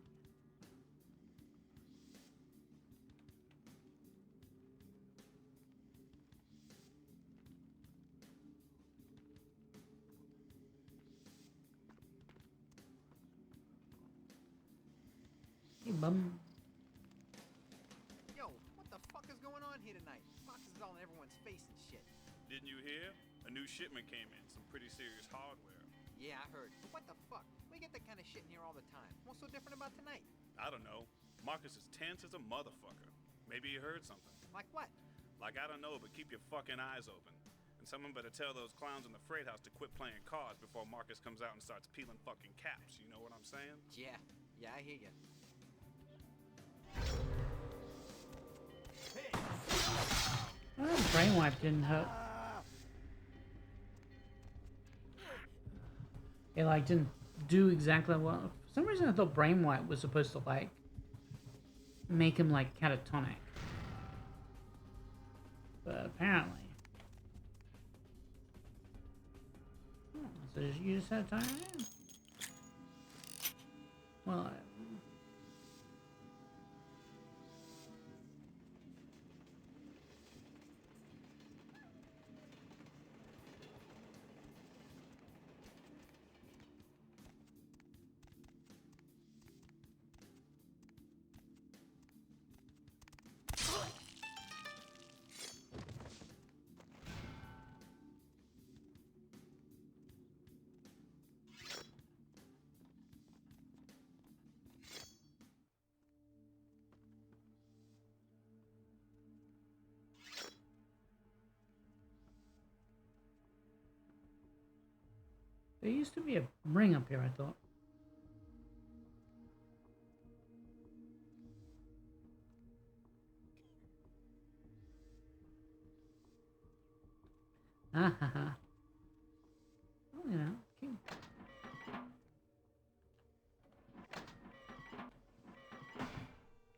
Hey, bum. Yo, what the fuck is going on here tonight? Boxes all in everyone's face and shit. Didn't you hear? A new shipment came in. Some pretty serious hardware. Yeah, I heard. But what the fuck? We get that kind of shit in here all the time. What's so different about tonight? I don't know. Marcus is tense as a motherfucker. Maybe he heard something. Like what? Like, I don't know, but keep your fucking eyes open. And someone better tell those clowns in the freight house to quit playing cards before Marcus comes out and starts peeling fucking caps. You know what I'm saying? Yeah, I hear ya. Oh, brainwipe didn't hurt. It like didn't do exactly what. For some reason, I thought brainwipe was supposed to like make him like catatonic, but apparently. Oh, so you just had time. Well. There used to be a ring up here, I thought. Ah ha ha. Well, you know, king.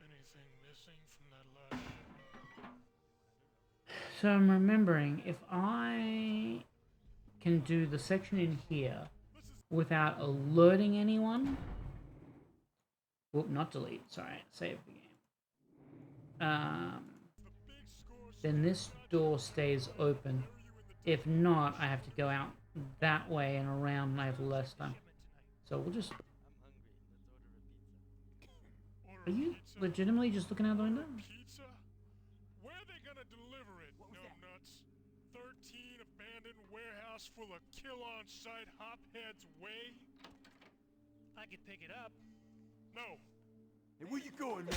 Anything missing from that last ship? So I'm remembering, if I can do the section in here without alerting anyone. Whoop, not delete, sorry, save the game. Then this door stays open. If not, I have to go out that way and around and I have less time. So we'll just... Are you legitimately just looking out the window? Pizza? Where are they gonna deliver it, numbnuts? 13 abandoned warehouse full of kill-on-site hopheads way? I could pick it up. No. Hey, where you going, man?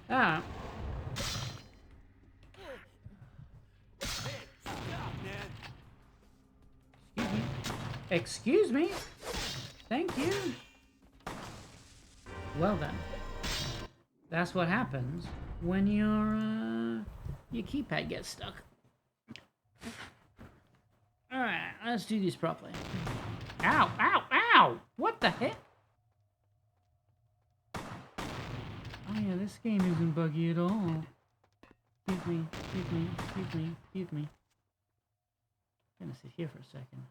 Ah. Hey, stop, man. Excuse me? Thank you. Well then. That's what happens when your keypad gets stuck. Alright, let's do these properly. Ow, ow, ow! What the heck? Oh yeah, this game isn't buggy at all. Excuse me, excuse me, excuse me, excuse me. I'm gonna sit here for a second.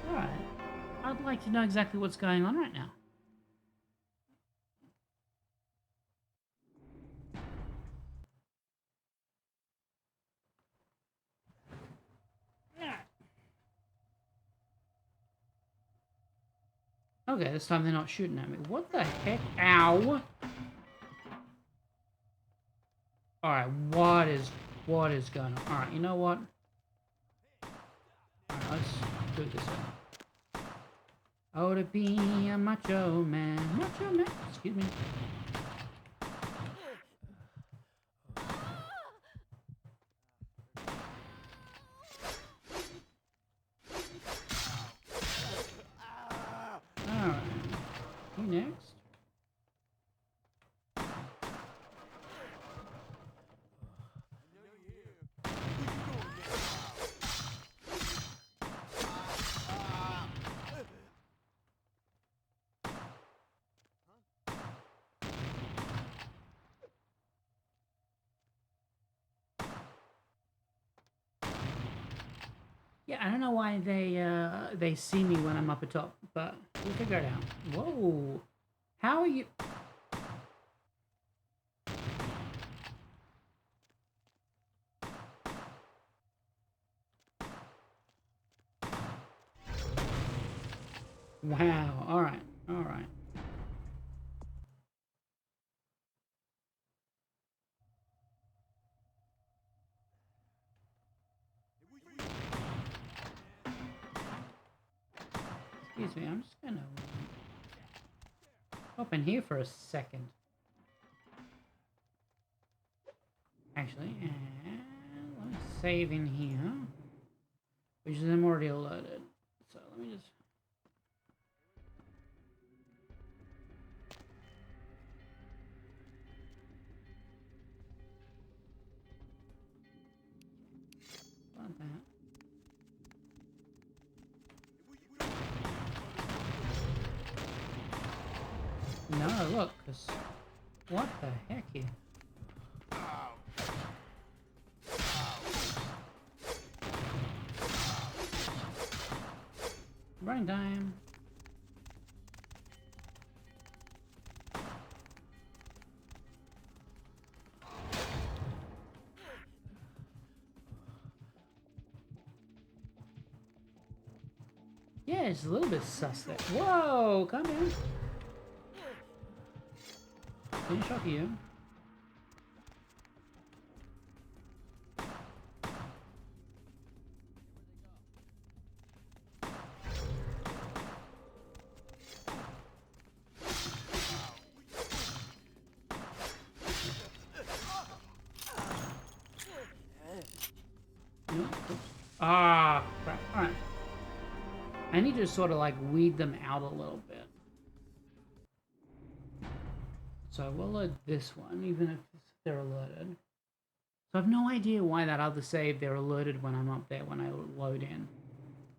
Alright. I'd like to know exactly what's going on right now. Okay, this time they're not shooting at me. What the heck? Ow! Alright, what is going on? Alright, you know what? Alright, let's do this up. Oh, to be a macho man. Macho man. Excuse me. Alright. You next? Yeah, I don't know why they see me when I'm up atop, but we'll figure it out. Whoa. How are you? Wow. All right. All right. Excuse me, I'm just gonna hop in here for a second. Actually, let me save in here, which is I'm already alerted. So let me just. Want that. No, look, cause what the heck here? Running time. Yeah, it's a little bit suspect. Whoa, come in. Finish off you. Nope. Ah, crap. Alright. I need to sort of like weed them out a little bit. So we'll load this one, even if they're alerted. So I have no idea why that other save, they're alerted when I'm up there when I load in.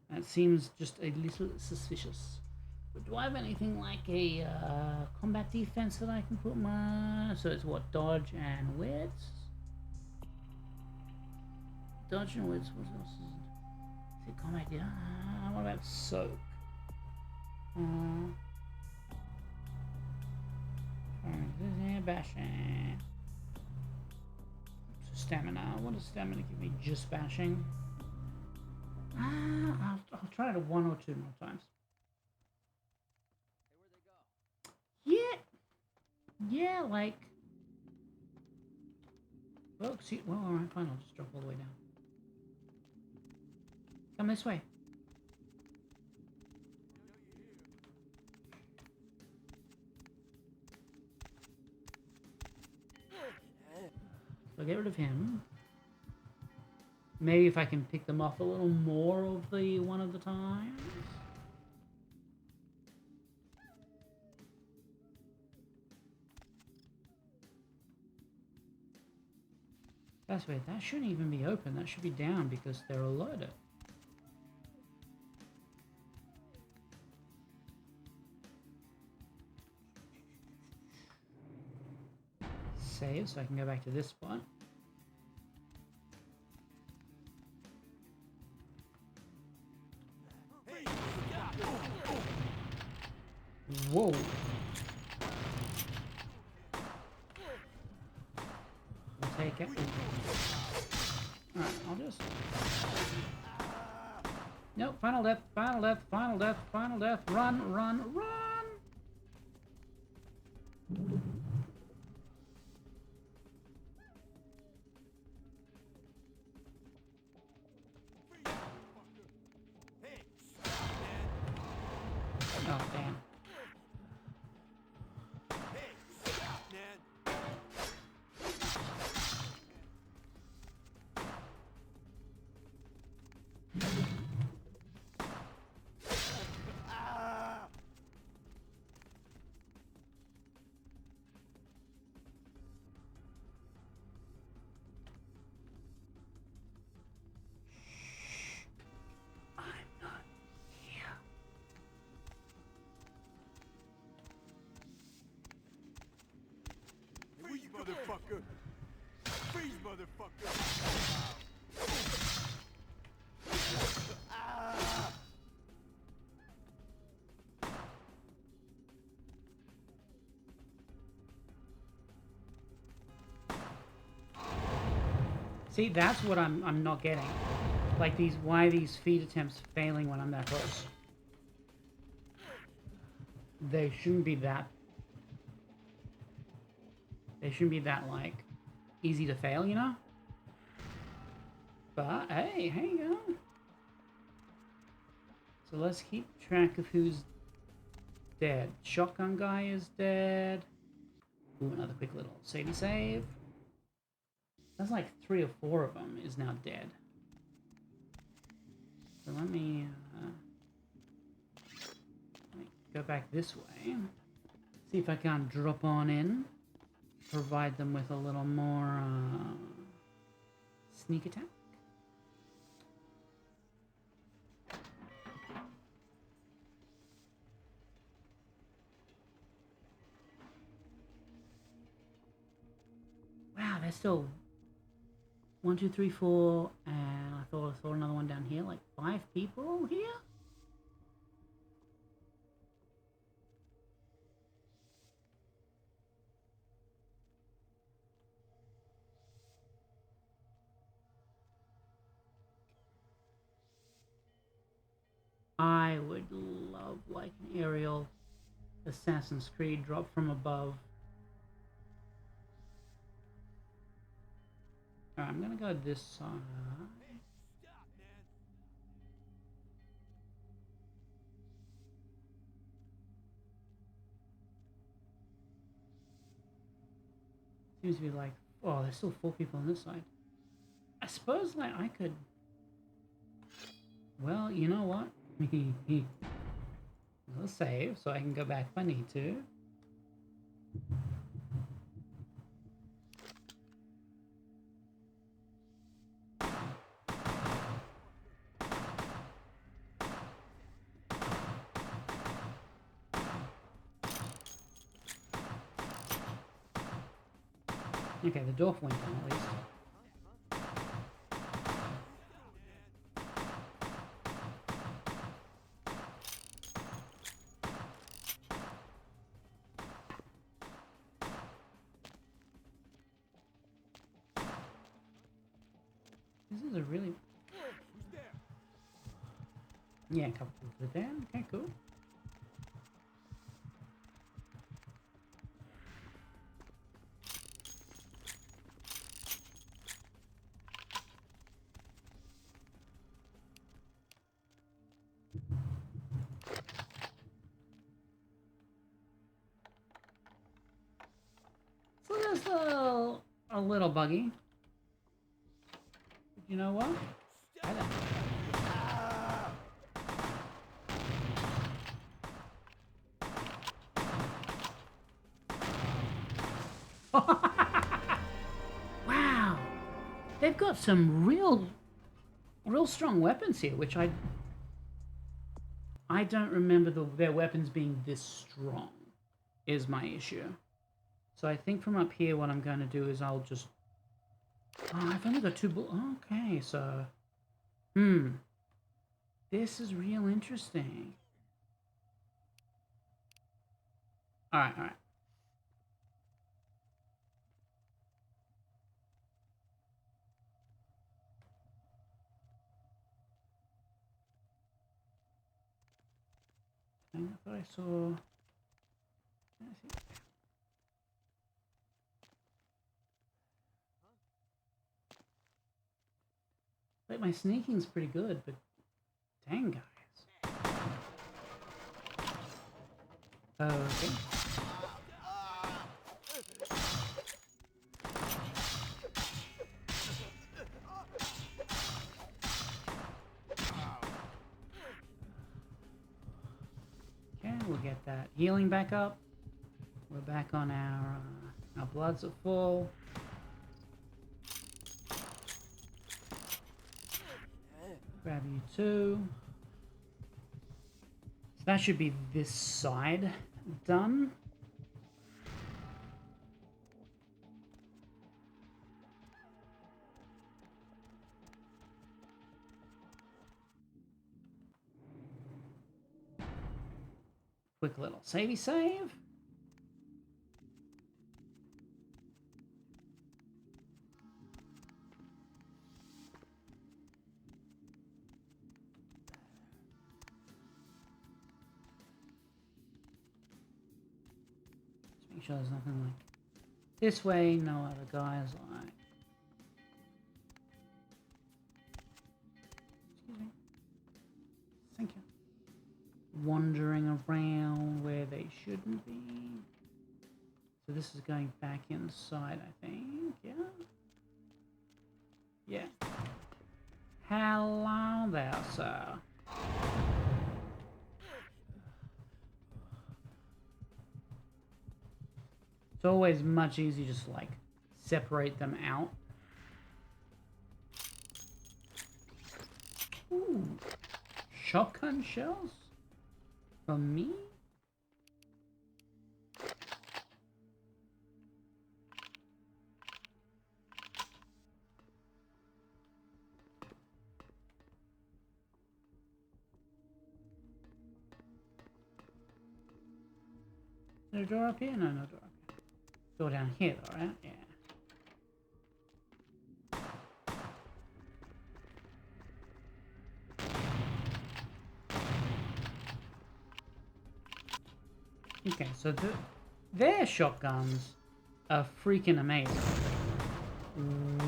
That seems just a little suspicious. But do I have anything like a combat defense that I can put my... So it's what, dodge and wits? Dodge and wits, what else is it? Is it combat? Yeah. What about soak? Bashing. So stamina. What does stamina give me? Just bashing? I'll try it 1 or 2 more times. Yeah, like... Well, see, well, alright, fine, I'll just drop all the way down. Come this way. So I'll get rid of him. Maybe if I can pick them off a little more of the one at a time. That's weird. That shouldn't even be open. That should be down because they're alerted. Save so I can go back to this spot. Whoa. I'll take it. Alright, I'll just... Nope, final death, final death, final death, final death. Run, run, run! Oh, damn. Motherfucker! Freeze, motherfucker! See, that's what I'm not getting. Like these, why these feed attempts failing when I'm that close? They shouldn't be that. They shouldn't be that like easy to fail, you know. But hey, here you go. So let's keep track of who's dead. Shotgun guy is dead. Ooh, another quick little savey save. That's like 3 or 4 of them is now dead. So let me go back this way. See if I can drop on in. Provide them with a little more sneak attack. Wow, there's still 1, 2, 3, 4, and I thought I saw another one down here. Like 5 people here. I would love like an aerial Assassin's Creed drop from above. Alright, I'm gonna go this side. Seems to be like, oh, there's still 4 people on this side. I suppose like I could. Well, you know what? I'll save so I can go back if I need to. Okay, the dwarf went down at least. This is a really... Yeah, a couple of there. Okay, cool. So that's a little buggy. But you know what? I don't. Wow, they've got some real strong weapons here, which I don't remember their weapons being this strong, is my issue. So I think from up here, what I'm going to do is I'll just... Oh, I've only got 2 bullets. Okay, so... This is real interesting. Alright, alright. I thought I saw... Like, my sneaking's pretty good, but... Dang, guys. Okay. Okay, we'll get that healing back up. We're back on our bloods are full. Grab you too. So that should be this side done. Quick little savey save. Make sure there's nothing like this way, no other guys like. Excuse me. Thank you. Wandering around where they shouldn't be. So this is going back inside, I think. Yeah. Yeah. Hello there, sir. It's always much easier just like separate them out. Ooh, shotgun shells for me? Is there a door up here? No, no door up here. Door down here though, right? Yeah. Okay, so their shotguns are freaking amazing.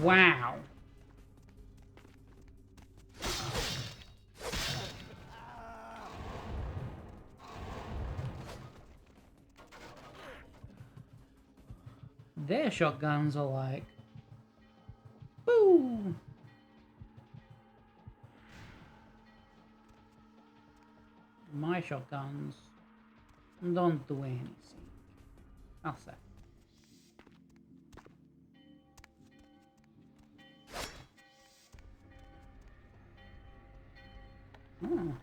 Wow. Their shotguns are like, boo! My shotguns don't do anything. I'll say. Oh.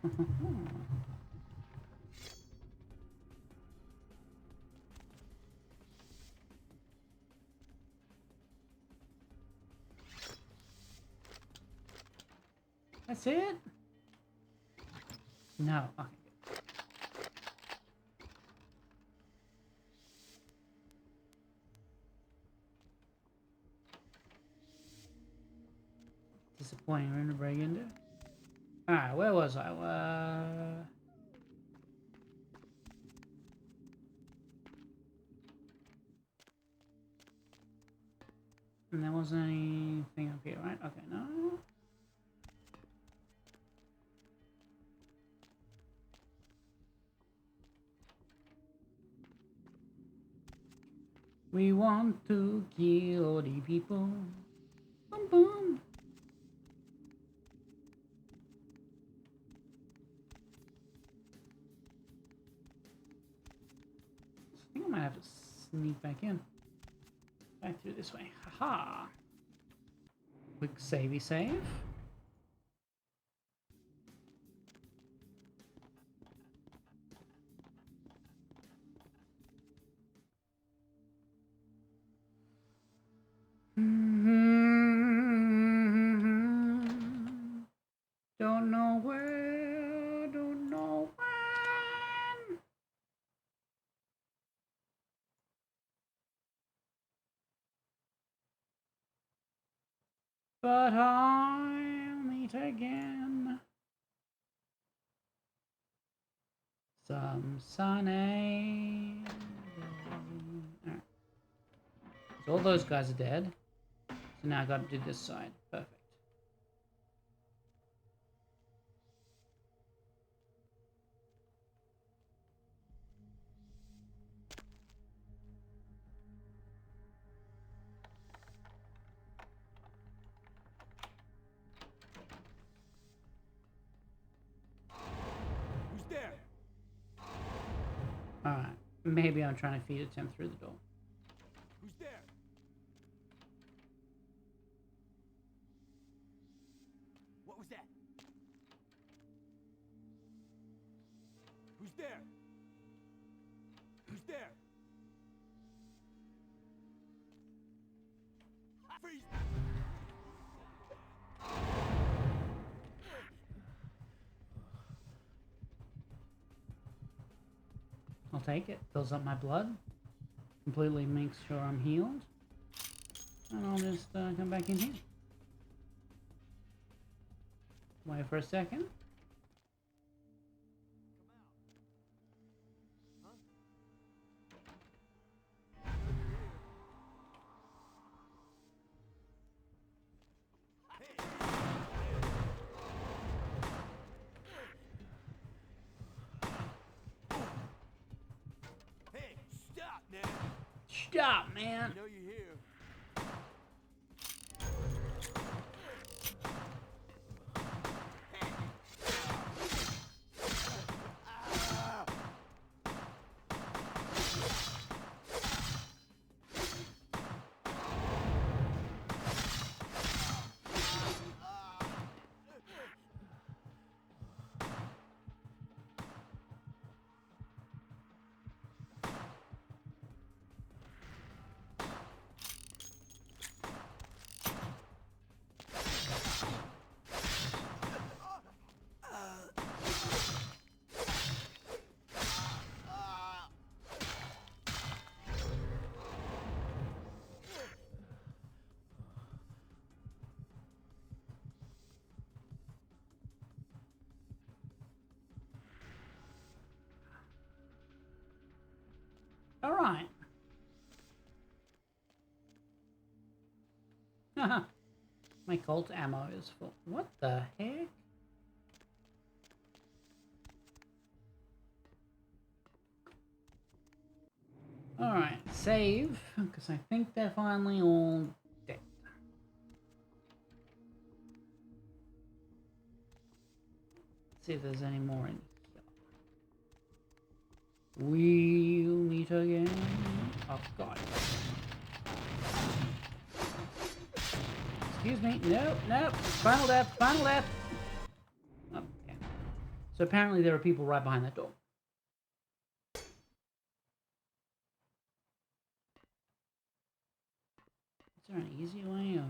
That's it? No. Okay. Disappointing room to break into. Alright, where was I? And there wasn't anything up here, right? Okay, no. We want to kill all the people. Boom, boom. I think I might have to sneak back in. Back through this way. Haha. Quick savey save. Don't know where, don't know when. But I'll meet again. Some sunny. Right. So all those guys are dead. So now I gotta do this side. Perfect. Who's there? Alright. Maybe I'm trying to feed a Tim through the door. Who's there? What was that? Who's there? Who's there? Freeze! I'll take it. Fills up my blood. Completely makes sure I'm healed. And I'll just come back in here. Wait for a second. Hey, stop, man! Stop, man! I know you're here. Alright. My Colt ammo is full. What the heck? Alright, save, because I think they're finally all dead. Let's see if there's any more in here. We'll meet again. Oh, God. Excuse me. Nope, nope. Final death, final death. Oh, yeah. So apparently there are people right behind that door. Is there an easy way of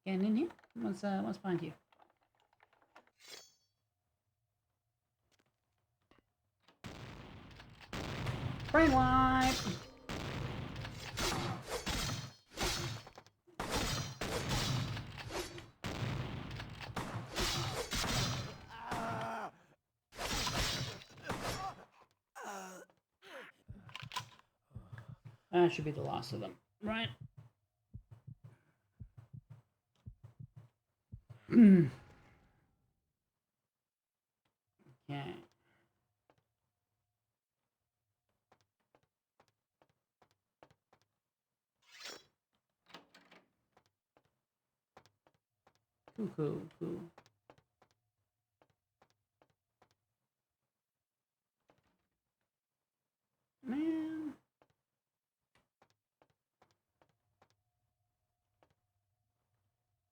getting in here? What's behind you? Brainwipe! That should be the last of them, right? Okay. Cool. Man.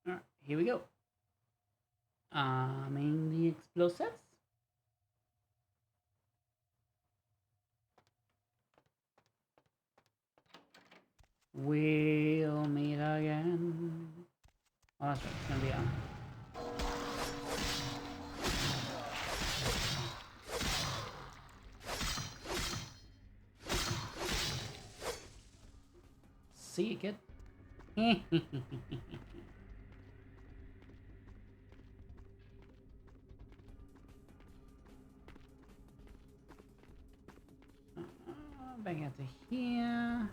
Alright, here we go. Aiming the explosives. We'll meet again. Oh, that's right. It's gonna be on. See you, kid. Back out to here.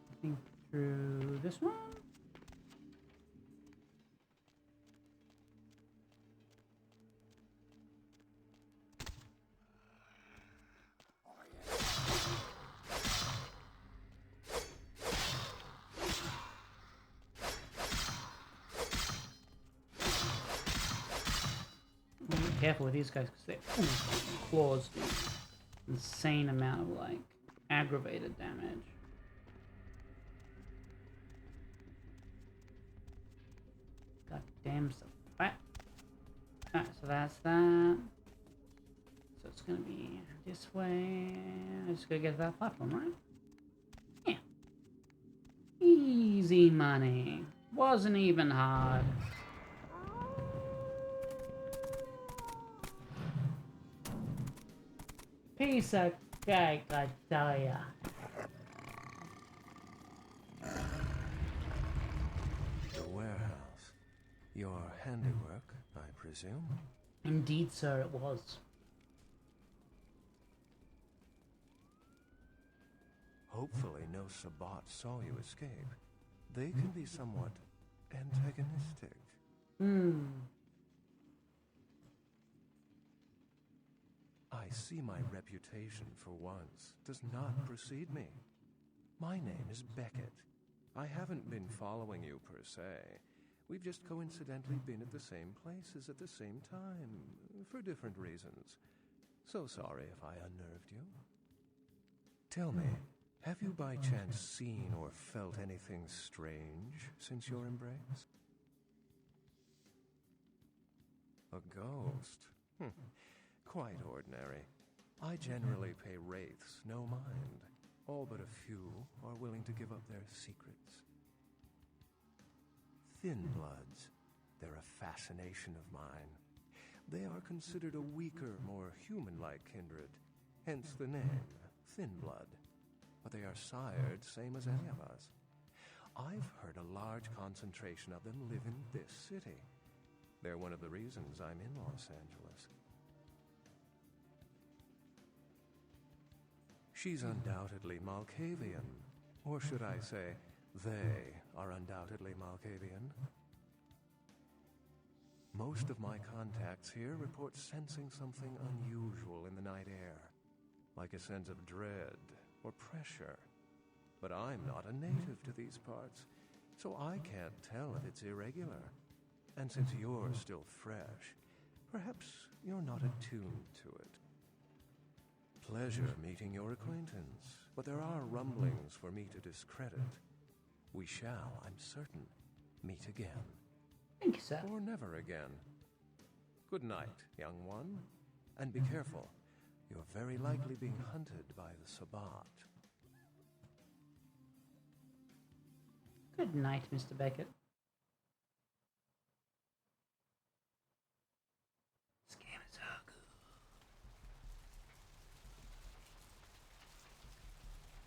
I think through this one. Be careful with these guys because they claws do insane amount of like aggravated damage. God damn so fat. Alright, so that's that. So it's gonna be this way. I just gotta get to that platform, right? Yeah. Easy money. Wasn't even hard. Piece of cake, I tell ya. The warehouse. Your handiwork, I presume? Indeed, sir, it was. Hopefully no Sabbat saw you escape. They can be somewhat antagonistic. I see my reputation, for once, does not precede me. My name is Beckett. I haven't been following you per se. We've just coincidentally been at the same places at the same time, for different reasons. So sorry if I unnerved you. Tell me, have you by chance seen or felt anything strange since your embrace? A ghost? Quite ordinary. I generally pay wraiths no mind. All but a few are willing to give up their secrets. Thin bloods. They're a fascination of mine. They are considered a weaker, more human-like kindred. Hence the name, Thin Blood. But they are sired same as any of us. I've heard a large concentration of them live in this city. They're one of the reasons I'm in Los Angeles. She's undoubtedly Malkavian. Or should I say, they are undoubtedly Malkavian. Most of my contacts here report sensing something unusual in the night air, like a sense of dread or pressure. But I'm not a native to these parts, so I can't tell if it's irregular. And since you're still fresh, perhaps you're not attuned to it. Pleasure meeting your acquaintance, but there are rumblings for me to discredit. We shall, I'm certain, meet again. Thank you, sir. Or never again. Good night, young one. And be careful. You're very likely being hunted by the Sabbat. Good night, Mr. Beckett. This game is so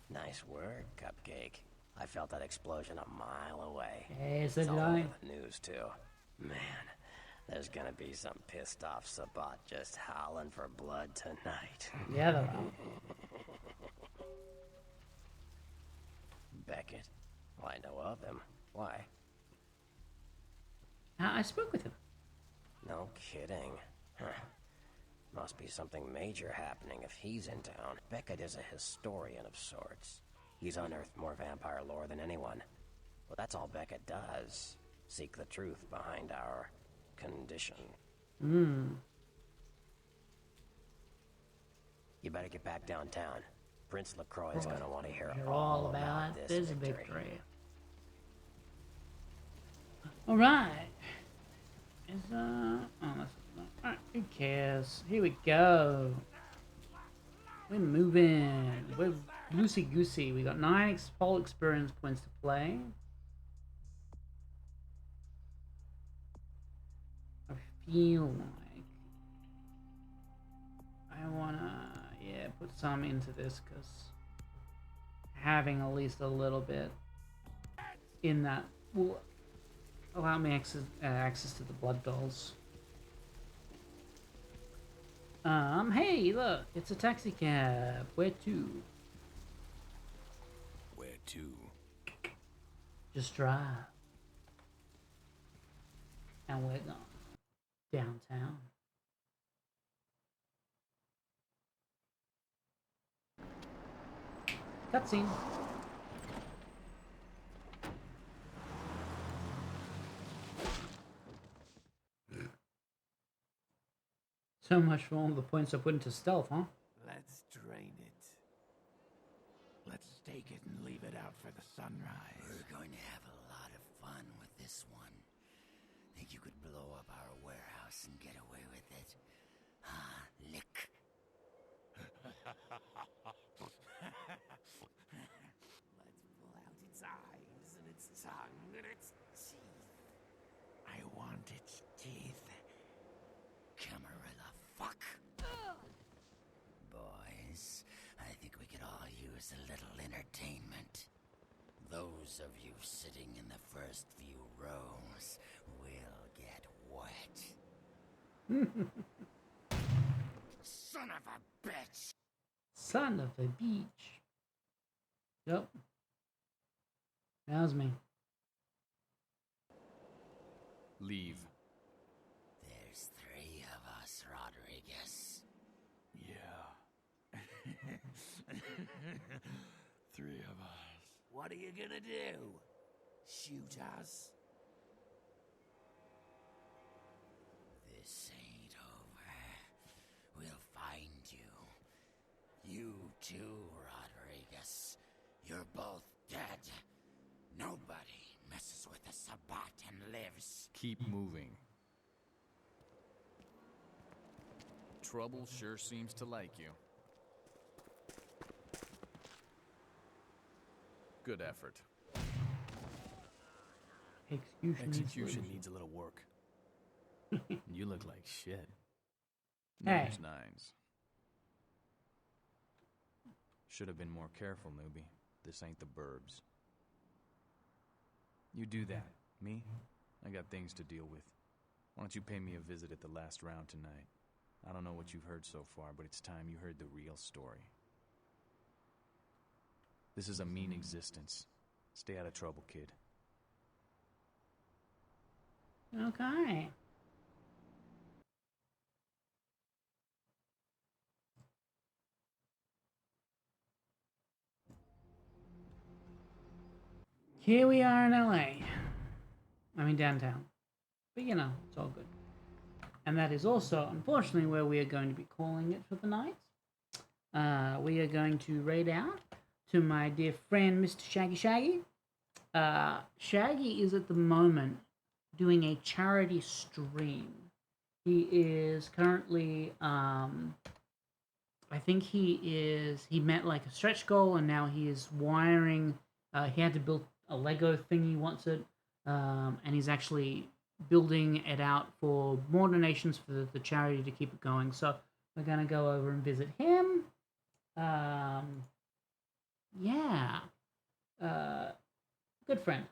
good. Nice work, Cupcake. I felt that explosion a mile away. Yes, it's all I. over the news, too. Man, there's gonna be some pissed off Sabat just howling for blood tonight. Yeah, there are. Beckett? Well, I know of him. Why? I spoke with him. No kidding. Huh. Must be something major happening if he's in town. Beckett is a historian of sorts. He's unearthed more vampire lore than anyone. Well, that's all Beckett does. Seek the truth behind our condition. You better get back downtown. Prince LaCroix is gonna want to hear all about this victory. Alright. Oh, that's alright, who cares? Here we go. We're moving. We're loosey-goosey. We got 9 full experience points to play. I feel like I wanna, put some into this, because having at least a little bit in that will allow me access to the blood dolls. Hey, look, it's a taxi cab. Where to? Where to? Just drive. And we're going downtown. Cutscene. So much for all the points I put into stealth, huh? Let's drain it. Let's take it and leave it out for the sunrise. We're going to have a lot of fun with this one. Think you could blow up our warehouse and get away with it? Ah, lick. Let's pull out its eyes and its tongue and its teeth. I want its teeth. Camarilla fuck. Boys, I think we could all use a little entertainment. Those of you sitting in the first few rows will get wet. Son of a bitch! Son of a beach. Yep. That was me. Leave. There's 3 of us, Rodriguez. Yeah. 3 of us. What are you gonna do? Shoot us? This ain't over. We'll find you. You too, Rodriguez. You're both dead. Nobody messes with the Sabat and lives. Keep moving. Trouble sure seems to like you. Good effort. Execution needs a little work. You look like shit. Hey. Name's Nines. Should have been more careful, newbie. This ain't the burbs. You do that. Me? I got things to deal with. Why don't you pay me a visit at the last round tonight? I don't know what you've heard so far, but it's time you heard the real story. This is a mean existence. Stay out of trouble, kid. Okay. Here we are in LA. I mean downtown. But you know, it's all good. And that is also, unfortunately, where we are going to be calling it for the night. We are going to raid out to my dear friend, Mr. Shaggy. Shaggy is at the moment doing a charity stream. He is currently, I think he met like a stretch goal, and now he is wiring, he had to build a Lego thing he wants it, and he's actually building it out for more donations for the charity to keep it going. So we're gonna go over and visit him. Yeah, good friend.